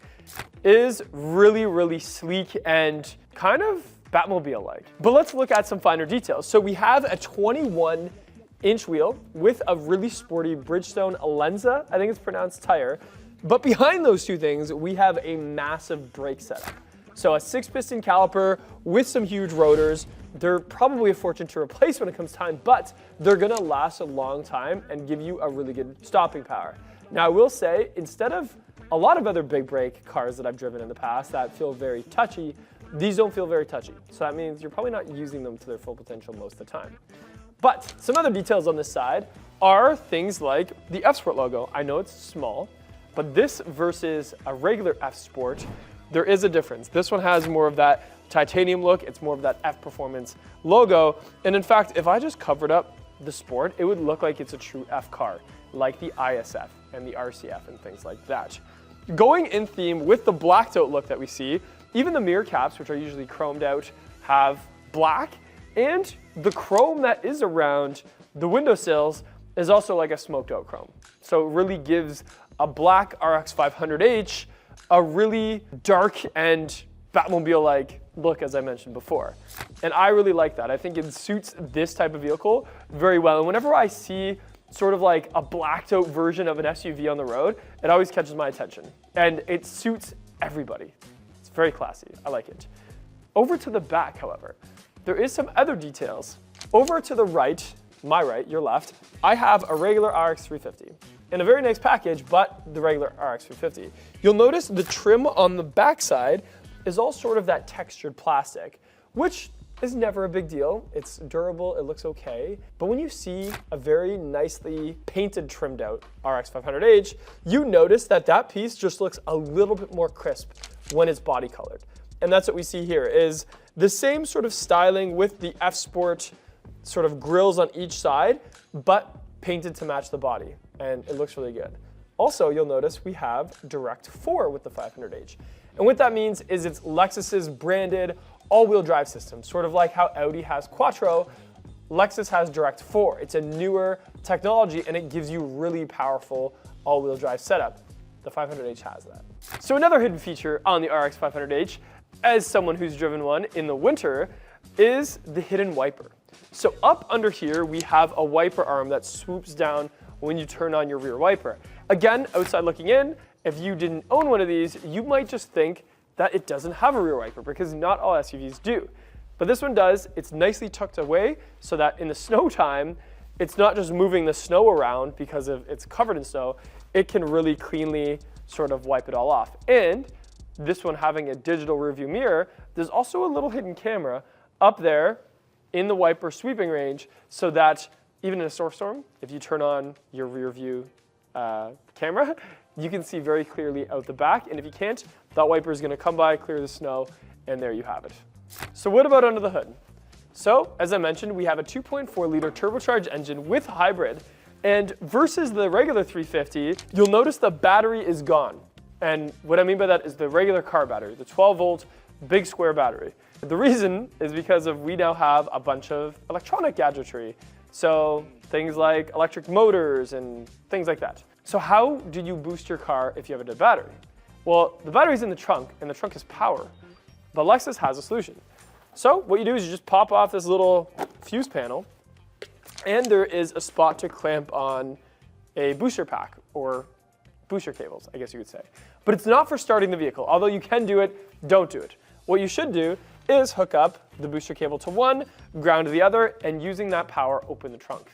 is really, really sleek and kind of Batmobile-like. But let's look at some finer details. So we have a 21-inch wheel with a really sporty Bridgestone Alenza, I think it's pronounced, tire. But behind those two things, we have a massive brake setup. So a 6-piston caliper with some huge rotors. They're probably a fortune to replace when it comes time, but they're gonna last a long time and give you a really good stopping power. Now I will say, instead of a lot of other big brake cars that I've driven in the past that feel very touchy, these don't feel very touchy. So that means you're probably not using them to their full potential most of the time. But some other details on this side are things like the F-Sport logo. I know it's small, but this versus a regular F-Sport, there is a difference. This one has more of that titanium look. It's more of that F-Performance logo. And in fact, if I just covered up the Sport, it would look like it's a true F car, like the ISF and the RCF and things like that. Going in theme with the blacked out look that we see, even the mirror caps, which are usually chromed out, have black, and the chrome that is around the windowsills is also like a smoked out chrome. So it really gives a black RX 500h a really dark and Batmobile-like look, as I mentioned before. And I really like that. I think it suits this type of vehicle very well. And whenever I see sort of like a blacked out version of an SUV on the road, it always catches my attention. And it suits everybody. It's very classy. I like it. Over to the back, however, there is some other details. Over to the right, my right, your left, I have a regular RX 350. In a very nice package, but the regular RX 350. You'll notice the trim on the backside is all sort of that textured plastic, which is never a big deal. It's durable, it looks okay. But when you see a very nicely painted, trimmed out RX 500h, you notice that that piece just looks a little bit more crisp when it's body colored. And that's what we see here, is the same sort of styling with the F-Sport sort of grills on each side, but painted to match the body. And it looks really good. Also, you'll notice we have Direct 4 with the 500h. And what that means is it's Lexus's branded all-wheel drive system, sort of like how Audi has Quattro, Lexus has Direct 4. It's a newer technology and it gives you really powerful all-wheel drive setup. The 500h has that. So another hidden feature on the RX 500h, as someone who's driven one in the winter, is the hidden wiper. So up under here, we have a wiper arm that swoops down when you turn on your rear wiper. Again, outside looking in, if you didn't own one of these, you might just think that it doesn't have a rear wiper because not all SUVs do. But this one does. It's nicely tucked away so that in the snow time, it's not just moving the snow around because it's covered in snow. It can really cleanly sort of wipe it all off. And this one having a digital rearview mirror, there's also a little hidden camera up there in the wiper sweeping range so that even in a snowstorm, if you turn on your rear view camera, you can see very clearly out the back. And if you can't, that wiper is going to come by, clear the snow, and there you have it. So what about under the hood? So as I mentioned, we have a 2.4 liter turbocharged engine with hybrid. And versus the regular 350, you'll notice the battery is gone. And what I mean by that is the regular car battery, the 12 volt big square battery. The reason is because we now have a bunch of electronic gadgetry. So things like electric motors and things like that. So how do you boost your car if you have a dead battery? Well, the battery's in the trunk and the trunk is power, but Lexus has a solution. So what you do is you just pop off this little fuse panel and there is a spot to clamp on a booster pack or booster cables, I guess you could say. But it's not for starting the vehicle. Although you can do it, don't do it. What you should do is hook up the booster cable to one, ground to the other, and using that power, open the trunk.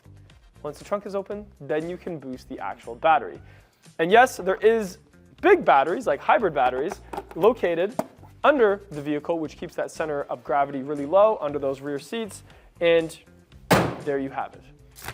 Once the trunk is open, then you can boost the actual battery. And yes, there is big batteries, like hybrid batteries, located under the vehicle, which keeps that center of gravity really low under those rear seats, and there you have it.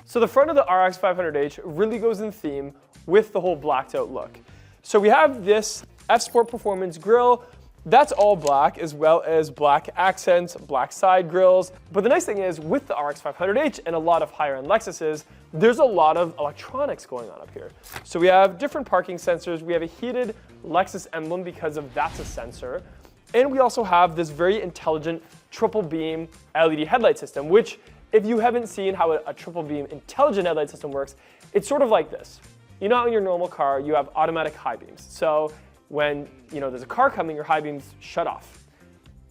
So the front of the RX 500h really goes in theme with the whole blacked out look. So we have this F-Sport Performance grille. That's all black, as well as black accents, black side grills. But the nice thing is, with the RX 500h and a lot of higher-end Lexuses, there's a lot of electronics going on up here. So we have different parking sensors. We have a heated Lexus emblem because that's a sensor. And we also have this very intelligent triple beam LED headlight system, which if you haven't seen how a triple beam intelligent headlight system works, it's sort of like this. You know how in your normal car, you have automatic high beams. So when there's a car coming, your high beams shut off.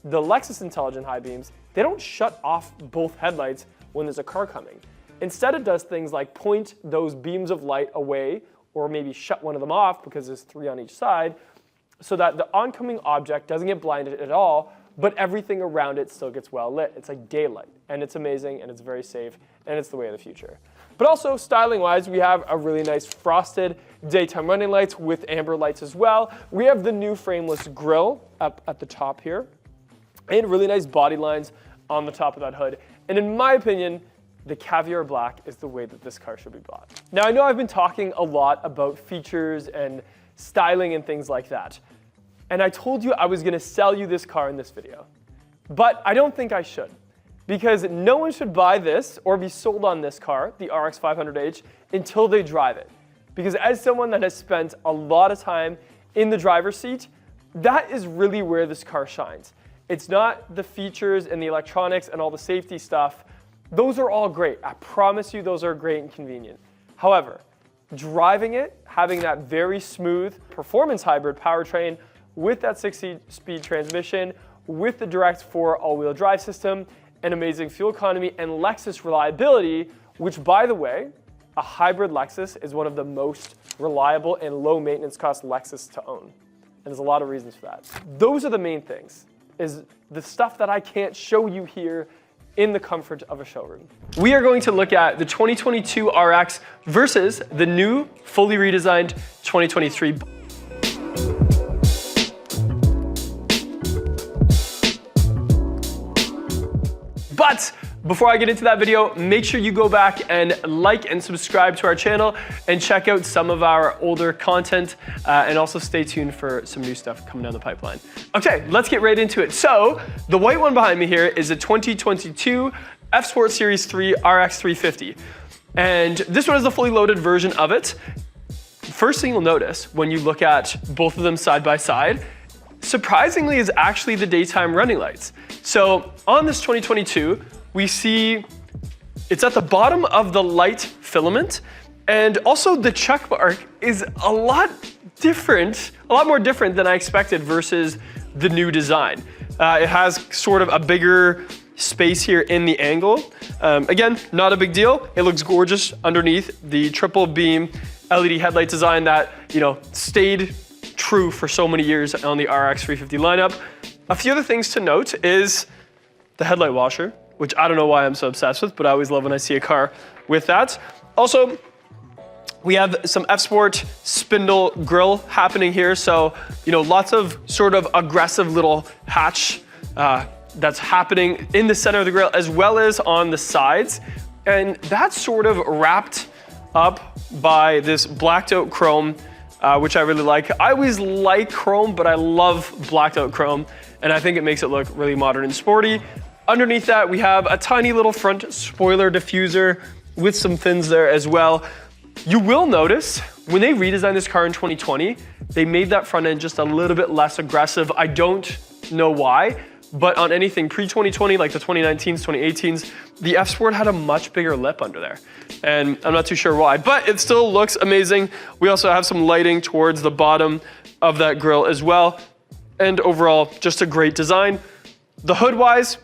The Lexus intelligent high beams, they don't shut off both headlights when there's a car coming. Instead, it does things like point those beams of light away or maybe shut one of them off because there's 3 on each side so that the oncoming object doesn't get blinded at all, but everything around it still gets well lit. It's like daylight, and it's amazing, and it's very safe, and it's the way of the future. But also, styling-wise, we have a really nice frosted daytime running lights with amber lights as well. We have the new frameless grille up at the top here, and really nice body lines on the top of that hood. And in my opinion, the caviar black is the way that this car should be bought. Now, I know I've been talking a lot about features and styling and things like that. And I told you I was gonna sell you this car in this video. But I don't think I should. Because no one should buy this or be sold on this car, the RX 500h, until they drive it. Because as someone that has spent a lot of time in the driver's seat, that is really where this car shines. It's not the features and the electronics and all the safety stuff. Those are all great. I promise you those are great and convenient. However, driving it, having that very smooth performance hybrid powertrain with that 6-speed transmission, with the Direct 4 all-wheel drive system, and amazing fuel economy and Lexus reliability, which, by the way, a hybrid Lexus is one of the most reliable and low maintenance cost Lexus to own. And there's a lot of reasons for that. Those are the main things, is the stuff that I can't show you here in the comfort of a showroom. We are going to look at the 2022 RX versus the new, fully redesigned 2023. But before I get into that video, make sure you go back and like and subscribe to our channel and check out some of our older content and also stay tuned for some new stuff coming down the pipeline. Okay, let's get right into it. So the white one behind me here is a 2022 F-Sport Series 3 RX 350. And this one is the fully loaded version of it. first thing you'll notice when you look at both of them side by side, surprisingly, is actually the daytime running lights. So on this 2022, we see it's at the bottom of the light filament, and also the check mark is a lot more different than I expected versus the new design. It has sort of a bigger space here in the angle. Again, not a big deal. It looks gorgeous underneath the triple beam LED headlight design that, stayed true for so many years on the RX 350 lineup. A few other things to note is the headlight washer, which I don't know why I'm so obsessed with, but I always love when I see a car with that. Also, we have some F-Sport spindle grille happening here. So, lots of sort of aggressive little hatch that's happening in the center of the grille as well as on the sides. And that's sort of wrapped up by this blacked out chrome, which I really like. I always like chrome, but I love blacked out chrome. And I think it makes it look really modern and sporty. Underneath that, we have a tiny little front spoiler diffuser with some fins there as well. You will notice when they redesigned this car in 2020, they made that front end just a little bit less aggressive. I don't know why, but on anything pre-2020, like the 2019s, 2018s, the F-Sport had a much bigger lip under there. And I'm not too sure why, but it still looks amazing. We also have some lighting towards the bottom of that grille as well. And overall, just a great design. The hood-wise,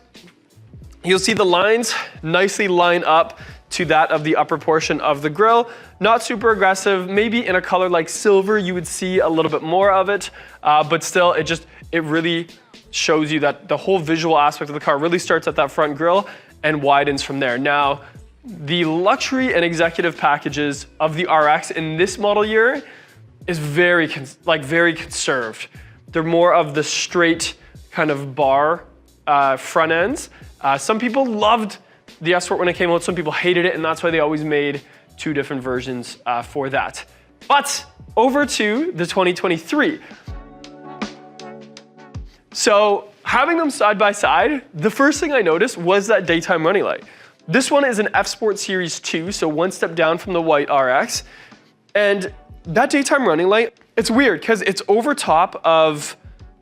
you'll see the lines nicely line up to that of the upper portion of the grille. Not super aggressive, maybe in a color like silver, you would see a little bit more of it, but still, it really shows you that the whole visual aspect of the car really starts at that front grille and widens from there. Now, the luxury and executive packages of the RX in this model year is very conserved. They're more of the straight kind of bar front ends. Some people loved the F-Sport when it came out, some people hated it, and that's why they always made two different versions for that. But over to the 2023. So having them side by side, the first thing I noticed was that daytime running light. This one is an F-Sport Series 2, so one step down from the white RX. And that daytime running light, it's weird because it's over top of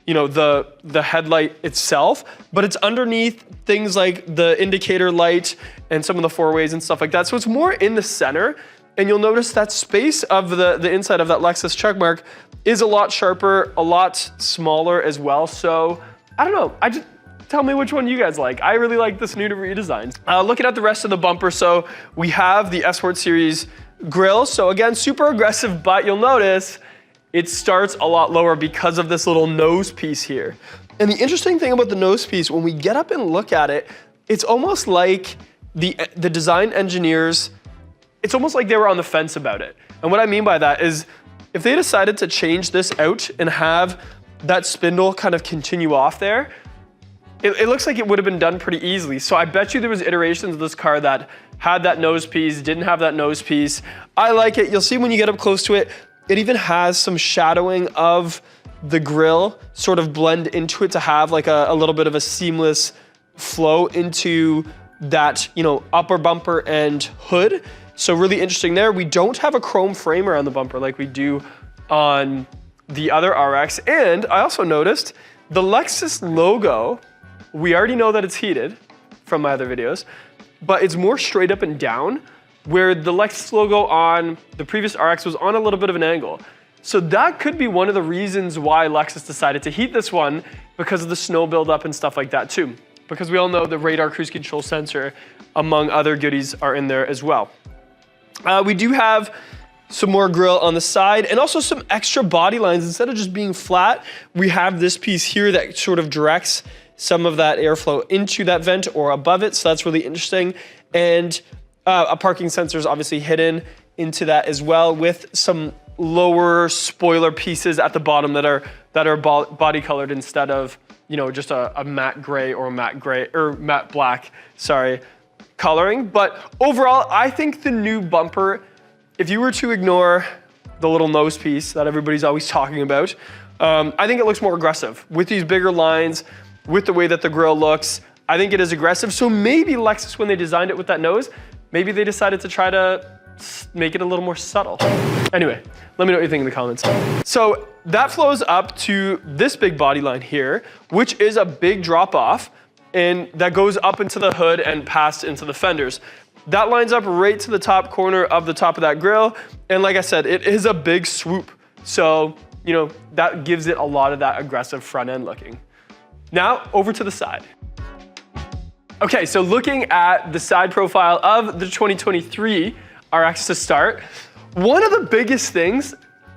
the headlight itself, but it's underneath things like the indicator light and some of the four-ways and stuff like that. So it's more in the center, and you'll notice that space of the inside of that Lexus checkmark is a lot sharper, a lot smaller as well. So I don't know, tell me which one you guys like. I really like this new redesign. Looking at the rest of the bumper, so we have the F-Sport Series grille. So again, super aggressive, but you'll notice it starts a lot lower because of this little nose piece here. And the interesting thing about the nose piece, when we get up and look at it, it's almost like the design engineers, it's almost like they were on the fence about it. And what I mean by that is if they decided to change this out and have that spindle kind of continue off there, it looks like it would have been done pretty easily. So I bet you there was iterations of this car that had that nose piece, didn't have that nose piece. I like it. You'll see when you get up close to it, it even has some shadowing of the grille sort of blend into it to have like a little bit of a seamless flow into that, upper bumper and hood. So really interesting there. We don't have a chrome frame around the bumper like we do on the other RX. And I also noticed the Lexus logo, we already know that it's heated from my other videos, but it's more straight up and down, where the Lexus logo on the previous RX was on a little bit of an angle. So that could be one of the reasons why Lexus decided to heat this one, because of the snow buildup and stuff like that too. Because we all know the radar cruise control sensor, among other goodies, are in there as well. We do have some more grille on the side and also some extra body lines. Instead of just being flat, we have this piece here that sort of directs some of that airflow into that vent or above it. So that's really interesting. And a parking sensor is obviously hidden into that as well, with some lower spoiler pieces at the bottom that are body colored instead of just a matte gray or matte black, coloring. But overall, I think the new bumper, if you were to ignore the little nose piece that everybody's always talking about, I think it looks more aggressive with these bigger lines, with the way that the grille looks. I think it is aggressive. So maybe Lexus, when they designed it with that nose, maybe they decided to try to make it a little more subtle. Anyway, let me know what you think in the comments. So that flows up to this big body line here, which is a big drop off, and that goes up into the hood and past into the fenders. That lines up right to the top corner of the top of that grille. And like I said, it is a big swoop. So, you know, that gives it a lot of that aggressive front end looking. Now over to the side. Okay, so looking at the side profile of the 2023 RX to start, one of the biggest things,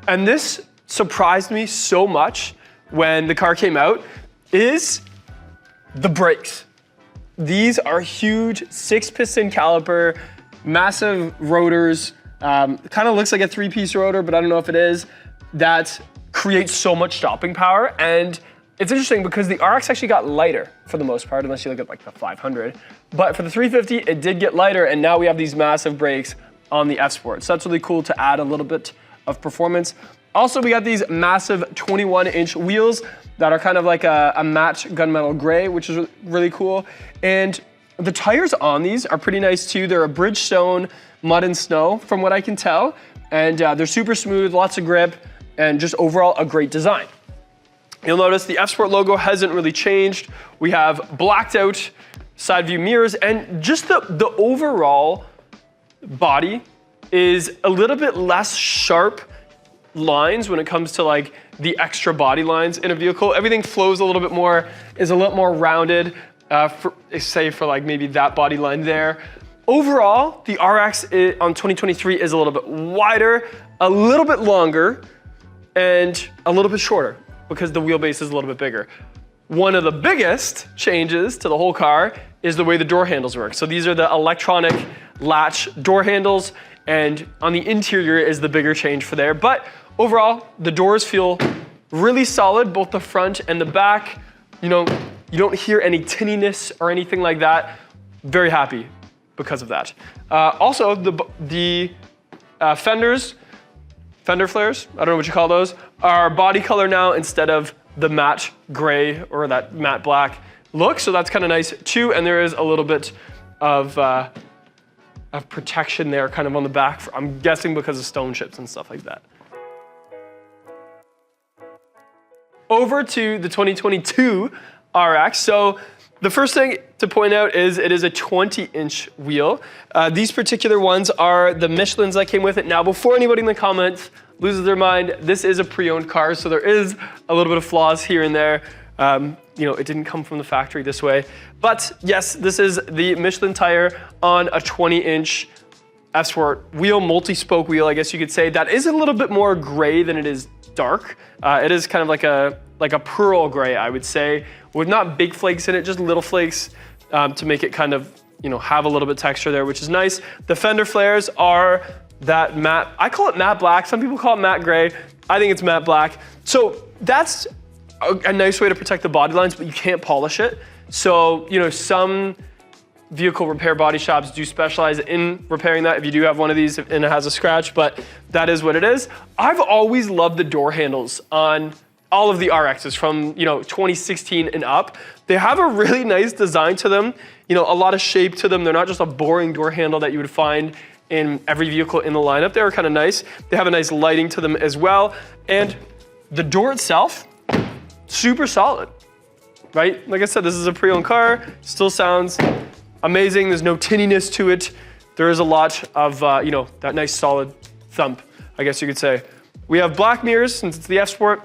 and this surprised me so much when the car came out, is the brakes. These are huge 6-piston caliper, massive rotors, kind of looks like a 3-piece rotor, but I don't know if it is, that creates so much stopping power. And it's interesting because the RX actually got lighter for the most part, unless you look at like the 500. But for the 350, it did get lighter, and now we have these massive brakes on the F Sport. So that's really cool to add a little bit of performance. Also, we got these massive 21-inch wheels that are kind of like a matte gunmetal gray, which is really cool. And the tires on these are pretty nice too. They're a Bridgestone mud and snow from what I can tell. And they're super smooth, lots of grip, and just overall a great design. You'll notice the F Sport logo hasn't really changed. We have blacked out side view mirrors, and just the overall body is a little bit less sharp lines when it comes to like the extra body lines in a vehicle. Everything flows a little bit more, is a little more rounded, say for like maybe that body line there. Overall, the RX on 2023 is a little bit wider, a little bit longer, and a little bit shorter because the wheelbase is a little bit bigger. One of the biggest changes to the whole car is the way the door handles work. So these are the electronic latch door handles, and on the interior is the bigger change for there. But overall, the doors feel really solid, both the front and the back. You know, you don't hear any tinniness or anything like that. Very happy because of that. Also, the fender flares, I don't know what you call those, are body color now instead of the matte gray or that matte black look. So that's kind of nice too. And there is a little bit of protection there kind of on the back. I'm guessing because of stone chips and stuff like that. Over to the 2022 RX. So the first thing to point out is it is a 20-inch wheel. These particular ones are the Michelins that came with it. Now, before anybody in the comments loses their mind, this is a pre-owned car, so there is a little bit of flaws here and there. You know, it didn't come from the factory this way. But yes, this is the Michelin tire on a 20-inch F Sport wheel, multi-spoke wheel, I guess you could say. That is a little bit more gray than it is dark. It is kind of like a pearl gray, I would say, with not big flakes in it, just little flakes to make it kind of, you know, have a little bit of texture there, which is nice. The fender flares are that matte, I call it matte black. Some people call it matte gray. I think it's matte black. So that's a nice way to protect the body lines, but you can't polish it. So, you know, some vehicle repair body shops do specialize in repairing that if you do have one of these and it has a scratch, but that is what it is. I've always loved the door handles on all of the RXs from, you know, 2016 and up. They have a really nice design to them, you know, a lot of shape to them. They're not just a boring door handle that you would find in every vehicle in the lineup. They're kind of nice. They have a nice lighting to them as well. And the door itself, super solid, right? Like I said, this is a pre-owned car, still sounds amazing. There's no tinniness to it. There is a lot of, you know, that nice solid thump, I guess you could say. We have black mirrors since it's the F Sport,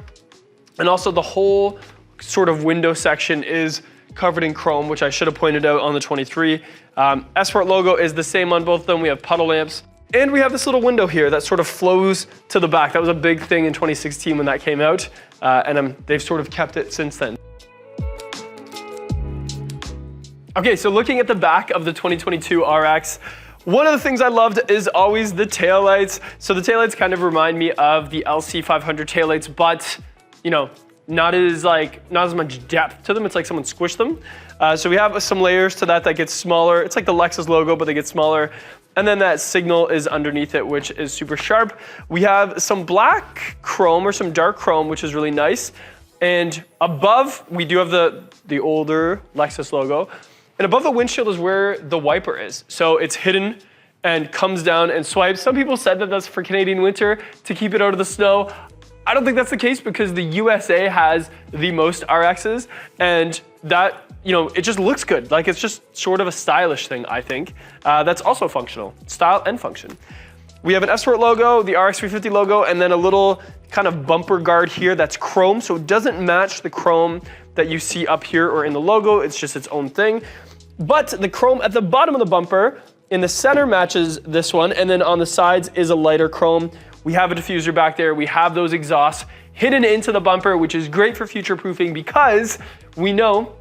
and also the whole sort of window section is covered in chrome, which I should have pointed out on the 23. F Sport logo is the same on both of them. We have puddle lamps, and we have this little window here that sort of flows to the back. That was a big thing in 2016 when that came out, and they've sort of kept it since then. Okay, so looking at the back of the 2022 RX, one of the things I loved is always the taillights. So the taillights kind of remind me of the LC500 taillights, but you know, not as much depth to them. It's like someone squished them. So we have some layers to that gets smaller. It's like the Lexus logo, but they get smaller. And then that signal is underneath it, which is super sharp. We have some black chrome or some dark chrome, which is really nice. And above, we do have the older Lexus logo. And above the windshield is where the wiper is. So it's hidden and comes down and swipes. Some people said that that's for Canadian winter to keep it out of the snow. I don't think that's the case because the USA has the most RXs, and that, it just looks good. Like, it's just sort of a stylish thing, I think. That's also functional, style and function. We have an F-Sport logo, the RX 350 logo, and then a little kind of bumper guard here that's chrome, so it doesn't match the chrome that you see up here or in the logo. It's just its own thing. But the chrome at the bottom of the bumper in the center matches this one, and then on the sides is a lighter chrome. We have a diffuser back there. We have those exhausts hidden into the bumper, which is great for future-proofing because we know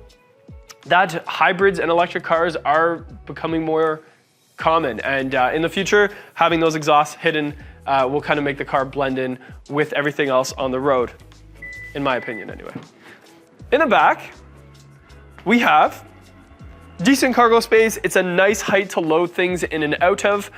that hybrids and electric cars are becoming more common. And in the future, having those exhausts hidden will kind of make the car blend in with everything else on the road, in my opinion anyway. In the back, we have decent cargo space. It's a nice height to load things in and out of.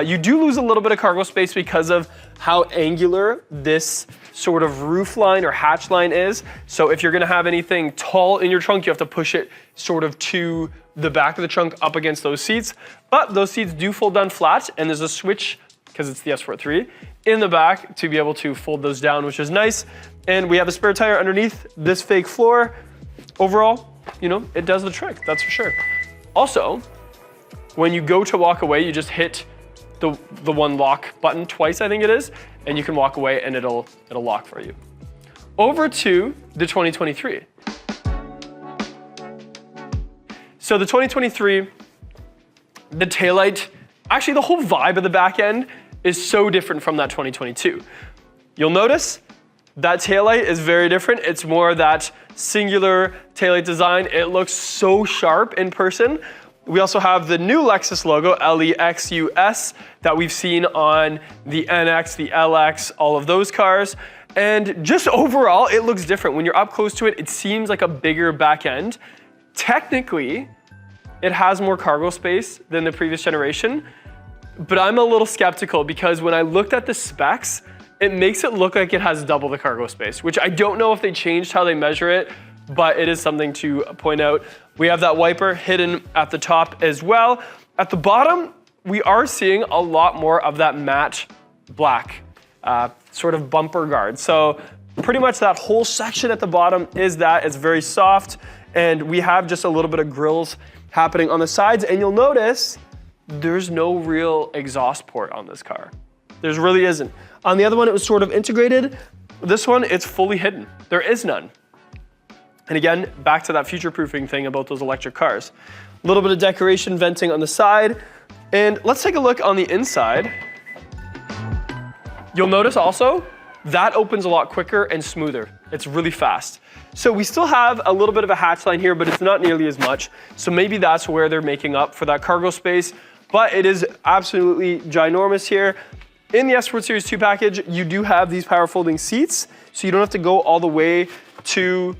You do lose a little bit of cargo space because of how angular this sort of roof line or hatch line is. So if you're gonna have anything tall in your trunk, you have to push it sort of to the back of the trunk up against those seats. But those seats do fold down flat, and there's a switch, because it's the F-Sport 3, in the back to be able to fold those down, which is nice. And we have a spare tire underneath this fake floor. Overall, it does the trick, that's for sure. Also, when you go to walk away, you just hit the one lock button twice, I think it is, and you can walk away and it'll lock for you. Over to the 2023. So the 2023, the taillight, actually the whole vibe of the back end is so different from that 2022. You'll notice that taillight is very different. It's more that singular taillight design. It looks so sharp in person. We also have the new Lexus logo, LEXUS, that we've seen on the NX, the LX, all of those cars. And just overall, it looks different. When you're up close to it, it seems like a bigger back end. Technically, it has more cargo space than the previous generation, but I'm a little skeptical because when I looked at the specs, it makes it look like it has double the cargo space, which I don't know if they changed how they measure it, but it is something to point out. We have that wiper hidden at the top as well. At the bottom, we are seeing a lot more of that matte black sort of bumper guard. So pretty much that whole section at the bottom is that. It's very soft, and we have just a little bit of grills happening on the sides, and you'll notice there's no real exhaust port on this car. There really isn't. On the other one, it was sort of integrated. This one, it's fully hidden. There is none. And again, back to that future-proofing thing about those electric cars. A little bit of decoration venting on the side. And let's take a look on the inside. You'll notice also, that opens a lot quicker and smoother. It's really fast. So we still have a little bit of a hatch line here, but it's not nearly as much. So maybe that's where they're making up for that cargo space. But it is absolutely ginormous here. In the F-Sport Series 2 package, you do have these power folding seats, so you don't have to go all the way to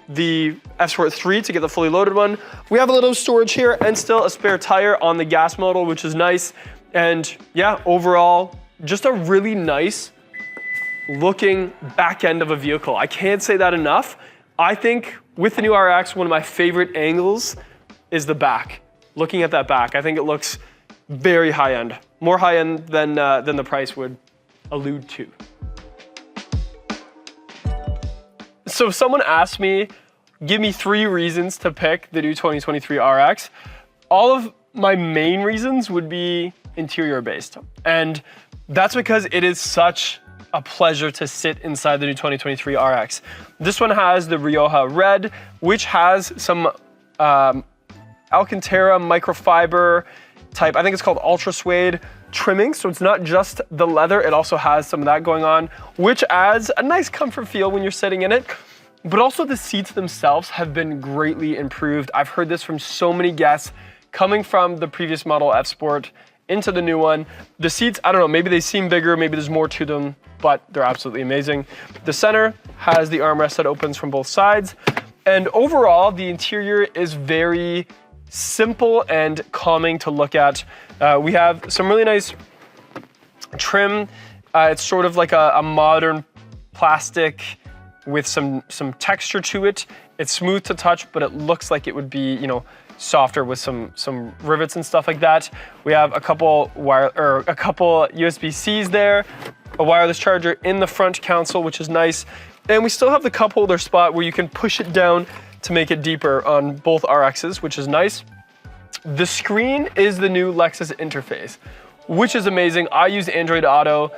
the F-Sport 3 to get the fully loaded one. We have a little storage here and still a spare tire on the gas model, which is nice. And yeah, overall, just a really nice looking back end of a vehicle. I can't say that enough. I think with the new RX, one of my favorite angles is the back. Looking at that back, I think it looks very high end. More high end than the price would allude to. So someone asked me, give me 3 reasons to pick the new 2023 RX. All of my main reasons would be interior based. And that's because it is such a pleasure to sit inside the new 2023 RX. This one has the Rioja Red, which has some Alcantara microfiber type, I think it's called Ultra Suede trimming. So it's not just the leather, it also has some of that going on, which adds a nice comfort feel when you're sitting in it. But also the seats themselves have been greatly improved. I've heard this from so many guests coming from the previous model F Sport into the new one. The seats, I don't know, maybe they seem bigger, maybe there's more to them, but they're absolutely amazing. The center has the armrest that opens from both sides. And overall, the interior is very simple and calming to look at. We have some really nice trim. It's sort of like a modern plastic with some texture to it. It's smooth to touch, but it looks like it would be, softer with some rivets and stuff like that. We have a couple USB-Cs there, a wireless charger in the front console, which is nice. And we still have the cup holder spot where you can push it down to make it deeper on both RXs, which is nice. The screen is the new Lexus interface, which is amazing. I use Android Auto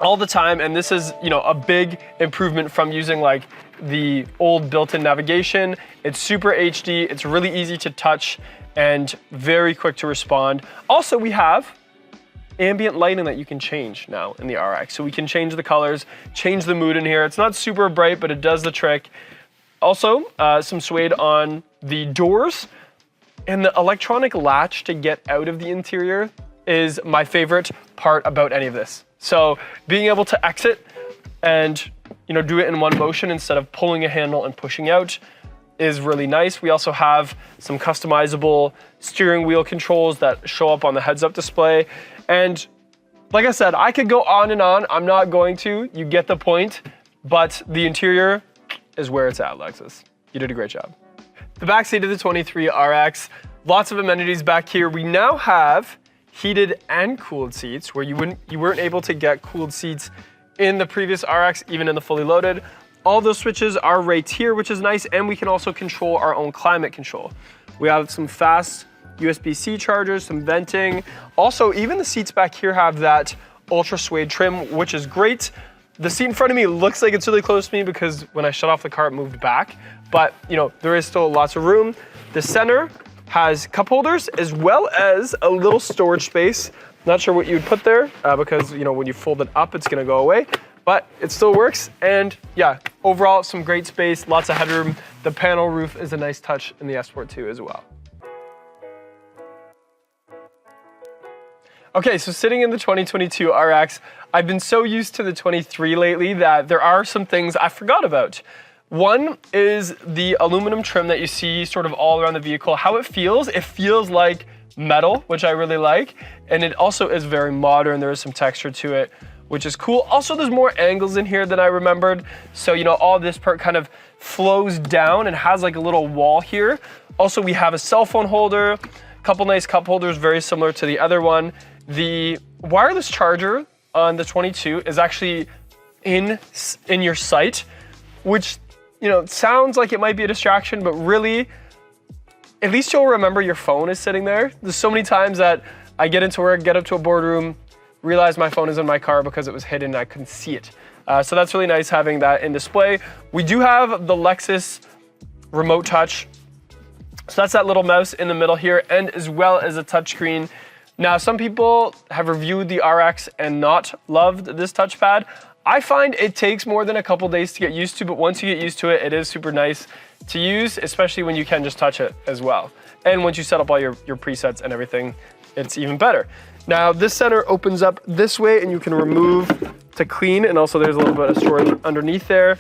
all the time, and this is, you know, a big improvement from using like the old built-in navigation. It's super HD, it's really easy to touch and very quick to respond. Also, we have ambient lighting that you can change now in the RX. So we can change the colors, change the mood in here. It's not super bright, but it does the trick. Also, some suede on the doors, and the electronic latch to get out of the interior is my favorite part about any of this. So being able to exit and, you know, do it in one motion instead of pulling a handle and pushing out is really nice. We also have some customizable steering wheel controls that show up on the heads-up display. And like I said, I could go on and on. I'm not going to. You get the point. But the interior is where it's at, Lexus. You did a great job. The backseat of the 23 RX, lots of amenities back here. We now have heated and cooled seats, where you weren't able to get cooled seats in the previous RX, even in the fully loaded. All those switches are right here, which is nice, and we can also control our own climate control. We have some fast USB-C chargers, some venting. Also, even the seats back here have that ultra suede trim, which is great. The seat in front of me looks like it's really close to me because when I shut off the car, it moved back. But, you know, there is still lots of room. The center has cup holders as well as a little storage space. Not sure what you'd put there because, you know, when you fold it up, it's gonna go away, but it still works. And yeah, overall, some great space, lots of headroom. The panel roof is a nice touch in the S-Sport 2 as well. Okay, so sitting in the 2022 RX, I've been so used to the 23 lately that there are some things I forgot about. One is the aluminum trim that you see sort of all around the vehicle. How it feels like metal, which I really like. And it also is very modern. There is some texture to it, which is cool. Also, there's more angles in here than I remembered. So, you know, all this part kind of flows down and has like a little wall here. Also, we have a cell phone holder, a couple nice cup holders, very similar to the other one. The wireless charger on the 22 is actually in your sight, which, you know, sounds like it might be a distraction, but really, at least you'll remember your phone is sitting there. There's so many times that I get into work, get up to a boardroom, realize my phone is in my car because it was hidden and I couldn't see it. So that's really nice having that in display. We do have the Lexus remote touch. So that's that little mouse in the middle here, and as well as a touchscreen. Now, some people have reviewed the RX and not loved this touchpad. I find it takes more than a couple days to get used to, but once you get used to it, it is super nice to use, especially when you can just touch it as well. And once you set up all your presets and everything, it's even better. Now, this center opens up this way and you can remove to clean, and also there's a little bit of storage underneath there.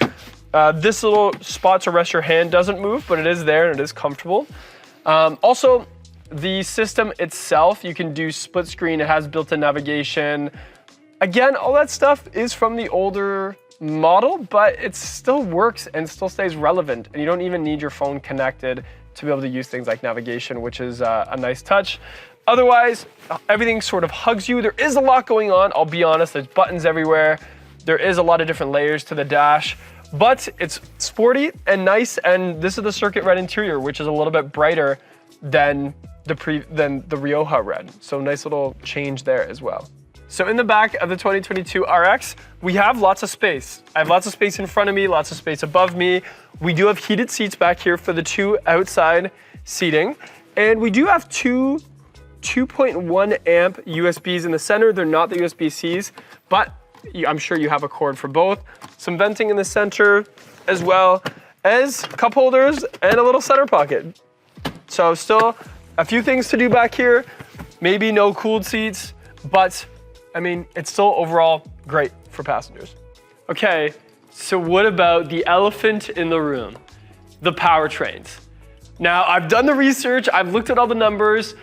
This little spot to rest your hand doesn't move, but it is there and it is comfortable. Also, the system itself, you can do split screen. It has built-in navigation. Again, all that stuff is from the older model, but it still works and still stays relevant. And you don't even need your phone connected to be able to use things like navigation, which is a nice touch. Otherwise, everything sort of hugs you. There is a lot going on, I'll be honest. There's buttons everywhere. There is a lot of different layers to the dash, but it's sporty and nice. And this is the circuit red interior, which is a little bit brighter than the Rioja red. So nice little change there as well. So in the back of the 2022 RX, we have lots of space. I have lots of space in front of me, lots of space above me. We do have heated seats back here for the 2 outside seating. And we do have 2 2.1 amp USBs in the center. They're not the USB-Cs, but I'm sure you have a cord for both. Some venting in the center, as well as cup holders and a little center pocket. So still a few things to do back here. Maybe no cooled seats, but I mean, it's still overall great for passengers. Okay, so what about the elephant in the room? The powertrains. Now, I've done the research, I've looked at all the numbers.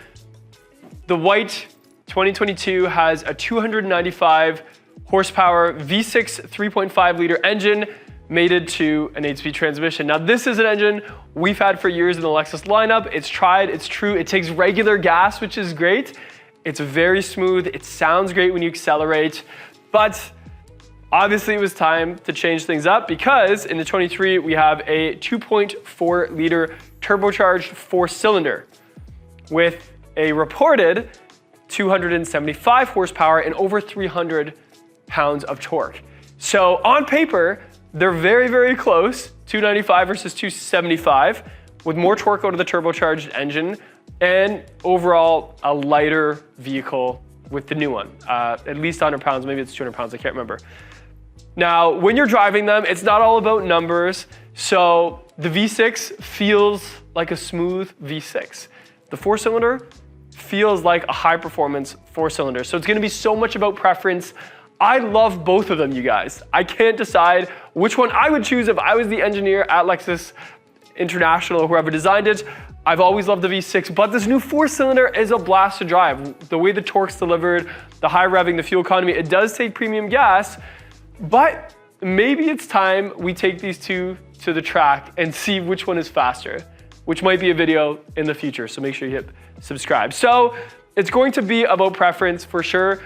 The white 2022 has a 295 horsepower V6 3.5 liter engine. mated to an 8-speed transmission. Now this is an engine we've had for years in the Lexus lineup. It's tried, it's true. It takes regular gas, which is great. It's very smooth. It sounds great when you accelerate, but obviously it was time to change things up because in the 23 we have a 2.4 liter turbocharged 4-cylinder with a reported 275 horsepower and over 300 pounds of torque. So on paper, they're very, very close, 295 versus 275, with more torque out of the turbocharged engine and overall a lighter vehicle with the new one. At least 100 pounds, maybe it's 200 pounds, I can't remember. Now, when you're driving them, it's not all about numbers. So the V6 feels like a smooth V6. The 4-cylinder feels like a high-performance 4-cylinder. So it's gonna be so much about preference. I love both of them, you guys. I can't decide which one I would choose if I was the engineer at Lexus International or whoever designed it. I've always loved the V6, but this new 4-cylinder is a blast to drive. The way the torque's delivered, the high revving, the fuel economy, it does take premium gas, but maybe it's time we take these two to the track and see which one is faster, which might be a video in the future, so make sure you hit subscribe. So it's going to be about preference for sure.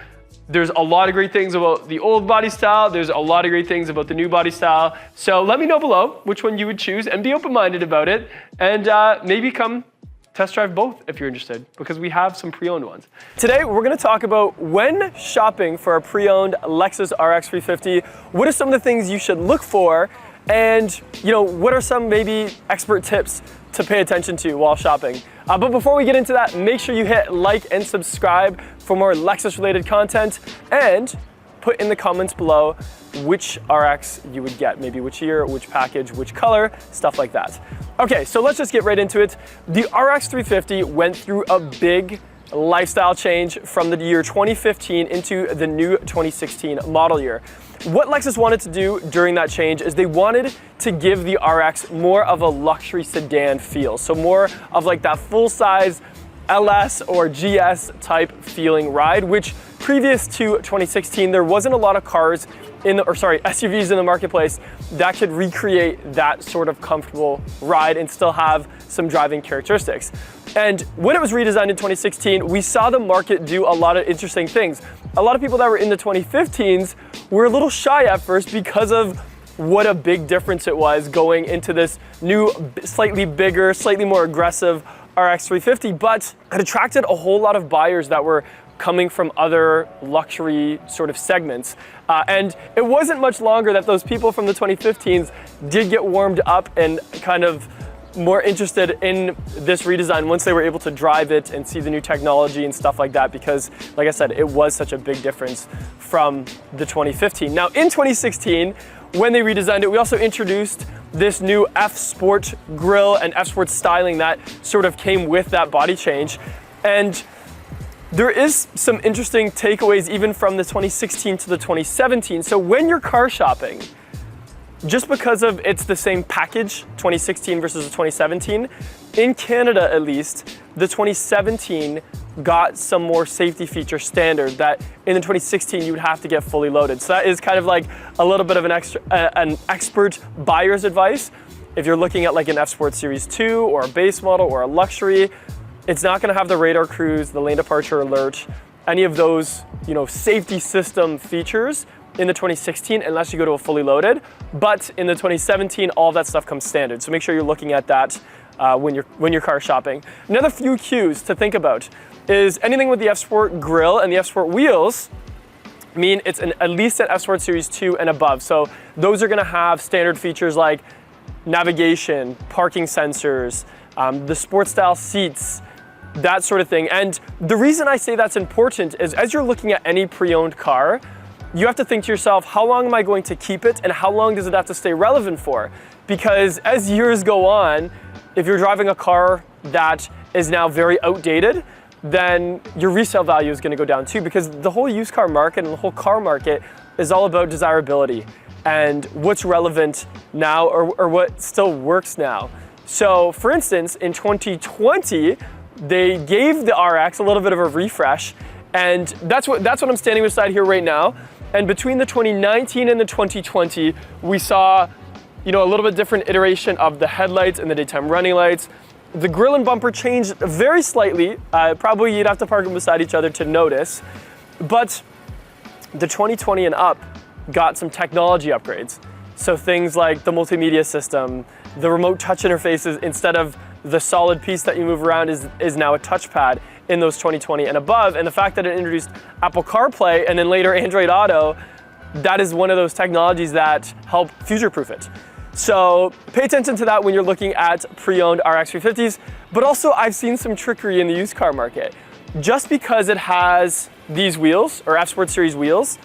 There's a lot of great things about the old body style. There's a lot of great things about the new body style. So let me know below which one you would choose and be open-minded about it. And maybe come test drive both if you're interested, because we have some pre-owned ones. Today, we're gonna talk about when shopping for a pre-owned Lexus RX 350, what are some of the things you should look for, and what are some maybe expert tips to pay attention to while shopping. But before we get into that, make sure you hit like and subscribe for more Lexus related content, and put in the comments below which RX you would get, maybe which year, which package, which color, stuff like that. Okay, so let's just get right into it. The RX 350 went through a big lifestyle change from the year 2015 into the new 2016 model year. What Lexus wanted to do during that change is they wanted to give the RX more of a luxury sedan feel. So more of like that full-size LS or GS type feeling ride, which previous to 2016, there wasn't a lot of cars SUVs in the marketplace that could recreate that sort of comfortable ride and still have some driving characteristics. And when it was redesigned in 2016, we saw the market do a lot of interesting things. A lot of people that were in the 2015s were a little shy at first because of what a big difference it was going into this new, slightly bigger, slightly more aggressive RX 350, but it attracted a whole lot of buyers that were coming from other luxury sort of segments. And it wasn't much longer that those people from the 2015s did get warmed up and kind of more interested in this redesign once they were able to drive it and see the new technology and stuff like that, because like I said, it was such a big difference from the 2015. Now in 2016, when they redesigned it, we also introduced this new F Sport grille and F Sport styling that sort of came with that body change. And there is some interesting takeaways even from the 2016 to the 2017. So when you're car shopping, just because of it's the same package, 2016 versus the 2017, in Canada at least, the 2017 got some more safety feature standard that in the 2016 you would have to get fully loaded. So that is kind of like a little bit of an expert buyer's advice. If you're looking at like an F Sport Series 2 or a base model or a luxury, it's not gonna have the radar cruise, the lane departure alert, any of those safety system features in the 2016 unless you go to a fully loaded. But in the 2017, all that stuff comes standard. So make sure you're looking at that when you're car shopping. Another few cues to think about is anything with the F Sport grille and the F Sport wheels mean it's at least an F Sport Series 2 and above. So those are gonna have standard features like navigation, parking sensors, the sport style seats, that sort of thing. And the reason I say that's important is as you're looking at any pre-owned car, you have to think to yourself, how long am I going to keep it and how long does it have to stay relevant for? Because as years go on, if you're driving a car that is now very outdated, then your resale value is gonna go down too, because the whole used car market and the whole car market is all about desirability and what's relevant now or what still works now. So for instance, in 2020, they gave the RX a little bit of a refresh, and that's what I'm standing beside here right now. And between the 2019 and the 2020, we saw a little bit different iteration of the headlights and the daytime running lights. The grille and bumper changed very slightly. Probably you'd have to park them beside each other to notice. But the 2020 and up got some technology upgrades. So things like the multimedia system, the remote touch interfaces, instead of the solid piece that you move around is now a touchpad in those 2020 and above. And the fact that it introduced Apple CarPlay and then later Android Auto, that is one of those technologies that help future-proof it. So pay attention to that when you're looking at pre-owned RX 350s, but also I've seen some trickery in the used car market. Just because it has these wheels, or F Sport Series wheels,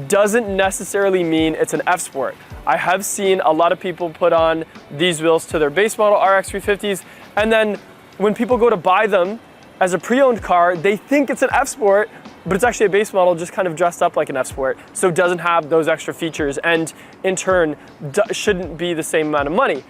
doesn't necessarily mean it's an F Sport. I have seen a lot of people put on these wheels to their base model RX 350s, and then when people go to buy them as a pre-owned car, they think it's an F Sport, but it's actually a base model just kind of dressed up like an F Sport, so it doesn't have those extra features, and in turn, shouldn't be the same amount of money.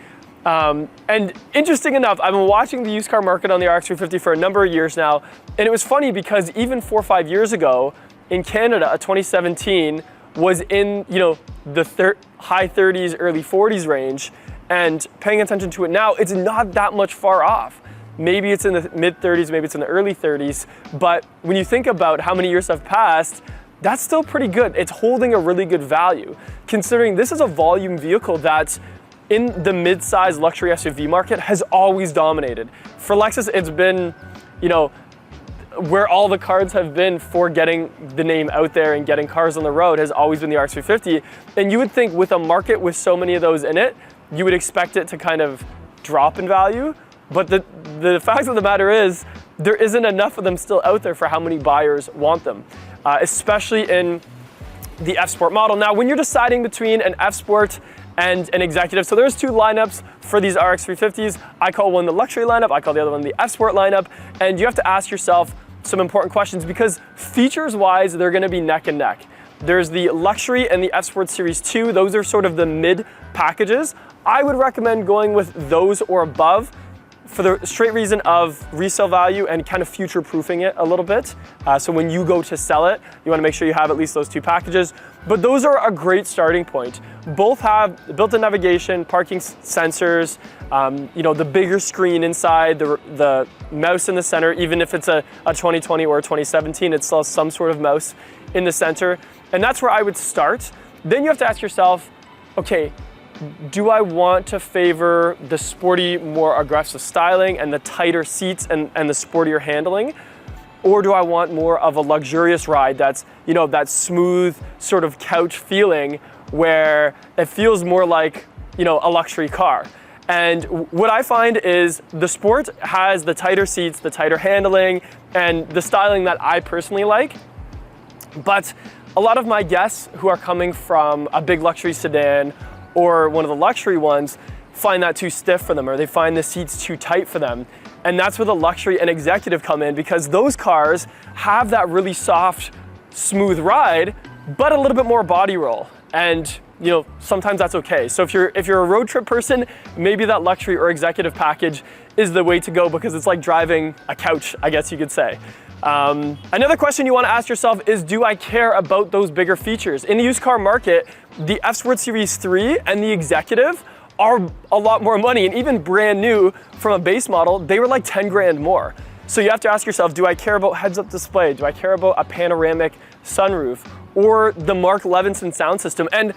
And interesting enough, I've been watching the used car market on the RX 350 for a number of years now, and it was funny because even 4 or 5 years ago, in Canada, a 2017 was in, the high 30s, early 40s range, and paying attention to it now, it's not that much far off. Maybe it's in the mid 30s, maybe it's in the early 30s, but when you think about how many years have passed, that's still pretty good. It's holding a really good value, considering this is a volume vehicle that in the mid-size luxury SUV market has always dominated. For Lexus, it's been, where all the cards have been for getting the name out there and getting cars on the road has always been the RX 350. And you would think with a market with so many of those in it, you would expect it to kind of drop in value. But the fact of the matter is, there isn't enough of them still out there for how many buyers want them, especially in the F Sport model. Now, when you're deciding between an F Sport and an executive, so there's two lineups for these RX 350s. I call one the luxury lineup, I call the other one the F Sport lineup, and you have to ask yourself some important questions because features-wise, they're gonna be neck and neck. There's the luxury and the F Sport Series 2. Those are sort of the mid packages. I would recommend going with those or above for the straight reason of resale value and kind of future-proofing it a little bit. So when you go to sell it, you wanna make sure you have at least those two packages. But those are a great starting point. Both have built-in navigation, parking sensors, the bigger screen inside, the mouse in the center. Even if it's a 2020 or a 2017, it still has some sort of mouse in the center. And that's where I would start. Then you have to ask yourself, okay, do I want to favor the sporty, more aggressive styling and the tighter seats and the sportier handling? Or do I want more of a luxurious ride that's, that smooth sort of couch feeling where it feels more like, a luxury car? And what I find is the Sport has the tighter seats, the tighter handling, and the styling that I personally like. But a lot of my guests who are coming from a big luxury sedan or one of the luxury ones find that too stiff for them, or they find the seats too tight for them. And that's where the luxury and executive come in, because those cars have that really soft, smooth ride, but a little bit more body roll. And sometimes that's okay. So if you're a road trip person, maybe that luxury or executive package is the way to go, because it's like driving a couch, I guess you could say. Another question you want to ask yourself is, do I care about those bigger features? In the used car market, the F Sport Series 3 and the Executive are a lot more money, and even brand new from a base model, they were like 10 grand more. So you have to ask yourself, do I care about heads-up display? Do I care about a panoramic sunroof or the Mark Levinson sound system? And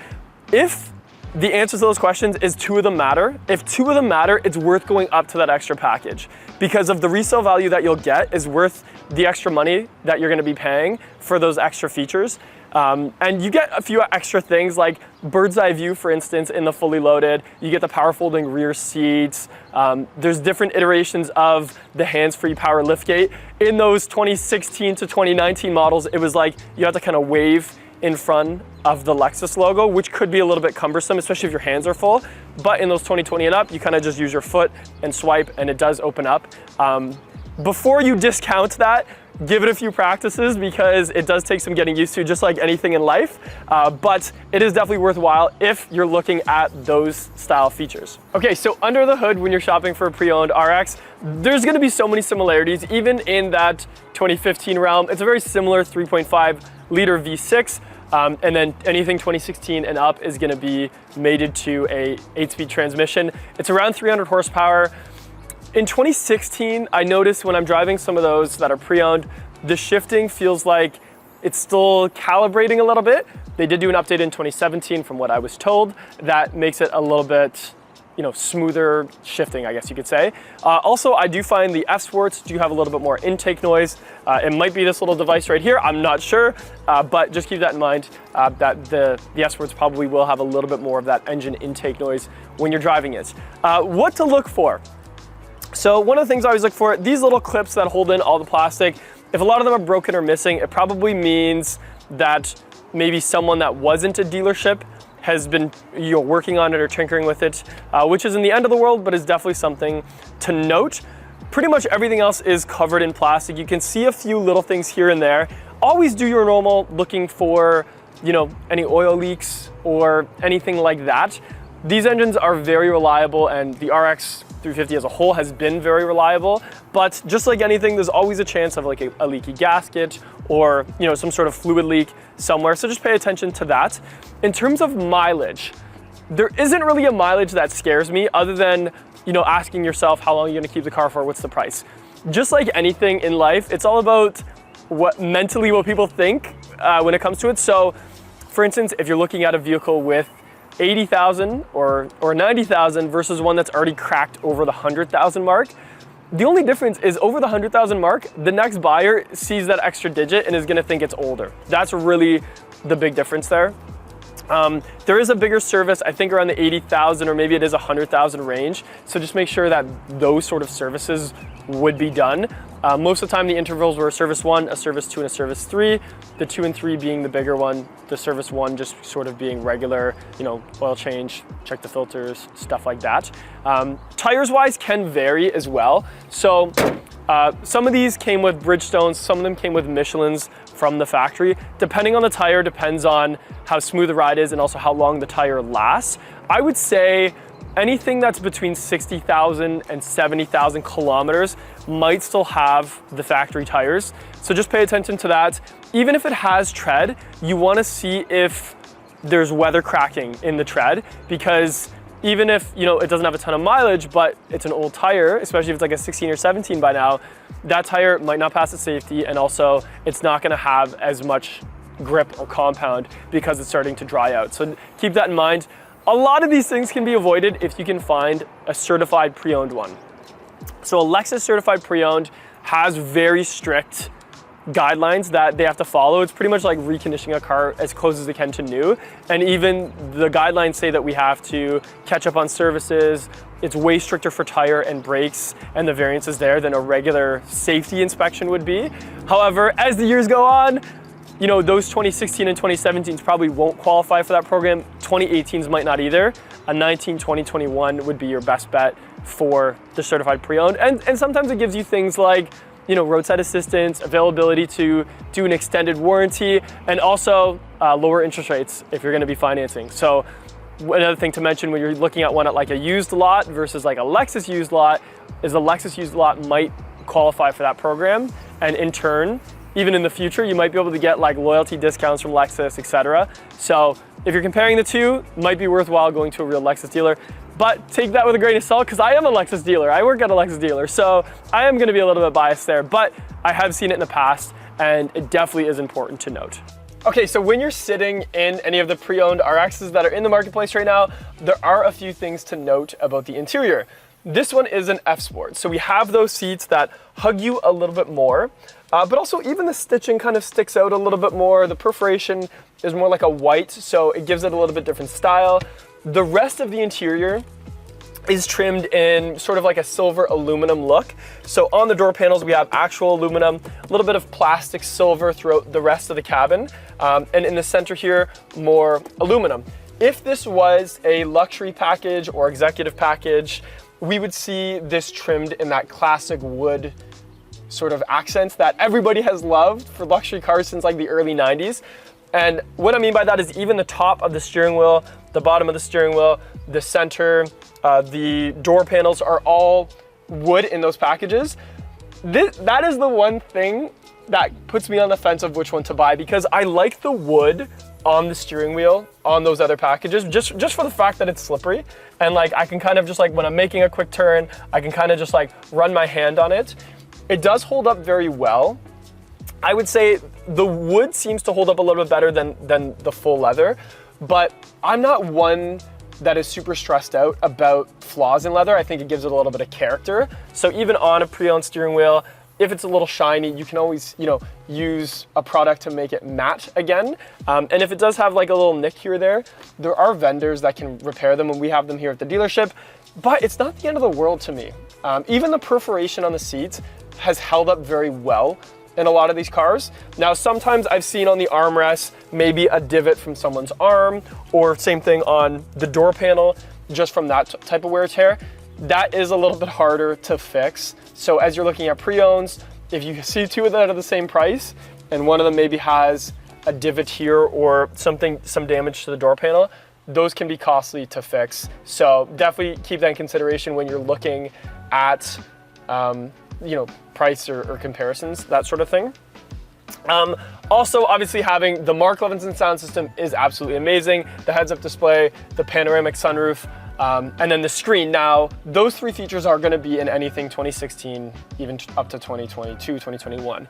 if the answer to those questions is two of them matter, if two of them matter, it's worth going up to that extra package, because of the resale value that you'll get is worth the extra money that you're gonna be paying for those extra features. And you get a few extra things like bird's eye view, for instance, in the fully loaded. You get the power folding rear seats. There's different iterations of the hands-free power liftgate. In those 2016 to 2019 models, it was like you have to kind of wave in front of the Lexus logo, which could be a little bit cumbersome, especially if your hands are full. But in those 2020 and up, you kind of just use your foot and swipe, and it does open up. Before you discount that, give it a few practices, because it does take some getting used to, just like anything in life. But it is definitely worthwhile if you're looking at those style features. Okay, so under the hood, when you're shopping for a pre-owned RX, there's gonna be so many similarities, even in that 2015 realm. It's a very similar 3.5 liter V6. And then anything 2016 and up is gonna be mated to a 8-speed transmission. It's around 300 horsepower. In 2016, I noticed when I'm driving some of those that are pre-owned, the shifting feels like it's still calibrating a little bit. They did do an update in 2017 from what I was told that makes it a little bit, you know, smoother shifting, I guess you could say. Also, I do find the F-Sports do have a little bit more intake noise. It might be this little device right here, I'm not sure, but just keep that in mind that the F-Sports probably will have a little bit more of that engine intake noise when you're driving it. What to look for? So one of the things I always look for, these little clips that hold in all the plastic, if a lot of them are broken or missing, it probably means that maybe someone that wasn't a dealership has been working on it or tinkering with it, which isn't the end of the world, but is definitely something to note. Pretty much everything else is covered in plastic. You can see a few little things here and there. Always do your normal looking for, you know, any oil leaks or anything like that. These engines are very reliable, and the RX 350 as a whole has been very reliable, but just like anything, there's always a chance of like a leaky gasket or, you know, some sort of fluid leak somewhere, so just pay attention to that. In terms of mileage, there isn't really a mileage that scares me other than, you know, asking yourself how long you're gonna keep the car for, what's the price. Just like anything in life, it's all about what people think when it comes to it. So for instance, if you're looking at a vehicle with 80,000 or 90,000 versus one that's already cracked over the 100,000 mark, the only difference is over the 100,000 mark, the next buyer sees that extra digit and is gonna think it's older. That's really the big difference there. There is a bigger service, I think around the 80,000 or maybe it is 100,000 range. So just make sure that those sort of services would be done. Most of the time the intervals were a service 1, a service 2, and a service 3. The 2 and 3 being the bigger one, the service 1 just sort of being regular, you know, oil change, check the filters, stuff like that. Tires wise can vary as well. So some of these came with Bridgestones, some of them came with Michelins from the factory. Depending on the tire, depends on how smooth the ride is and also how long the tire lasts. I would say anything that's between 60,000 and 70,000 kilometers might still have the factory tires. So just pay attention to that. Even if it has tread, you want to see if there's weather cracking in the tread, because even if, you know, it doesn't have a ton of mileage, but it's an old tire, especially if it's like a 16 or 17 by now, that tire might not pass the safety, and also it's not going to have as much grip or compound because it's starting to dry out. So keep that in mind. A lot of these things can be avoided if you can find a certified pre-owned one. So a Lexus certified pre-owned has very strict guidelines that they have to follow. It's pretty much like reconditioning a car as close as they can to new. And even the guidelines say that we have to catch up on services. It's way stricter for tire and brakes and the variances there than a regular safety inspection would be. However, as the years go on, you know, those 2016 and 2017s probably won't qualify for that program. 2018s might not either. A 19, 20, 21 would be your best bet for the certified pre-owned. And sometimes it gives you things like, you know, roadside assistance, availability to do an extended warranty, and also lower interest rates if you're gonna be financing. So another thing to mention when you're looking at one at like a used lot versus like a Lexus used lot is the Lexus used lot might qualify for that program. And in turn, even in the future, you might be able to get like loyalty discounts from Lexus, etc. So if you're comparing the two, it might be worthwhile going to a real Lexus dealer. But take that with a grain of salt, because I am a Lexus dealer. I work at a Lexus dealer, so I am gonna be a little bit biased there, but I have seen it in the past, and it definitely is important to note. Okay, so when you're sitting in any of the pre-owned RXs that are in the marketplace right now, there are a few things to note about the interior. This one is an F-Sport, so we have those seats that hug you a little bit more, but also even the stitching kind of sticks out a little bit more. The perforation is more like a white, so it gives it a little bit different style. The rest of the interior is trimmed in sort of like a silver aluminum look. So on the door panels, we have actual aluminum, a little bit of plastic silver throughout the rest of the cabin. And in the center here, more aluminum. If this was a luxury package or executive package, we would see this trimmed in that classic wood sort of accents that everybody has loved for luxury cars since like the early 90s. And what I mean by that is even the top of the steering wheel, the bottom of the steering wheel, the center, the door panels are all wood in those packages. That is the one thing that puts me on the fence of which one to buy, because I like the wood on the steering wheel on those other packages, just for the fact that it's slippery. And like I can kind of just like, when I'm making a quick turn, I can kind of just like run my hand on it. It does hold up very well. I would say the wood seems to hold up a little bit better than the full leather, but I'm not one that is super stressed out about flaws in leather. I think it gives it a little bit of character. So even on a pre-owned steering wheel, if it's a little shiny, you can always, use a product to make it matte again. And if it does have like a little nick here or there are vendors that can repair them, and we have them here at the dealership, but it's not the end of the world to me. Even the perforation on the seats has held up very well in a lot of these cars. Now, sometimes I've seen on the armrest, maybe a divot from someone's arm, or same thing on the door panel, just from that type of wear and tear. That is a little bit harder to fix. So as you're looking at pre-owns, if you see two of them at the same price, and one of them maybe has a divot here or some damage to the door panel, those can be costly to fix. So definitely keep that in consideration when you're looking at price or comparisons, that sort of thing. Also, obviously having the Mark Levinson sound system is absolutely amazing. The heads-up display, the panoramic sunroof, and then the screen. Now, those three features are gonna be in anything 2016, even up to 2022, 2021.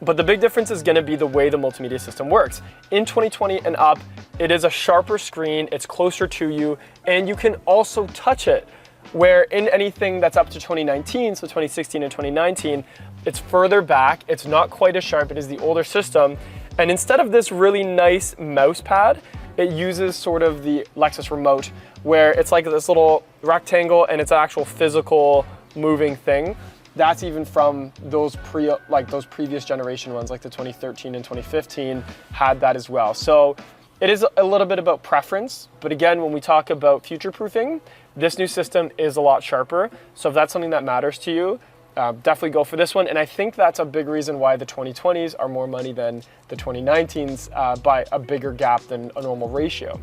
But the big difference is gonna be the way the multimedia system works. In 2020 and up, it is a sharper screen, it's closer to you, and you can also touch it. Where in anything that's up to 2019, so 2016 and 2019, it's further back, it's not quite as sharp, it is the older system. And instead of this really nice mouse pad, it uses sort of the Lexus remote, where it's like this little rectangle and it's an actual physical moving thing. That's even from those previous generation ones, like the 2013 and 2015 had that as well. So it is a little bit about preference, but again, when we talk about future-proofing, this new system is a lot sharper. So if that's something that matters to you, definitely go for this one. And I think that's a big reason why the 2020s are more money than the 2019s by a bigger gap than a normal ratio.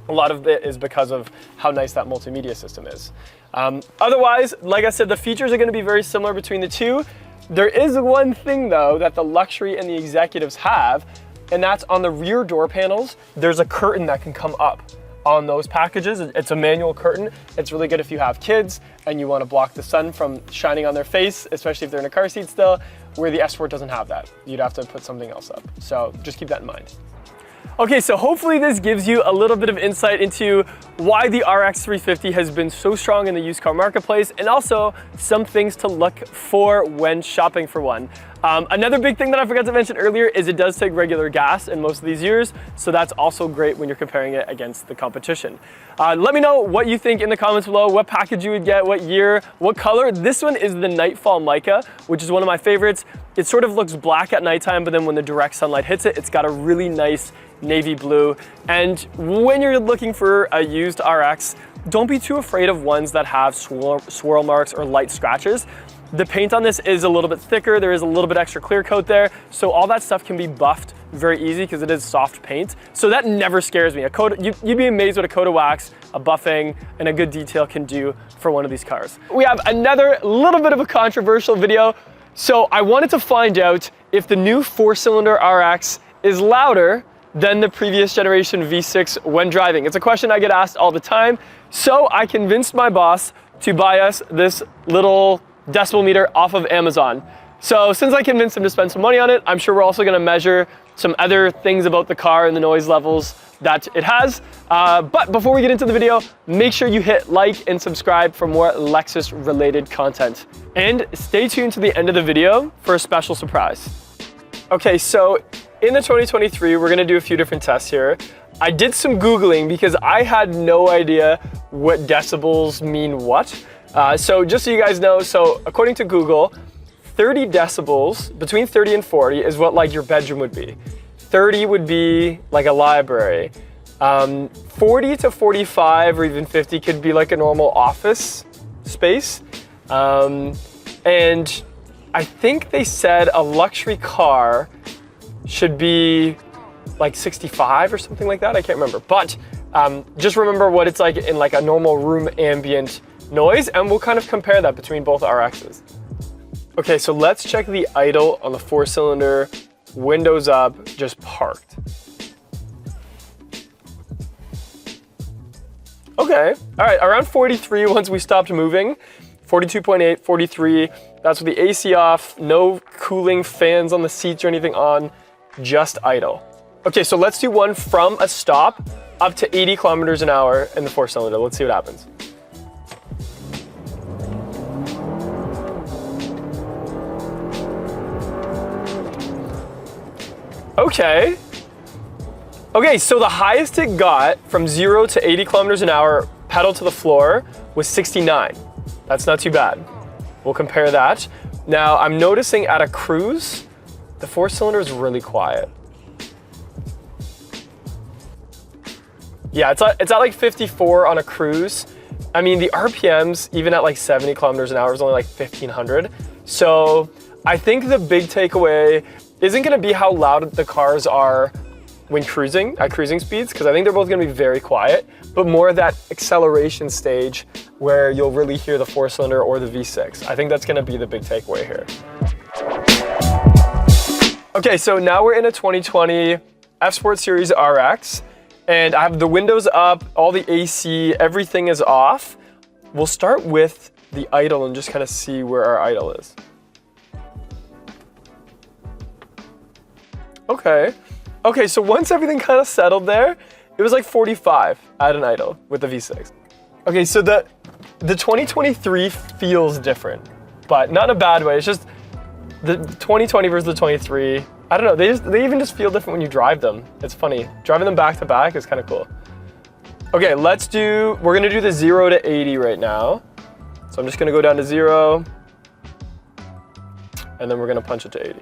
A lot of it is because of how nice that multimedia system is. Otherwise, like I said, the features are gonna be very similar between the two. There is one thing though that the luxury and the executives have, and that's on the rear door panels, there's a curtain that can come up on those packages. It's a manual curtain. It's really good if you have kids and you want to block the sun from shining on their face, especially if they're in a car seat still, where the S Sport doesn't have that. You'd have to put something else up. So just keep that in mind. Okay, so hopefully this gives you a little bit of insight into why the RX 350 has been so strong in the used car marketplace, and also some things to look for when shopping for one. Another big thing that I forgot to mention earlier is it does take regular gas in most of these years, so that's also great when you're comparing it against the competition. Let me know what you think in the comments below, what package you would get, what year, what color. This one is the Nightfall Mica, which is one of my favorites. It sort of looks black at nighttime, but then when the direct sunlight hits it, it's got a really nice navy blue. And when you're looking for a used RX, don't be too afraid of ones that have swirl marks or light scratches. The paint on this is a little bit thicker, there is a little bit extra clear coat there, so all that stuff can be buffed very easy because it is soft paint. So that never scares me. You'd be amazed what a coat of wax, a buffing, and a good detail can do for one of these cars. We have another little bit of a controversial video. So I wanted to find out if the new 4-cylinder RX is louder than the previous generation V6 when driving. It's a question I get asked all the time. So I convinced my boss to buy us this little decibel meter off of Amazon. So since I convinced him to spend some money on it, I'm sure we're also gonna measure some other things about the car and the noise levels that it has. But before we get into the video, make sure you hit like and subscribe for more Lexus related content. And stay tuned to the end of the video for a special surprise. Okay, so in the 2023, we're gonna do a few different tests here. I did some Googling because I had no idea what decibels mean what. So just so you guys know, so according to Google, 30 decibels, between 30 and 40 is what like your bedroom would be. 30 would be like a library. 40 to 45 or even 50 could be like a normal office space. And I think they said a luxury car should be like 65 or something like that. I can't remember, but just remember what it's like in like a normal room ambient noise, and we'll kind of compare that between both RXs. Okay, so let's check the idle on the 4-cylinder, windows up, just parked. Okay, all right, around 43 once we stopped moving. 42.8, 43, that's with the AC off, no cooling fans on the seats or anything on, just idle. Okay, so let's do one from a stop up to 80 kilometers an hour in the 4-cylinder. Let's see what happens. Okay. Okay, so the highest it got from 0 to 80 kilometers an hour, pedal to the floor, was 69. That's not too bad. We'll compare that. Now, I'm noticing at a cruise, the 4-cylinder is really quiet. Yeah, it's at like 54 on a cruise. I mean, the RPMs, even at like 70 kilometers an hour, is only like 1,500. So I think the big takeaway isn't gonna be how loud the cars are when cruising, at cruising speeds, because I think they're both gonna be very quiet, but more that acceleration stage where you'll really hear the 4-cylinder or the V6. I think that's gonna be the big takeaway here. Okay, so now we're in a 2020 F Sport Series RX, and I have the windows up, all the AC, everything is off. We'll start with the idle and just kind of see where our idle is. Okay, so once everything kind of settled there, it was like 45 at an idle with the V6. Okay, so the 2023 feels different, but not in a bad way. It's just the 2020 versus the 23. I don't know, they even just feel different when you drive them. It's funny. Driving them back to back is kind of cool. Okay, we're gonna do the 0 to 80 right now. So I'm just gonna go down to 0, and then we're gonna punch it to 80.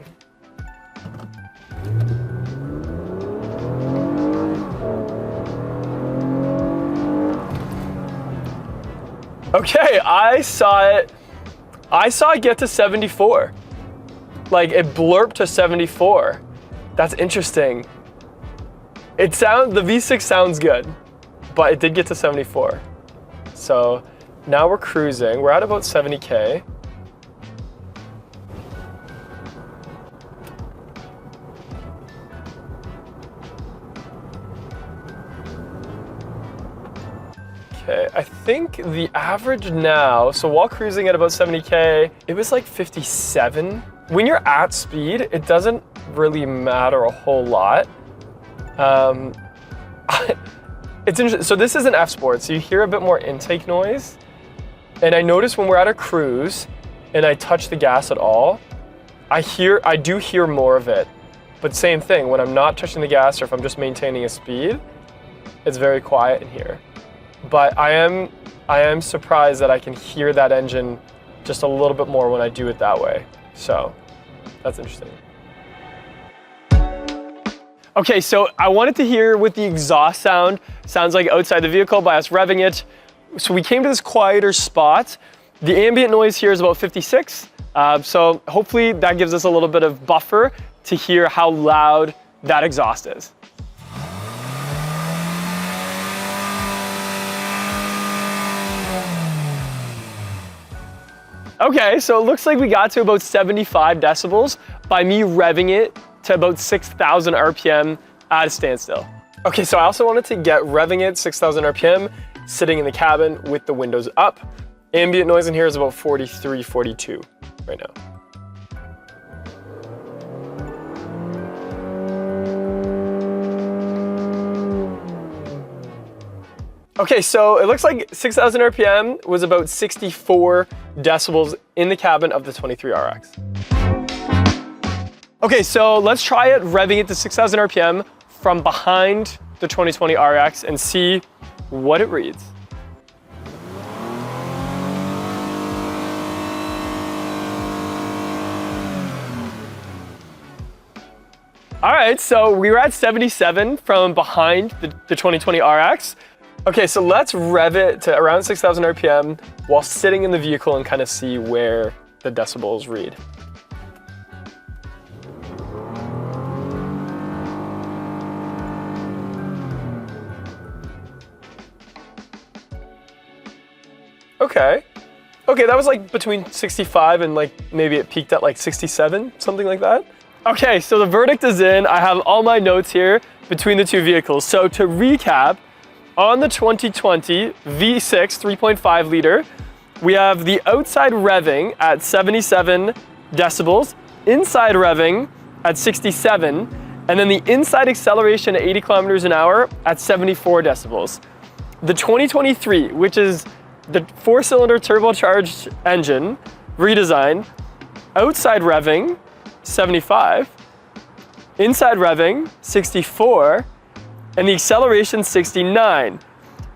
Okay, I saw it get to 74. Like it blurped to 74. That's interesting. The V6 sounds good, but it did get to 74. So now we're cruising. We're at about 70K. Okay, I think the average now, so while cruising at about 70K, it was like 57. When you're at speed, it doesn't really matter a whole lot. It's interesting. So this is an F Sport, so you hear a bit more intake noise. And I notice when we're at a cruise and I touch the gas at all, I do hear more of it. But same thing, when I'm not touching the gas or if I'm just maintaining a speed, it's very quiet in here. But I am surprised that I can hear that engine just a little bit more when I do it that way. So that's interesting. Okay, so I wanted to hear what the exhaust sounds like outside the vehicle by us revving it. So we came to this quieter spot. The ambient noise here is about 56. So hopefully that gives us a little bit of buffer to hear how loud that exhaust is. Okay, so it looks like we got to about 75 decibels by me revving it to about 6,000 RPM at a standstill. Okay, so I also wanted to get revving it 6,000 RPM sitting in the cabin with the windows up. Ambient noise in here is about 43, 42 right now. Okay, so it looks like 6,000 RPM was about 64 decibels in the cabin of the 23 RX. Okay, so let's try it revving it to 6,000 RPM from behind the 2020 RX and see what it reads. All right, so we were at 77 from behind the 2020 RX. Okay, so let's rev it to around 6,000 RPM while sitting in the vehicle and kind of see where the decibels read. Okay, that was like between 65 and like maybe it peaked at like 67, something like that. Okay, so the verdict is in. I have all my notes here between the two vehicles. So to recap, on the 2020 V6 3.5 liter, we have the outside revving at 77 decibels, inside revving at 67, and then the inside acceleration at 80 kilometers an hour at 74 decibels. The 2023, which is the 4-cylinder turbocharged engine, redesign, outside revving, 75, inside revving, 64, and the acceleration, 69.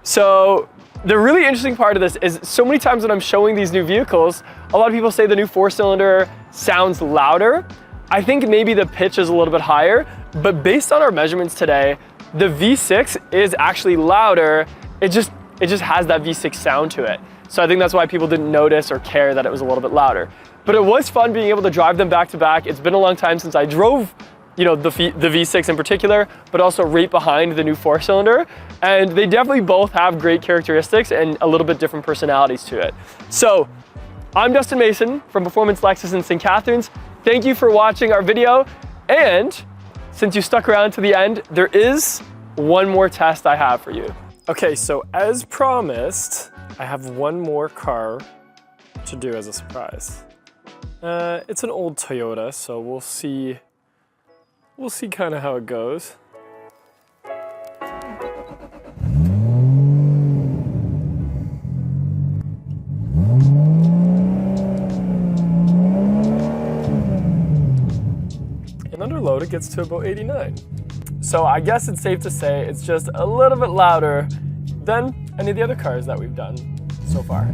So the really interesting part of this is so many times when I'm showing these new vehicles, a lot of people say the new 4-cylinder sounds louder. I think maybe the pitch is a little bit higher, but based on our measurements today, the V6 is actually louder. It just has that V6 sound to it. So I think that's why people didn't notice or care that it was a little bit louder. But it was fun being able to drive them back to back. It's been a long time since I drove, you know, the V6 in particular, but also right behind the new 4-cylinder. And they definitely both have great characteristics and a little bit different personalities to it. So I'm Dustin Mason from Performance Lexus in St. Catharines. Thank you for watching our video. And since you stuck around to the end, there is one more test I have for you. Okay, so as promised, I have one more car to do as a surprise. It's an old Toyota, so we'll see kind of how it goes. And under load, it gets to about 89. So I guess it's safe to say it's just a little bit louder than any of the other cars that we've done so far.